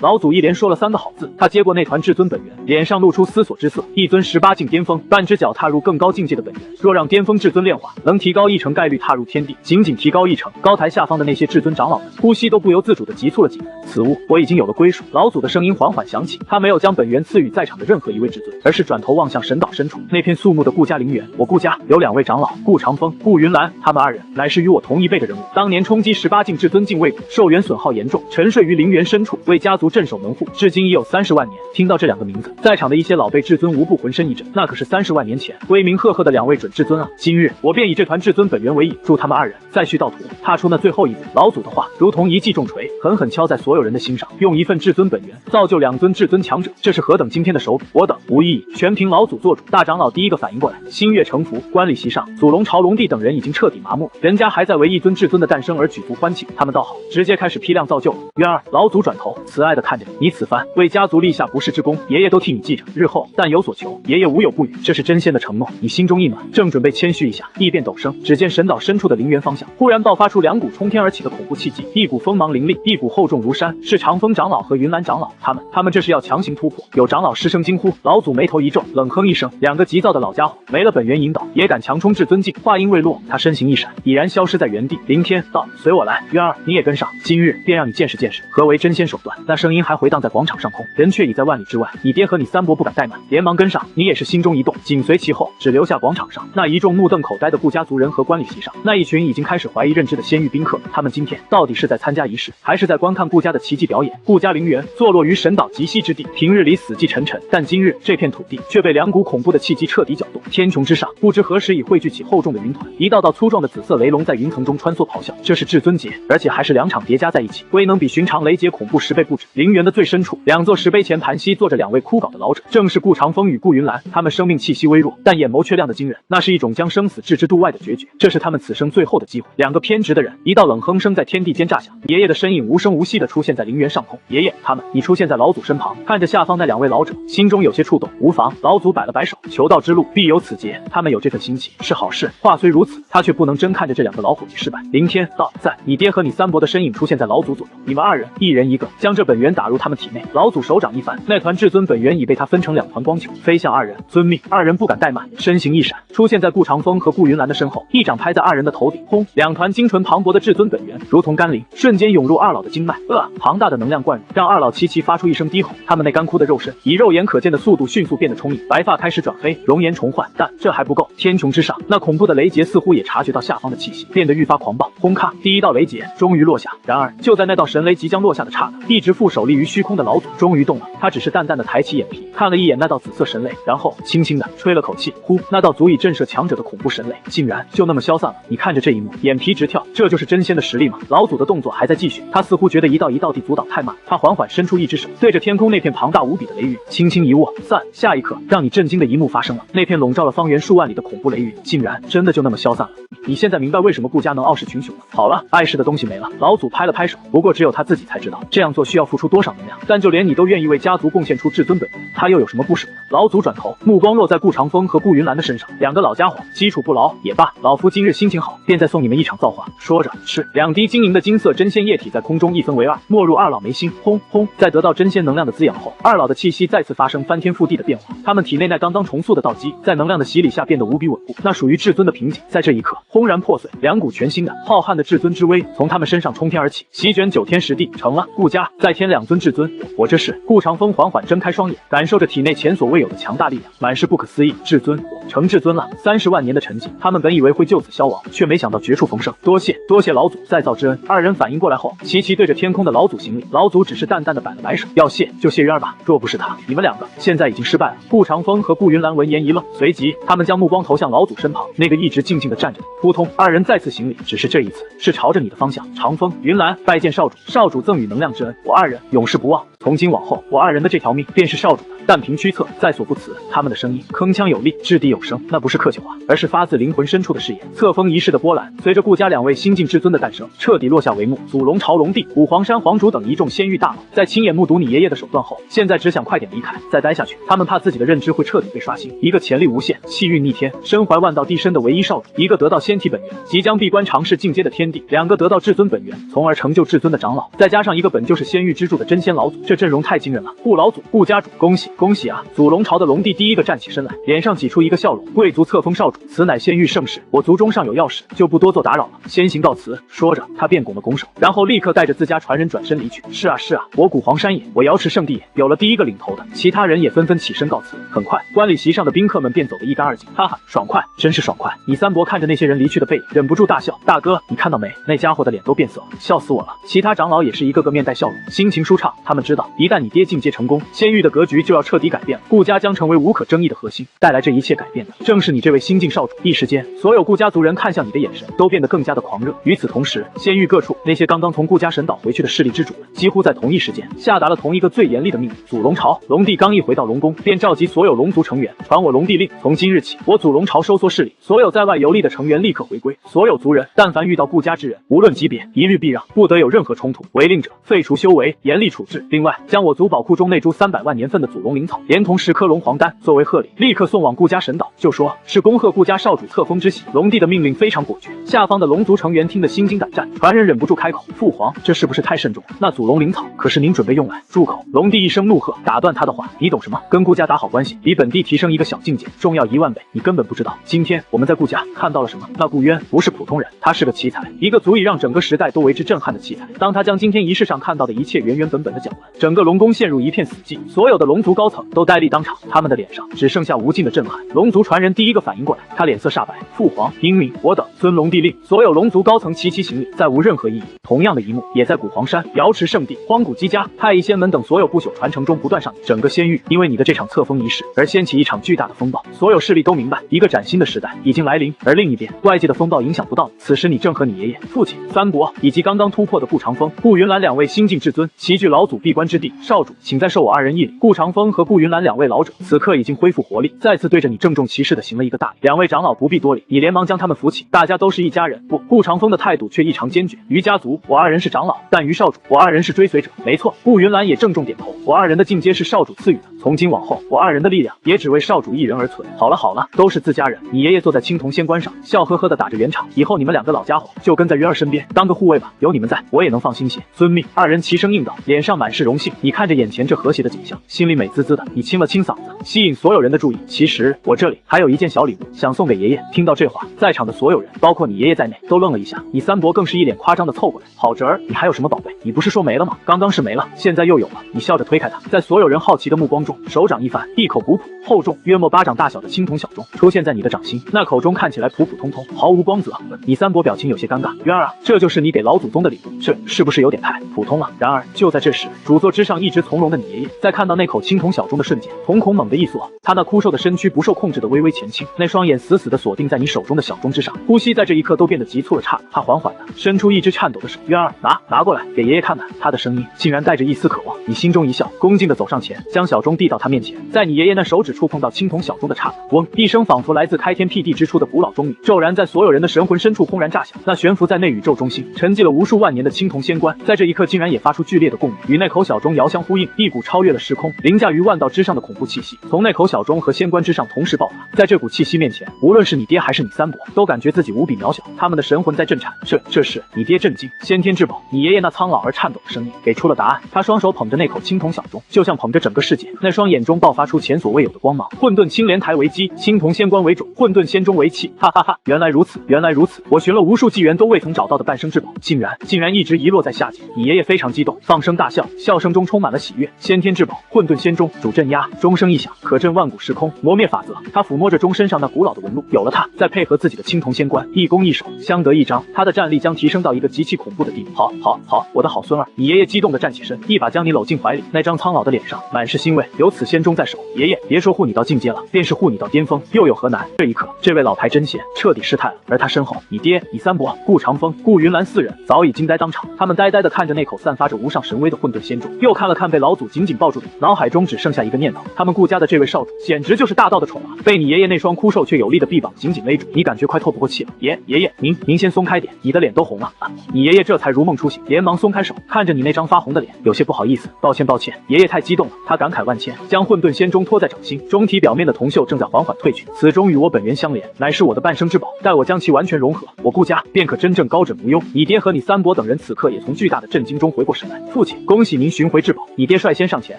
老祖一连说了3个好字。他接过那团至尊本源，脸上露出思索之色。一尊18境巅峰，半只脚踏入更高境界的本源，若让巅峰至尊炼化，能提高1成概率踏入天地，仅提高1成。高台下方的那些至尊长老们，呼吸都不由自主地急促了几分。此物我已经有了归属。老祖的声音缓缓响起，他没有将本源赐予在场的任何一位至尊，而是转头望向神岛深处那片肃穆的顾家陵园。我顾家有2位长老，顾长风、顾云兰，他们2人乃是与我同一辈的人物。当年冲击18境至尊境未果，寿元损耗严重，沉睡于陵园深处，为家族镇守门户，至今已有30万年。听到这2个名字，在场的一些老辈至尊无不浑身一震，那可是30万年前威名赫赫的2位准至尊啊！今日我便以这团至尊本源为引，助他们2人再续道途，踏出那最后一步。老祖的话如同一记重锤，狠狠敲在所有人的心上。用一份至尊本源造就2尊至尊强者，这是何等惊天的手笔！我等无异议，全凭老祖做主。大长老第一个反应过来，心悦诚服。观礼席上，祖龙朝龙帝等人已经彻底麻木，人家还在为一尊至尊的诞生而举足欢庆，他们倒好，直接开始批量造就了。渊儿，老祖转头慈爱地看着你，此番为家族立下不世之功，爷爷都替你记着，日后但有所求，爷爷无有不语。这是真仙的承诺。你心中一暖，正准备谦虚一下，异变陡生，只见神岛深处的陵园方向忽然爆发出2股冲天而起的恐怖气机，一股锋芒凌厉，一股厚重如山，是长风长老和云岚长老。他们这是要强行突破。有长老失声惊呼，老祖眉头一皱，冷哼一声，2个急躁的老家伙没了本源引导，也敢强冲至尊境。话音未落，他身形一闪，已然消失在原地。凌天道，随我来。渊儿，你也跟上，今日便让你见识见识何为真仙手段。那声音还回荡在广场上空，人却已在万里之外。你爹和你三伯不敢怠慢，连忙跟上。你也是心中一动，紧随其后，只留下广场上那一众目瞪口呆的顾家族人。人和观礼席上，那一群已经开始怀疑认知的仙域宾客，他们今天到底是在参加仪式，还是在观看顾家的奇迹表演？顾家陵园坐落于神岛极西之地，平日里死气沉沉，但今日这片土地却被两股恐怖的气机彻底搅动。天穹之上，不知何时已汇聚起厚重的云团，一道道粗壮的紫色雷龙在云层中穿梭咆哮。这是至尊节，而且还是2场叠加在一起，威能比寻常雷节恐怖10倍不止。陵园的最深处，2座石碑前盘膝坐着2位枯槁的老者，正是顾长风与顾云兰。他们生命气息微弱，但眼眸却亮得惊人，那是一种将生死置之度外的决绝。这是他们此生最后的机会。2个偏执的人，一道冷哼声在天地间炸响，爷爷的身影无声无息地出现在陵园上空。爷爷，他们，你出现在老祖身旁，看着下方那2位老者，心中有些触动。无妨，老祖摆了摆手，求道之路必有此劫，他们有这份心气是好事。话虽如此，他却不能真看着这2个老伙计失败。凌天道在，你爹和你三伯的身影出现在老祖左右，你们2人一人一个，将这本源打入他们体内。老祖手掌一翻，那团至尊本源已被他分成2团光球，飞向2人。遵命。2人不敢怠慢，身形一闪，出现在顾长风和顾云兰的身后，一掌拍在2人的头顶，轰！2团精纯磅礴的至尊本源如同甘霖，瞬间涌入2老的经脉。庞大的能量灌入，让2老齐齐发出一声低吼。他们那干枯的肉身以肉眼可见的速度迅速变得充盈，白发开始转黑，容颜重焕。但这还不够，天穹之上，那恐怖的雷劫似乎也察觉到下方的气息，变得愈发狂暴。轰咔！第1道雷劫终于落下。然而就在那道神雷即将落下的刹那，一直负手立于虚空的老祖终于动了。他只是淡淡的抬起眼皮，看了一眼那道紫色神雷，然后轻轻的吹了口气，呼！那道足以震慑强者的恐怖神雷竟然就那么消散了。你看着这一幕，眼皮直跳，这就是真仙的实力吗？老祖的动作还在继续，他似乎觉得一道一道地阻挡太慢，他缓缓伸出一只手，对着天空那片庞大无比的雷云轻轻一握，散。下一刻，让你震惊的一幕发生了，那片笼罩了方圆数万里的恐怖雷云竟然真的就那么消散了。你现在明白为什么顾家能傲视群雄了？好了，碍事的东西没了。老祖拍了拍手，不过只有他自己才知道这样做需要付出多少能量，但就连你都愿意为家族贡献出至尊本源，他又有什么不舍呢？老祖转头，目光落在顾长风和顾云兰的身上，2个老家伙基础不牢也罢，老夫今日心情好，便再送你们一场造化。说着，是2滴晶莹的金色真仙液体在空中一分为2，没入2老眉心。轰轰！在得到真仙能量的滋养后，2老的气息再次发生翻天覆地的变化，他们体内那刚刚重塑的道基在能量的洗礼下变得无比稳固，那属于至尊的瓶颈在这一刻轰然破碎，2股全新的浩瀚的至尊之威从他们身上冲天而起，席卷9天10地。成了，顾家再添2尊至尊，我这是。顾长风缓缓睁开双眼，感受着体内前所未有的强大力量，满是不可思议。至尊，我成至尊了！30万年的沉寂，他们本以为会就此消亡，却没想到绝处逢生。多谢老祖再造之恩。2人反应过来后，齐齐对着天空的老祖行礼。老祖只是淡淡的摆了摆手，要谢就谢渊儿吧，若不是他，你们2个现在已经失败了。顾长风和顾云兰闻言一愣，随即他们将目光投向老祖身旁那个一直静静的站着的。扑通，2人再次行礼，只是这一次是朝着你的方向。长风、云兰拜见少主，少主赠予能量之恩，我2人永世不忘。从今往后，我2人的这条命便是少主的。但凭驱策，在所不辞。他们的声音铿锵有力，掷地有声，那不是客气话，而是发自灵魂深处的誓言。册封仪式的波澜，随着顾家2位新晋至尊的诞生，彻底落下帷幕。祖龙朝龙帝、五黄山皇主等一众仙域大佬，在亲眼目睹你爷爷的手段后，现在只想快点离开，再待下去，他们怕自己的认知会彻底被刷新。一个潜力无限、气运逆天、身怀万道地身的唯一少主，一个得到仙体本源，即将闭关尝试进阶的天帝，2个得到至尊本源，从而成就至尊的长老，再加上一个本就是仙域支柱的真仙老祖，这阵容太惊人了。顾老祖、顾家主，恭喜恭喜啊！祖龙朝的龙帝第一个站起身来，脸上挤出一个笑容。贵族册封少主，此乃仙域盛世，我族中尚有要事，就不多做打扰了，先行告辞。说着，他便拱了拱手，然后立刻带着自家传人转身离去。是啊是啊，我古黄山也，我瑶池圣地也，有了第一个领头的，其他人也纷纷起身告辞。很快，观礼席上的宾客们便走得一干二净。哈哈，爽快，真是爽快！你三伯看着那些人离去的背影，忍不住大笑。大哥，你看到没？那家伙的脸都变色了，笑死我了。其他长老也是一个个面带笑容，心情舒畅。他们知道，一旦你爹进阶成功，仙域的格局就要彻底改变了，顾家将成为无可争议的核心。带来这一切改变的，正是你这位新晋少主。一时间，所有顾家族人看向你的眼神都变得更加的狂热。与此同时，仙域各处那些刚刚从顾家神岛回去的势力之主们，几乎在同一时间下达了同一个最严厉的命令。祖龙朝，龙帝刚一回到龙宫，便召集所有龙族成员，传我龙帝令：从今日起，我祖龙朝收缩势力，所有在外游历的成员立刻回归。所有族人，但凡遇到顾家之人，无论级别，一律避让，不得有任何冲突。违令者，废除修为，严厉处置。另外，将我族宝库中那株300万年份的祖龙灵草，连同10颗龙皇丹作为贺礼，立刻送往顾家神岛，就说是恭贺顾家少主册封之喜。龙帝的命令非常果决，下方的龙族成员听得心惊胆战。传人忍不住开口：父皇，这是不是太慎重了？那祖龙灵草可是您准备用来……住口！龙帝一声怒喝，打断他的话：你懂什么？跟顾家打好关系，比本地提升一个小境界重要1万倍。你根本不知道，今天我们在顾家看到了什么？那顾渊不是普通人，他是个奇才，一个足以让整个时代都为之震撼的奇才。当他将今天仪式上看到的一切原原本本的讲完，整个龙宫陷入一片死寂，所有的龙族高高层都呆立当场，他们的脸上只剩下无尽的震撼。龙族传人第一个反应过来，他脸色煞白，父皇、英明，我等遵龙帝令。所有龙族高层齐齐行礼，再无任何异议。同样的一幕也在古黄山、瑶池圣地、荒古姬家、太乙仙门等所有不朽传承中不断上演。整个仙域因为你的这场册封仪式而掀起一场巨大的风暴，所有势力都明白，一个崭新的时代已经来临。而另一边，外界的风暴影响不到你，此时你正和你爷爷、父亲、三伯以及刚刚突破的顾长风、顾云岚两位新晋至尊齐聚老祖闭关之地。少主，请再授我2人一礼。顾长风和顾云岚两位老者此刻已经恢复活力，再次对着你郑重其事地行了一个大礼。两位长老不必多礼，你连忙将他们扶起，大家都是一家人。不，顾长风的态度却异常坚决。于家族，我2人是长老，但于少主，我2人是追随者。没错，顾云岚也郑重点头，我2人的进阶是少主赐予的，从今往后，我2人的力量也只为少主一人而存。好了好了，都是自家人。你爷爷坐在青铜仙冠上，笑呵呵地打着圆场，以后你们2个老家伙就跟在鱼儿身边，当个护卫吧。有你们在，我也能放心些。遵命。2人齐声应道，脸上满是荣幸。你看着眼前这和谐的景象，心里美滋滋的。你清了清嗓子，吸引所有人的注意。其实我这里还有一件小礼物，想送给爷爷。听到这话，在场的所有人，包括你爷爷在内，都愣了一下。你三伯更是一脸夸张地凑过来，好侄儿，你还有什么宝贝？你不是说没了吗？刚刚是没了，现在又有了。你笑着推开他，在所有人好奇的目光中，手掌一翻，一口古朴厚重约莫巴掌大小的青铜小钟出现在你的掌心，那口中看起来普普通通，毫无光泽。你三伯表情有些尴尬，渊儿啊，这就是你给老祖宗的礼物，这是不是有点太普通了？然而就在这时，主座之上一直从容的你爷爷，在看到那口青铜小钟的瞬间，瞳孔猛地一缩，他那枯瘦的身躯不受控制的微微前倾，那双眼死死的锁定在你手中的小钟之上，呼吸在这一刻都变得急促了刹那。他缓缓的伸出一只颤抖的手，渊儿，拿过来，给爷爷看看。他的声音竟然带着一丝渴望。你心中一笑，恭敬的走上前，将小钟递到他面前。在你爷爷那手指触碰到青铜小钟的刹那，嗡一声仿佛来自开天辟地之初的古老钟鸣，骤然在所有人的神魂深处轰然炸响。那悬浮在内宇宙中心沉寂了无数万年的青铜仙冠，在这一刻竟然也发出剧烈的共鸣，与那口小钟遥相呼应。一股超越了时空、凌驾于万道之上的恐怖气息从那口小钟和仙冠之上同时爆发。在这股气息面前，无论是你爹还是你三伯，都感觉自己无比渺小，他们的神魂在震颤。这是你爹震惊，先天至宝。你爷爷那苍老而颤抖的声音给出了答案。他双手捧着那口青铜小钟，就像捧着整个世界，那双眼中爆发出前所未有的光芒。混沌青莲台为基，青铜仙冠为种，混沌仙钟为器。哈哈哈！原来如此，原来如此！我寻了无数纪元都未曾找到的半生至宝，竟然一直遗落在下界。你爷爷非常激动，放声大笑，笑声中充满了喜悦。先天至宝，混沌仙钟，主镇压，钟声一响，可镇万古时空，磨灭法则。他抚摸着钟身上那古老的纹路，有了它，再配合自己的青铜仙冠，一攻一守，相得益彰，他的战力将提升到一个极其恐怖的地步。好，我的好孙儿！你爷爷激动地站起身，一把将你搂进怀里，那张苍老的脸上满是欣慰。有此仙钟在手，爷爷别说护你到境界了，便是护你到巅峰，又有何难？这一刻，这位老牌真仙彻底失态了。而他身后，你爹、你三伯、顾长风、顾云岚4人早已惊呆当场，他们呆呆地看着那口散发着无上神威的混沌仙钟，又看了看被老祖紧紧抱住的你，脑海中只剩下一个念头：他们顾家的这位少主简直就是大道的宠啊！被你爷爷那双枯瘦却有力的臂膀紧紧勒住，你感觉快透不过气了。爷爷，您先松开点，你的脸都红了啊！你爷爷这才如梦初醒，连忙松开手，看着你那张发红的脸，有些不好意思，抱歉。爷爷太激动了，他感慨万千，将混沌仙钟托在掌心，钟体表面的铜锈正在缓缓褪去。此钟与我本源相连，乃是我的半生之宝，待我将其完全融合，我顾家便可真正高枕无忧。你爹和你三伯等人此刻也从巨大的震惊中回过神来。父亲，恭喜您寻回至宝！你爹率先上前，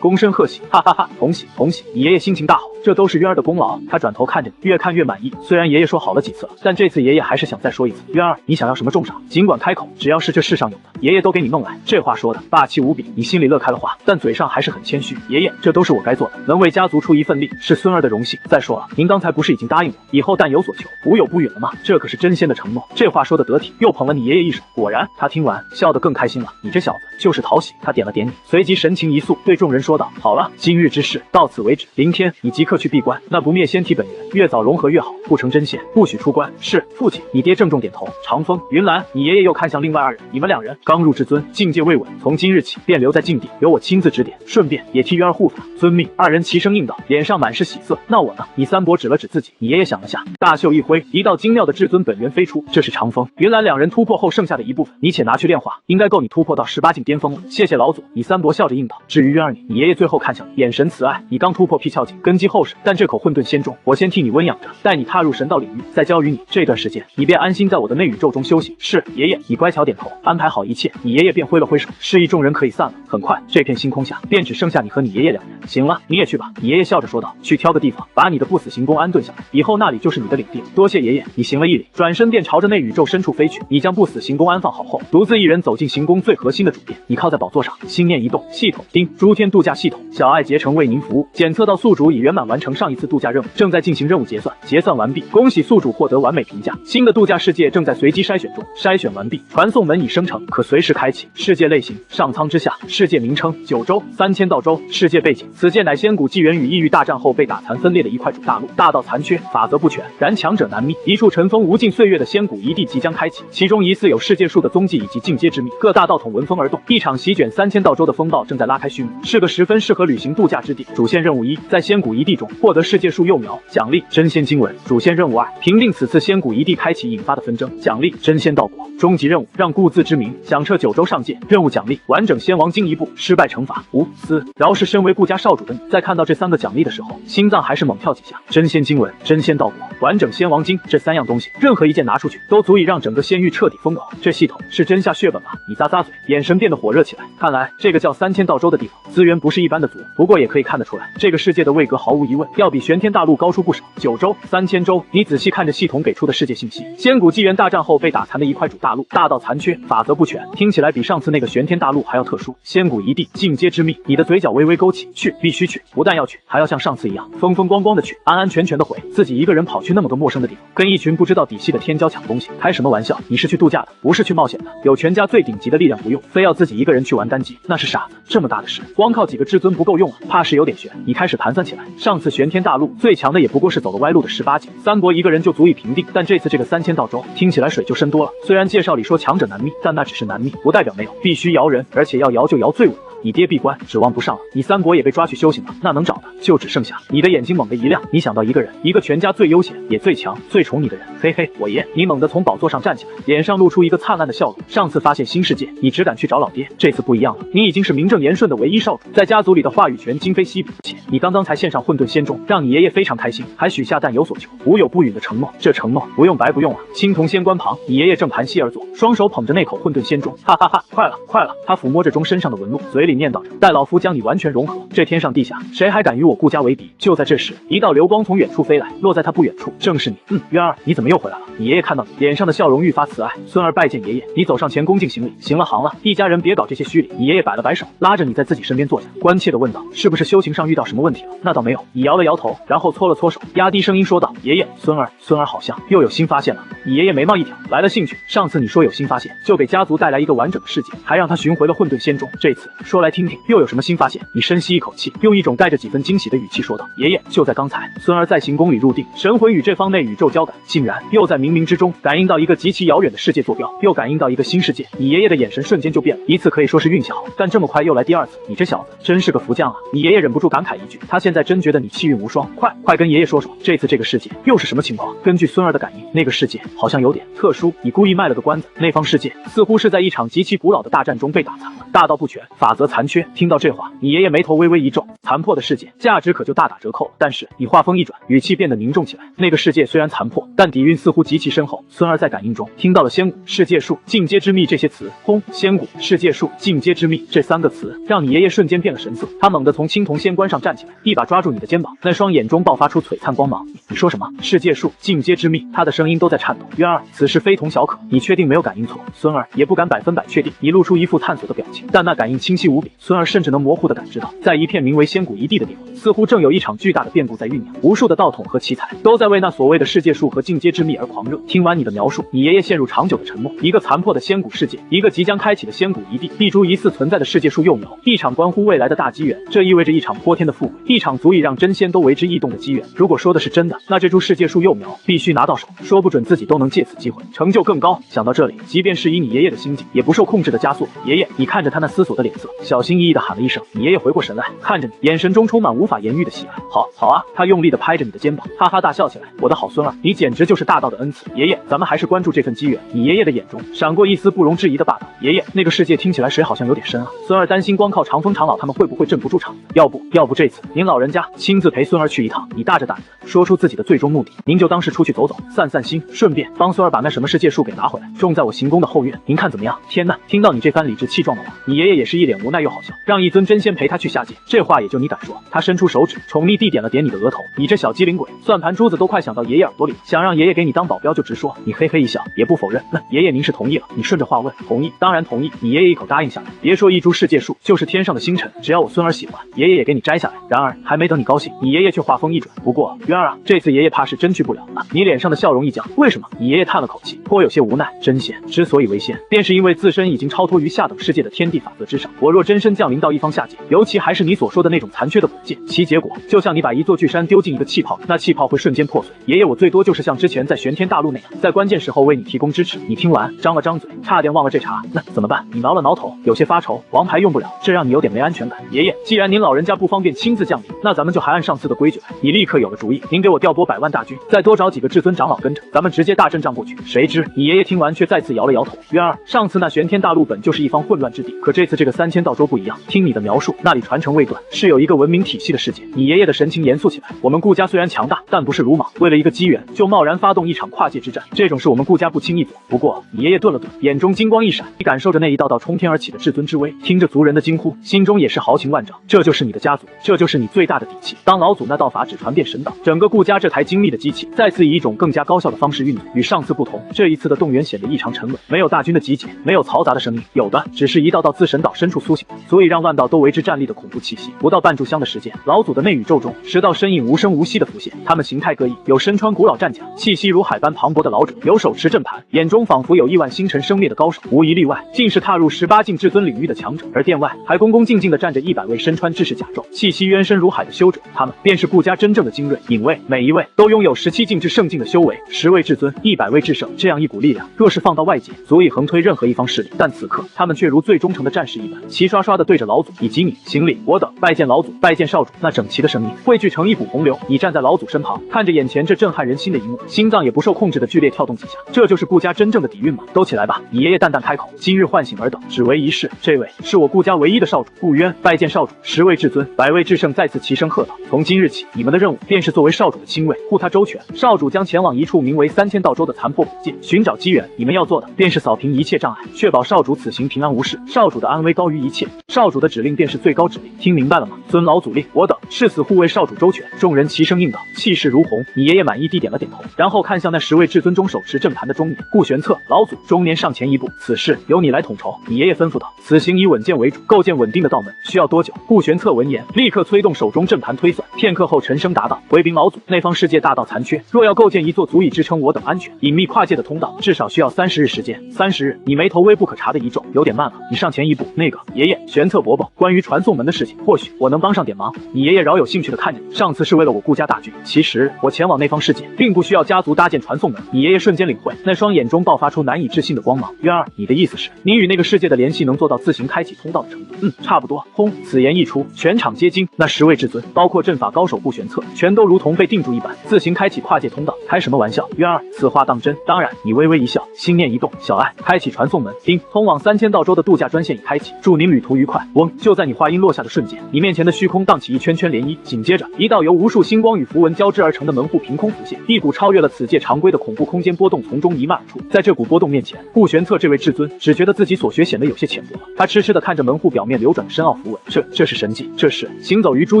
躬身贺喜，哈哈哈，同喜！你爷爷心情大好，这都是渊儿的功劳。他转头看着你，越看越满意。虽然爷爷说好了几次了，但这次爷爷还是想再说一次。渊儿，你想要什么重赏，尽管开口，只要是这世上有的，爷爷都给你弄来。这话说的霸气无比，你心里乐开了花，但嘴上还是很谦虚。爷爷，这都是我该做的，能为家族出一份力，是孙儿的荣幸。再说了，您刚才不是已经答应我，以后但有所求，无有不允了吗？这可是真仙的承诺。这话说的得体，又捧了你爷爷一手。果然，他听完笑得更开心了。你这小子就是讨喜。他点了点你，随即神情一肃，对众人说道：好了，今日之事到此为止，明天你即刻去闭关，那不灭仙体本源，越早融合越好，不成真仙不许出关。是，父亲。你爹郑重点头。长风、云岚，你爷爷又看向另外2人，你们2人刚入至尊，境界未稳，从今日起便留在境地，由我亲自指点，顺便也替渊儿护法。遵命。2人齐声应道，脸上满是喜色。那我呢？你三伯指了指自己。你爷爷想了下，大袖一挥，一道精妙的至尊本源飞出。这是长风、云岚2人突破后剩下的一部分，你且拿去炼化，应该够你突破到18境巅峰了。谢谢老祖。你三伯笑着应道。至于渊儿你爷爷最后看向你，眼神慈爱。你刚突破辟窍境，根基厚实，但这口混沌仙钟，我先替你温养着，待你踏入神道领域，再交于你。这段时间，你便安心在我的内宇宙中修行。是，爷爷。你乖巧点头，安排好一切。你爷爷便挥了挥手，示意众人可以散了。很快，这片星空下便只剩下你和你爷爷2人。行了，你也去吧。你爷爷笑着说道，去挑个地方，把你的不死行宫安顿下来，以后那里就是你的领地。多谢爷爷。你行了一礼，转身便朝着内宇宙深处飞去。你将不死行宫安放好后，独自一人走进行宫最核心的主殿。你靠在宝座上，心念一动，系统叮，诸天度假系统，小爱爱竭诚为您服务。检测到宿主已圆满完成上一次度假任务，正在进行任务结算，结算完毕，恭喜宿主获得完美评价。新的度假世界正在随机筛选中，筛选完毕，传送门已生成，可随时开启。世界类型：上苍之下。世界名称：九州3000道州。世界背景：此界乃仙谷纪元与异域大战后被打残分裂的一块主大陆，大道残缺，法则不全，然强者难觅。一处尘封无尽岁月的仙谷遗地即将开启，其中疑似有世界树的踪迹以及进阶之秘。各大道统闻风而动，一场席卷3000道州的风暴正在拉开序幕，是个十分适合旅行度假之地。主线任务1：在仙谷遗地中获得世界树幼苗，奖励真仙经文。主线任务2：平定此次仙谷遗地开启引发的纷争，奖励真仙道果。终极任务：让故自知名，响彻九州上界。任务奖励完整仙王经1部，失败惩罚无私。饶是身为顾家少主的你，在看到这3个奖励的时候，心脏还是猛跳几下。真仙经文、真仙道果、完整仙王经，这3样东西，任何一件拿出去，都足以让整个仙域彻底疯狂。这系统是真下血本吧？你咂咂嘴，眼神变得火热起来。看来这个叫3000道州的地方，资源不是一般的足。不过也可以看得出来，这个世界的位格毫无疑问要比玄天大陆高出不少。9州、3000州，你仔细看着系统给出的世界信息，仙谷纪元大战后被打残的一块主大陆，大道残缺，法则不全，听起来比上次那个玄天大陆还要特殊。仙谷遗地进阶之秘，你的嘴角微微勾起，去，必须去，不但要去，还要像上次一样风风光光的去，安安全全的回。自己一个人跑去那么个陌生的地方，跟一群不知道底细的天骄抢东西，开什么玩笑？你是去度假的，不是去冒险的。有全家最顶级的力量不用，非要自己一个人去玩单机，那是傻子。这么大的事，光靠几个至尊不够用啊，怕是有点悬。你开始盘算起来，上次玄天大陆最强的也不过是走了歪路的18级，三国一个人就足以平定，但这次这个3000道州，听起来水就深多了。虽然介绍里说强者难觅，但那只是难觅，不代表没有，必须摇人，而且要摇就摇最稳的。你爹闭关，指望不上了。你三国也被抓去修行了，那能找的就只剩下你的眼睛猛地一亮，你想到一个人，一个全家最悠闲也最强最宠你的人。嘿嘿，我爷！你猛地从宝座上站起来，脸上露出一个灿烂的笑容。上次发现新世界，你只敢去找老爹，这次不一样了，你已经是名正言顺的唯一少主，在家族里的话语权今非昔比。且你刚刚才献上混沌仙钟，让你爷爷非常开心，还许下但有所求无有不允的承诺。这承诺不用白不用啊！青铜仙冠旁，你爷爷正盘膝而坐，双手捧着那口混沌仙钟，哈哈哈！快了，快了！他抚摸着钟身上的纹路，嘴里念叨着：待老夫将你完全融合，这天上地下谁还敢与我顾家为敌？就在这时，一道流光从远处飞来，落在他不远处，正是你。渊儿，你怎么又回来了？你爷爷看到你，脸上的笑容愈发慈爱。孙儿拜见爷爷。你走上前恭敬行礼。行了行了，一家人别搞这些虚礼。你爷爷摆了摆手，拉着你在自己身边坐下，关切地问道：是不是修行上遇到什么问题了？那倒没有。你摇了摇头，然后搓了搓手，压低声音说道：爷爷，孙儿好像又有新发现了。你爷爷眉毛一挑，来了兴趣。上次你说有新发现，就给家族带来一个完整的世界，还让他寻回了混沌仙钟。这次说来听听，又有什么新发现？你深吸一口气，用一种带着几分惊喜的语气说道：爷爷，就在刚才，孙儿在行宫里入定，神魂与这方内宇宙交感，竟然又在冥冥之中感应到一个极其遥远的世界坐标，又感应到一个新世界。你爷爷的眼神瞬间就变了，一次可以说是运气好，但这么快又来第二次，你这小子真是个福将啊！你爷爷忍不住感慨一句，他现在真觉得你气运无双。快跟爷爷说说，这次这个世界又是什么情况？根据孙儿的感应，那个世界好像有点特殊。你故意卖了个关子，那方世界似乎是在一场极其古老的大战中被打残了，大道不全，法则残缺。听到这话，你爷爷眉头微微一皱，残破的世界价值可就大打折扣了。但是你话锋一转，语气变得凝重起来，那个世界虽然残破，但底蕴似乎极其深厚。孙儿在感应中听到了仙谷、世界树、进阶之秘这些词。轰！仙谷、世界树、进阶之秘这3个词让你爷爷瞬间变了神色，他猛地从青铜仙冠上站起来，一把抓住你的肩膀，那双眼中爆发出璀璨光芒。你说什么？世界树、进阶之秘？他的声音都在颤抖。渊儿，此事非同小可，你确定没有感应错？孙儿也不敢100%确定，你露出一副探索的表情，但那感应清晰无比。孙儿甚至能模糊地感知到，在一片名为仙谷遗地的地方，似乎正有一场巨大的变故在酝酿，无数的道统和奇才都在为那所谓的世界树和进阶之秘而狂热。听完你的描述，你爷爷陷入长久的沉默。一个残破的仙谷世界，一个即将开启的仙谷遗地，一株疑似存在的世界树幼苗，一场关乎未来的大机缘，这意味着一场泼天的富贵，一场足以让真仙都为之异动的机缘。如果说的是真的，那这株世界树幼苗必须拿到手，说不准自己都能借此机会成就更高。想到这里，即便是以你爷爷的心境，也不受控制的加速。爷爷，你看着他那思索的脸色，小心翼翼地喊了一声。你爷爷回过神来，看着你，眼神中充满无法言喻的喜爱。好啊！他用力地拍着你的肩膀，哈哈大笑起来。我的好孙儿，你简直就是大道的恩赐。爷爷，咱们还是关注这份机缘。你爷爷的眼中闪过一丝不容置疑的霸道。爷爷，那个世界听起来水好像有点深啊。孙儿担心光靠长风长老他们会不会镇不住场，要不这次您老人家亲自陪孙儿去一趟。你大着胆子说出自己的最终目的，您就当是出去走走，散散心，顺便便帮孙儿把那什么世界树给拿回来，种在我行宫的后院，您看怎么样？天呐，听到你这番理直气壮的话，你爷爷也是一脸无奈又好笑，让一尊真仙陪他去下界，这话也就你敢说？他伸出手指，宠溺地点了点你的额头，你这小机灵鬼，算盘珠子都快想到爷爷耳朵里，想让爷爷给你当保镖就直说。你嘿嘿一笑，也不否认。爷爷您是同意了？你顺着话问。同意，当然同意。你爷爷一口答应下来。别说一株世界树，就是天上的星辰，只要我孙儿喜欢，爷爷也给你摘下来。然而还没等你高兴，你爷爷却话锋一转。不过渊儿啊，这次爷爷怕是真去不了了。你脸上的笑容一僵，为什么？你爷爷叹了口气，颇有些无奈。真仙之所以为仙，便是因为自身已经超脱于下等世界的天地法则之上。我若真身降临到一方下界，尤其还是你所说的那种残缺的古界，其结果就像你把一座巨山丢进一个气泡里，那气泡会瞬间破碎。爷爷我最多就是像之前在玄天大陆那样，在关键时候为你提供支持。你听完张了张嘴，差点忘了这茬。那怎么办？你挠了挠头，有些发愁。王牌用不了，这让你有点没安全感。爷爷，既然您老人家不方便亲自降临，那咱们就还按上次的规矩来。你立刻有了主意，您给我调拨100万大军，再多找几个至尊长老跟着，咱们直接大阵仗过去。谁知你爷爷听完却再次摇了摇头。渊儿，上次那玄天大陆本就是一方混乱之地，可这次这个3000道州不一样。听你的描述，那里传承未断，是有一个文明体系的世界。你爷爷的神情严肃起来。我们顾家虽然强大，但不是鲁莽，为了一个机缘就贸然发动一场跨界之战，这种事我们顾家不轻易做。不过你爷爷顿了顿，眼中金光一闪，你感受着那一道道冲天而起的至尊之威，听着族人的惊呼，心中也是豪情万丈。这就是你的家族，这就是你最大的底气。当老祖那道法只传遍神道，整个顾家这台精密的机器再次以一种更加高效的方式运转。与上次不同，这一次的动员显得异常沉稳，没有大军的集结，没有嘈杂的声音，有的只是一道道自神岛深处苏醒，所以让万道都为之战栗的恐怖气息。不到半炷香的时间，老祖的内宇宙中10道身影无声无息的浮现，他们形态各异，有身穿古老战甲，气息如海般磅礴的老者，有手持阵盘，眼中仿佛有亿万星辰生灭的高手，无一例外，竟是踏入18境至尊领域的强者。而殿外还恭恭敬敬地站着100位身穿制式甲胄，气息渊深如海的修者，他们便是顾家真正的精锐隐卫，每一位都拥有17境至圣境的修为，10位至尊，100位至圣，这样一股力量，若是放到外界，足以横推任何一方势力。但此刻，他们却如最忠诚的战士一般，齐刷刷地对着老祖以及你行礼，我等拜见老祖，拜见少主。那整齐的声音汇聚成一股洪流。你站在老祖身旁，看着眼前这震撼人心的一幕，心脏也不受控制的剧烈跳动几下。这就是顾家真正的底蕴吗？都起来吧！你爷爷淡淡开口，今日唤醒尔等，只为一事。这位是我顾家唯一的少主顾渊，拜见少主。10位至尊，100位至圣再次齐声喝道：从今日起，你们的任务便是作为少主的亲卫，护他周全。少主将前往一处名为3000道州的残破古界，寻找机缘。你们要做的便是扫平一切障碍，确保少主此行平安无事。少主的安危高于一切，少主的指令便是最高指令，听明白了吗？遵老祖令，我等誓死护卫少主周全。众人齐声应道，气势如虹。你爷爷满意地点了点头，然后看向那10位至尊中手持阵盘的中年顾玄策。老祖，中年上前一步，此事由你来统筹。你爷爷吩咐道，此行以稳健为主，构建稳定的道门，需要多久？顾玄策闻言，立刻催动手中阵盘推算，片刻后沉声答道，回禀老祖，那方世界大道残缺，若要构建一座足以支撑我等安全隐秘跨界的通道，至少需要30日时间。30日？你眉头微不可察的一皱，有点慢了。你上前一步，那个爷爷，玄策伯伯，关于传送门的事情，或许我能帮上点忙。你爷爷饶有兴趣的看着你，上次是为了我顾家大军，其实我前往那方世界，并不需要家族搭建传送门。你爷爷瞬间领会，那双眼中爆发出难以置信的光芒。渊儿，你的意思是，你与那个世界的联系能做到自行开启通道的程度？差不多。轰！此言一出，全场皆惊。那10位至尊，包括阵法高手顾玄策，全都如同被定住一般，自行开启跨界通道。开什么玩笑？渊儿，此话当真？当然。你微微一笑，心念一动，小爱，开启传送门。叮，通往3000道州的度假专线已开启，祝您旅途愉快。嗡！就在你话音落下的瞬间，你面前的虚空荡起一圈圈涟漪，紧接着，一道由无数星光与符文交织而成的门户凭空浮现，一股超越了此界常规的恐怖空间波动从中弥漫而出。在这股波动面前，顾玄策这位至尊只觉得自己所学显得有些浅薄了。他痴痴地看着门户表面流转的深奥符文，这是神迹，这是行走于诸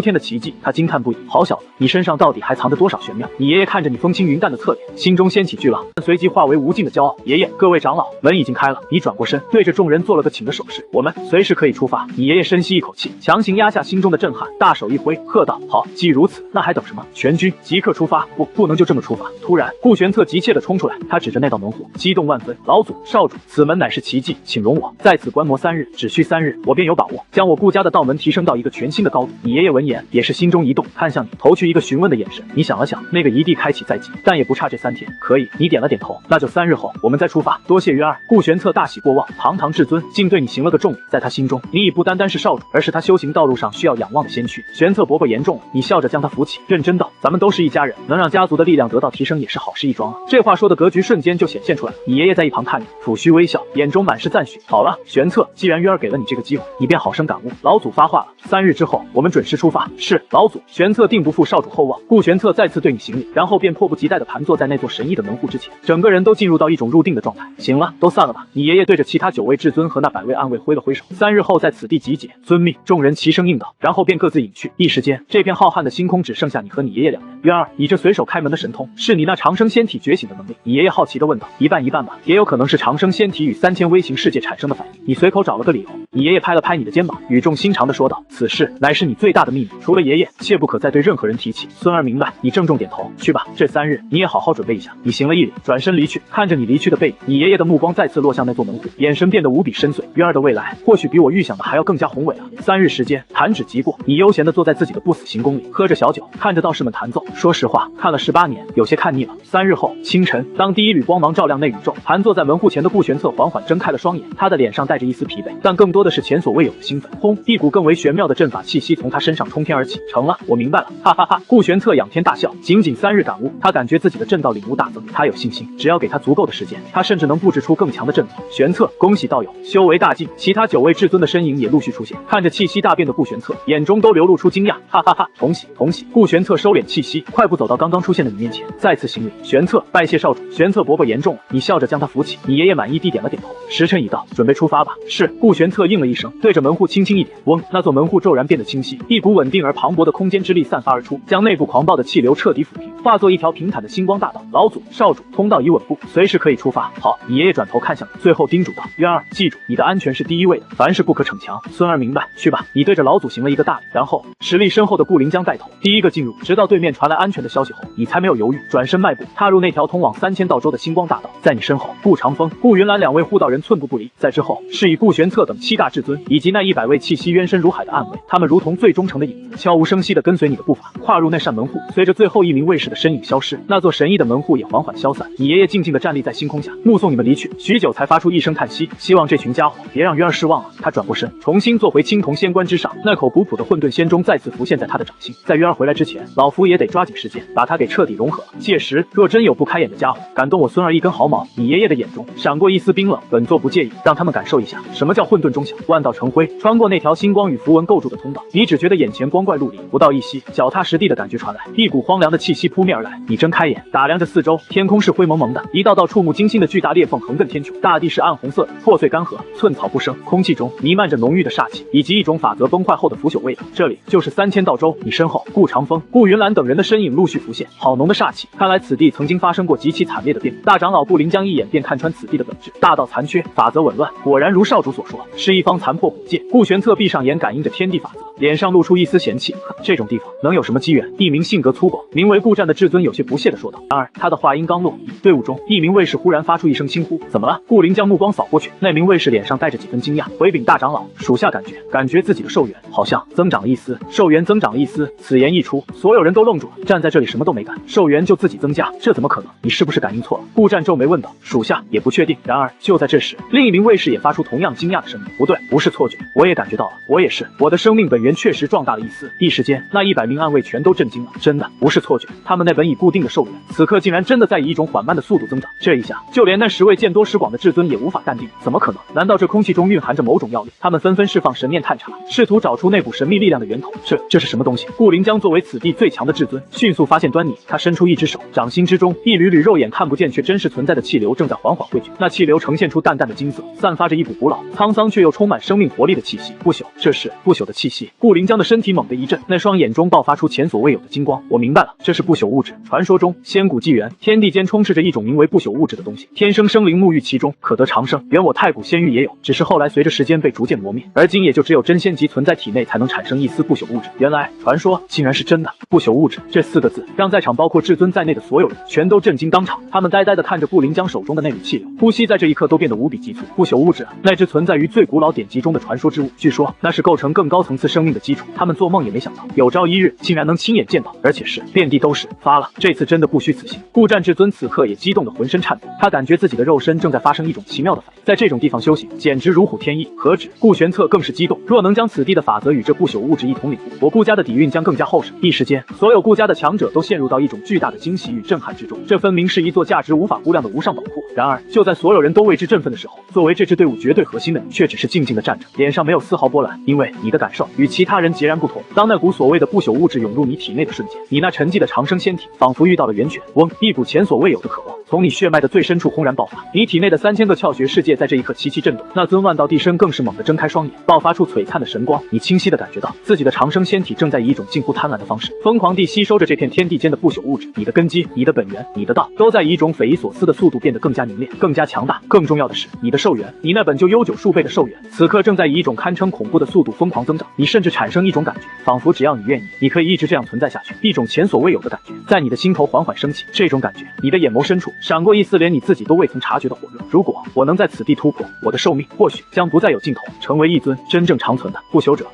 天的奇迹。他惊叹不已。好小子，你身上到底还藏着多少玄妙？你爷爷看着你风轻云淡的侧脸，心中掀起巨浪，随即化为无尽的骄傲。爷爷，各位长老，门已经开了。你转过身，对着众人做了个请的手势，我们随时可以出发。你爷爷深吸一口气，强行压下心中的震撼，大手一挥，喝道：好，既如此，那还等什么？全军即刻出发！不能就这么出发。突然，顾玄策急切地冲出来，他指着那道门户，激动万分。老祖，少主，此门乃是奇迹，请容我在此观摩3日，只需3日，我便有把握将我顾家的道门提升到一个全新的高度。你爷爷闻言也是心中一动，看向你，投去一个询问的眼神。你想了想，那个一地开启在即，但也不差这3天。可以，你点了点头，那就3日后我们再出发。多谢渊儿。顾玄策大喜过望，堂堂至尊竟对你行了个重礼，在他心中，你已不单单是少主，而是他修行道路上需要仰望的先驱。玄策伯伯言重了，你笑着将他扶起，认真道：咱们都是一家人，能让家族的力量得到提升也是好事一桩啊。这话说的格局瞬间就显现出来。你爷爷在一旁看着，抚须微笑，眼中满是赞许。好了，玄策，既然渊儿给了你这个机会，你便好生感悟。老祖发话了，3日之后我们准时出发。是，老祖。玄策定不负少主厚望。顾玄策再次对你行礼，然后便迫不及待地盘坐在那座神异的门门户之前，整个人都进入到一种入定的状态。行了，都散了吧。你爷爷对着其他9位至尊和那100位暗卫挥了挥手，3日后在此地集结。遵命。众人齐声应道，然后便各自隐去。一时间，这片浩瀚的星空只剩下你和你爷爷2人。渊儿，你这随手开门的神通，是你那长生仙体觉醒的能力？你爷爷好奇地问道。一半一半吧，也有可能是长生仙体与3000微型世界产生的反应。你随口找了个理由。你爷爷拍了拍你的肩膀，语重心长地说道：“此事乃是你最大的秘密，除了爷爷，切不可再对任何人提起。”孙儿明白。你郑重点头。去吧，这3日你也好好准备一下。你行了一礼，转身离去。看着你离去的背影，你爷爷的目光再次落向那座门户，眼神变得无比深邃。渊儿的未来或许比我预想的还要更加宏伟啊！3日时间弹指即过，你悠闲地坐在自己的不死行宫里，喝着小酒，看着道士们弹奏。说实话，看了18年，有些看腻了。3日后清晨，当第一缕光芒照亮内宇宙，盘坐在门户前的顾玄策缓缓睁开了双眼，他的脸上带着一丝疲惫，但更多的是前所未有的兴奋。轰！一股更为玄妙的阵法气息从他身上冲天而起。成了，我明白了，哈哈哈！顾玄策仰天大笑。仅3日感悟，他感觉自己的阵道领悟大增。他有信心，只要给他足够的时间，他甚至能布置出更强的阵法。玄策，恭喜道友，修为大进。其他9位至尊的身影也陆续出现，看着气息大变的顾玄策，眼中都流露出惊讶。哈哈哈！同喜同喜！顾玄策收敛气息，快步走到刚刚出现的你面前，再次行礼。玄策，拜谢少主。玄策伯伯言重了。你笑着将他扶起。你爷爷满意地点了点头。时辰已到，准备出发吧。是。顾玄策应了一声，对着门户轻轻一点。嗡！那座门户骤然变得清晰，一股稳定而磅礴的空间之力散发而出，将内部狂暴的气流彻底抚平，化作一条平坦的星光大道。老祖，少主，通道已稳固，随时可以出发。好。你爷爷转头看向你，最后叮嘱道：“渊儿，记住，你的安全是第一位的，凡事不可逞强。”孙儿明白。去吧。你对着老祖行了一个大礼，然后实力深厚的顾灵江带头，第一个进入，直到对面传来安全的消息后，你才没有犹豫，转身迈步踏入那条通往3000道州的星光大道。在你身后，顾长风、顾云兰2位护道人寸步不离，在之后是以顾玄策等7大至尊，以及那100位气息渊深如海的暗卫，他们如同最忠诚的影子，悄无声息地跟随你的步伐，跨入那扇门户。随着最后1名卫士的身影消失，那座神异的门户也缓缓消散。你爷爷静静地站立在星空下，目送你们离去，许久才发出一声叹息，希望这群家伙别让渊儿失望了。他转过身，重新坐回青铜仙冠之上，那口古朴的混沌仙钟再次浮现在他的掌心。在渊儿回来之前，老夫也得抓紧时间把他给彻底融合了。届时若真有不开眼的家伙敢动我孙儿一根毫毛，你爷爷的眼中闪过一丝冰冷。本座不介意，让他们感受一下什么叫混沌中响，万道成灰。穿过那条星光与符文构筑的通道，你只觉得眼前光怪陆离，不到一息，脚踏实地的感觉传来，一股荒凉的气息扑面而来。你睁开眼，打量着四周，天空是灰蒙蒙的，一道道触目惊心的巨大裂缝横亘天穹，大地是暗红色的，破碎干涸，寸草不生，空气中弥漫着浓郁的煞气，以及一种法则崩坏后的腐朽味道。这里就是3000道州。你身后，顾长风、顾云兰等人的身影陆续浮现，好浓的煞气，看来此地曾经发生过极其惨烈的变故。大长老顾灵江一眼便看穿此地的本质，大道残缺，法则紊乱，果然如少主所说，是一方残破古界。顾玄策闭上眼，感应着天地法则，脸上露出一丝嫌弃。这种地方能有什么机缘？一名性格粗犷、名为顾战的至尊有些不屑地说道。然而他的话音刚落，队伍中一名卫士忽然发出一声轻呼：“怎么了？”顾灵将目光扫过去，那名卫士脸上带着几分惊讶，回禀大长老，属下感觉自己的寿元好像增长了一丝，寿元增长了一丝。此言一出，所有人都愣住了，站在这里什么都没干，寿元就自己增加，这怎么可能？你是不是感应错了？顾战皱眉问道。属下也不确定。然而就在这时，另一名卫士也发出同样惊讶的声音：“不对，不是错觉，我也感觉到了，我也是，我的生命本源确实壮大了一丝。”一时间，那100名暗卫全都震惊了，真的不是错觉，他们那本已固定的寿元，此刻竟然真的在以一种缓慢的速度增长。这一下，就连那10位见多识广的至尊也无法淡定，怎么可能？难道这空气中蕴含着某种药力？他们纷纷释放神念探查，试图找出那股神秘力量的源头。这是什么东西？顾灵江作为此地最强的至尊，迅速发现端倪。他伸出一只手，掌心之中一缕缕肉眼看不见却真实存在的气流正在缓缓汇聚。那气流呈现出淡淡的金色，散发着一股古老、沧桑却又充满生命活力的气息。不朽，这是不朽的气息。顾灵江的身体猛地一震，那双眼中爆发出前所未有的金光。我明白了，这是不朽物质。传说中，仙古纪元，天地间充斥着一种名为不朽物质的东西，天生生灵沐浴其中，可得长生。原我太古仙域也有，只是后来随着时间被逐渐磨灭，而今也就只有真仙级存在体内才能产生一丝不朽物质。原来传说竟然是真的。不朽物质这4个字，让在场包括至尊在内的所有人全都震惊当场。他们呆呆地看着顾灵江手中的那缕气流，呼吸在这一刻都变得无比急促。不朽物质，那只存在于最古老典籍中的传说之物，据说那是构成更高层次生命的基础。他们做梦也没想到，有朝一日竟然能亲眼见到，而且是遍地都是。发了，这次真的不虚此行。顾战至尊此刻也激动得浑身颤抖，他感觉自己的肉身正在发生一种奇妙的反应，在这种地方修行，简直如虎添翼。何止？顾玄策更是激动，若能将此地的法则与这不朽物质一同领悟，我顾家的底蕴将更加厚实。一时间，所有顾家的强者都陷入到一种巨大的惊喜与震撼之中。这分明是一座价值无法估量的无上宝库。然而，就在所有人都为之振奋的时候，作为这支队伍绝对核心的你，却只是静静地站着，脸上没有丝毫波澜，因为你的感受与其他人截然不同。当那股所谓的不朽物质涌入你体内的瞬间，你那沉寂的长生仙体仿佛遇到了源泉，嗡，一股前所未有的渴望从你血脉的最深处轰然爆发，你体内的3000个窍穴世界在这一刻齐齐震动。那尊万道地身更是猛地睁开双眼，爆发出璀璨的神光。你清晰地感觉到自己的长生仙体正在以一种近乎贪婪的方式，疯狂地吸收着这片天地间的不朽物质。你的根基、你的本源、你的道，都在以一种匪夷所思的速度变得更加凝练、更加强大。更重要的是，你的寿元，你那本就悠久数倍的寿元，此刻正在以一种堪称恐怖的速度疯狂增长。你甚至产生一种感觉，仿佛只要你愿意，你可以一直这样存在下去。一种前所未有的感觉在你的心头缓缓升起。这种感觉，你的眼眸深处闪过一丝连你自己都未曾察觉的火热。如果我能在此地突破，我的寿命或许将不再有尽头，成为一尊真正长存的不朽者。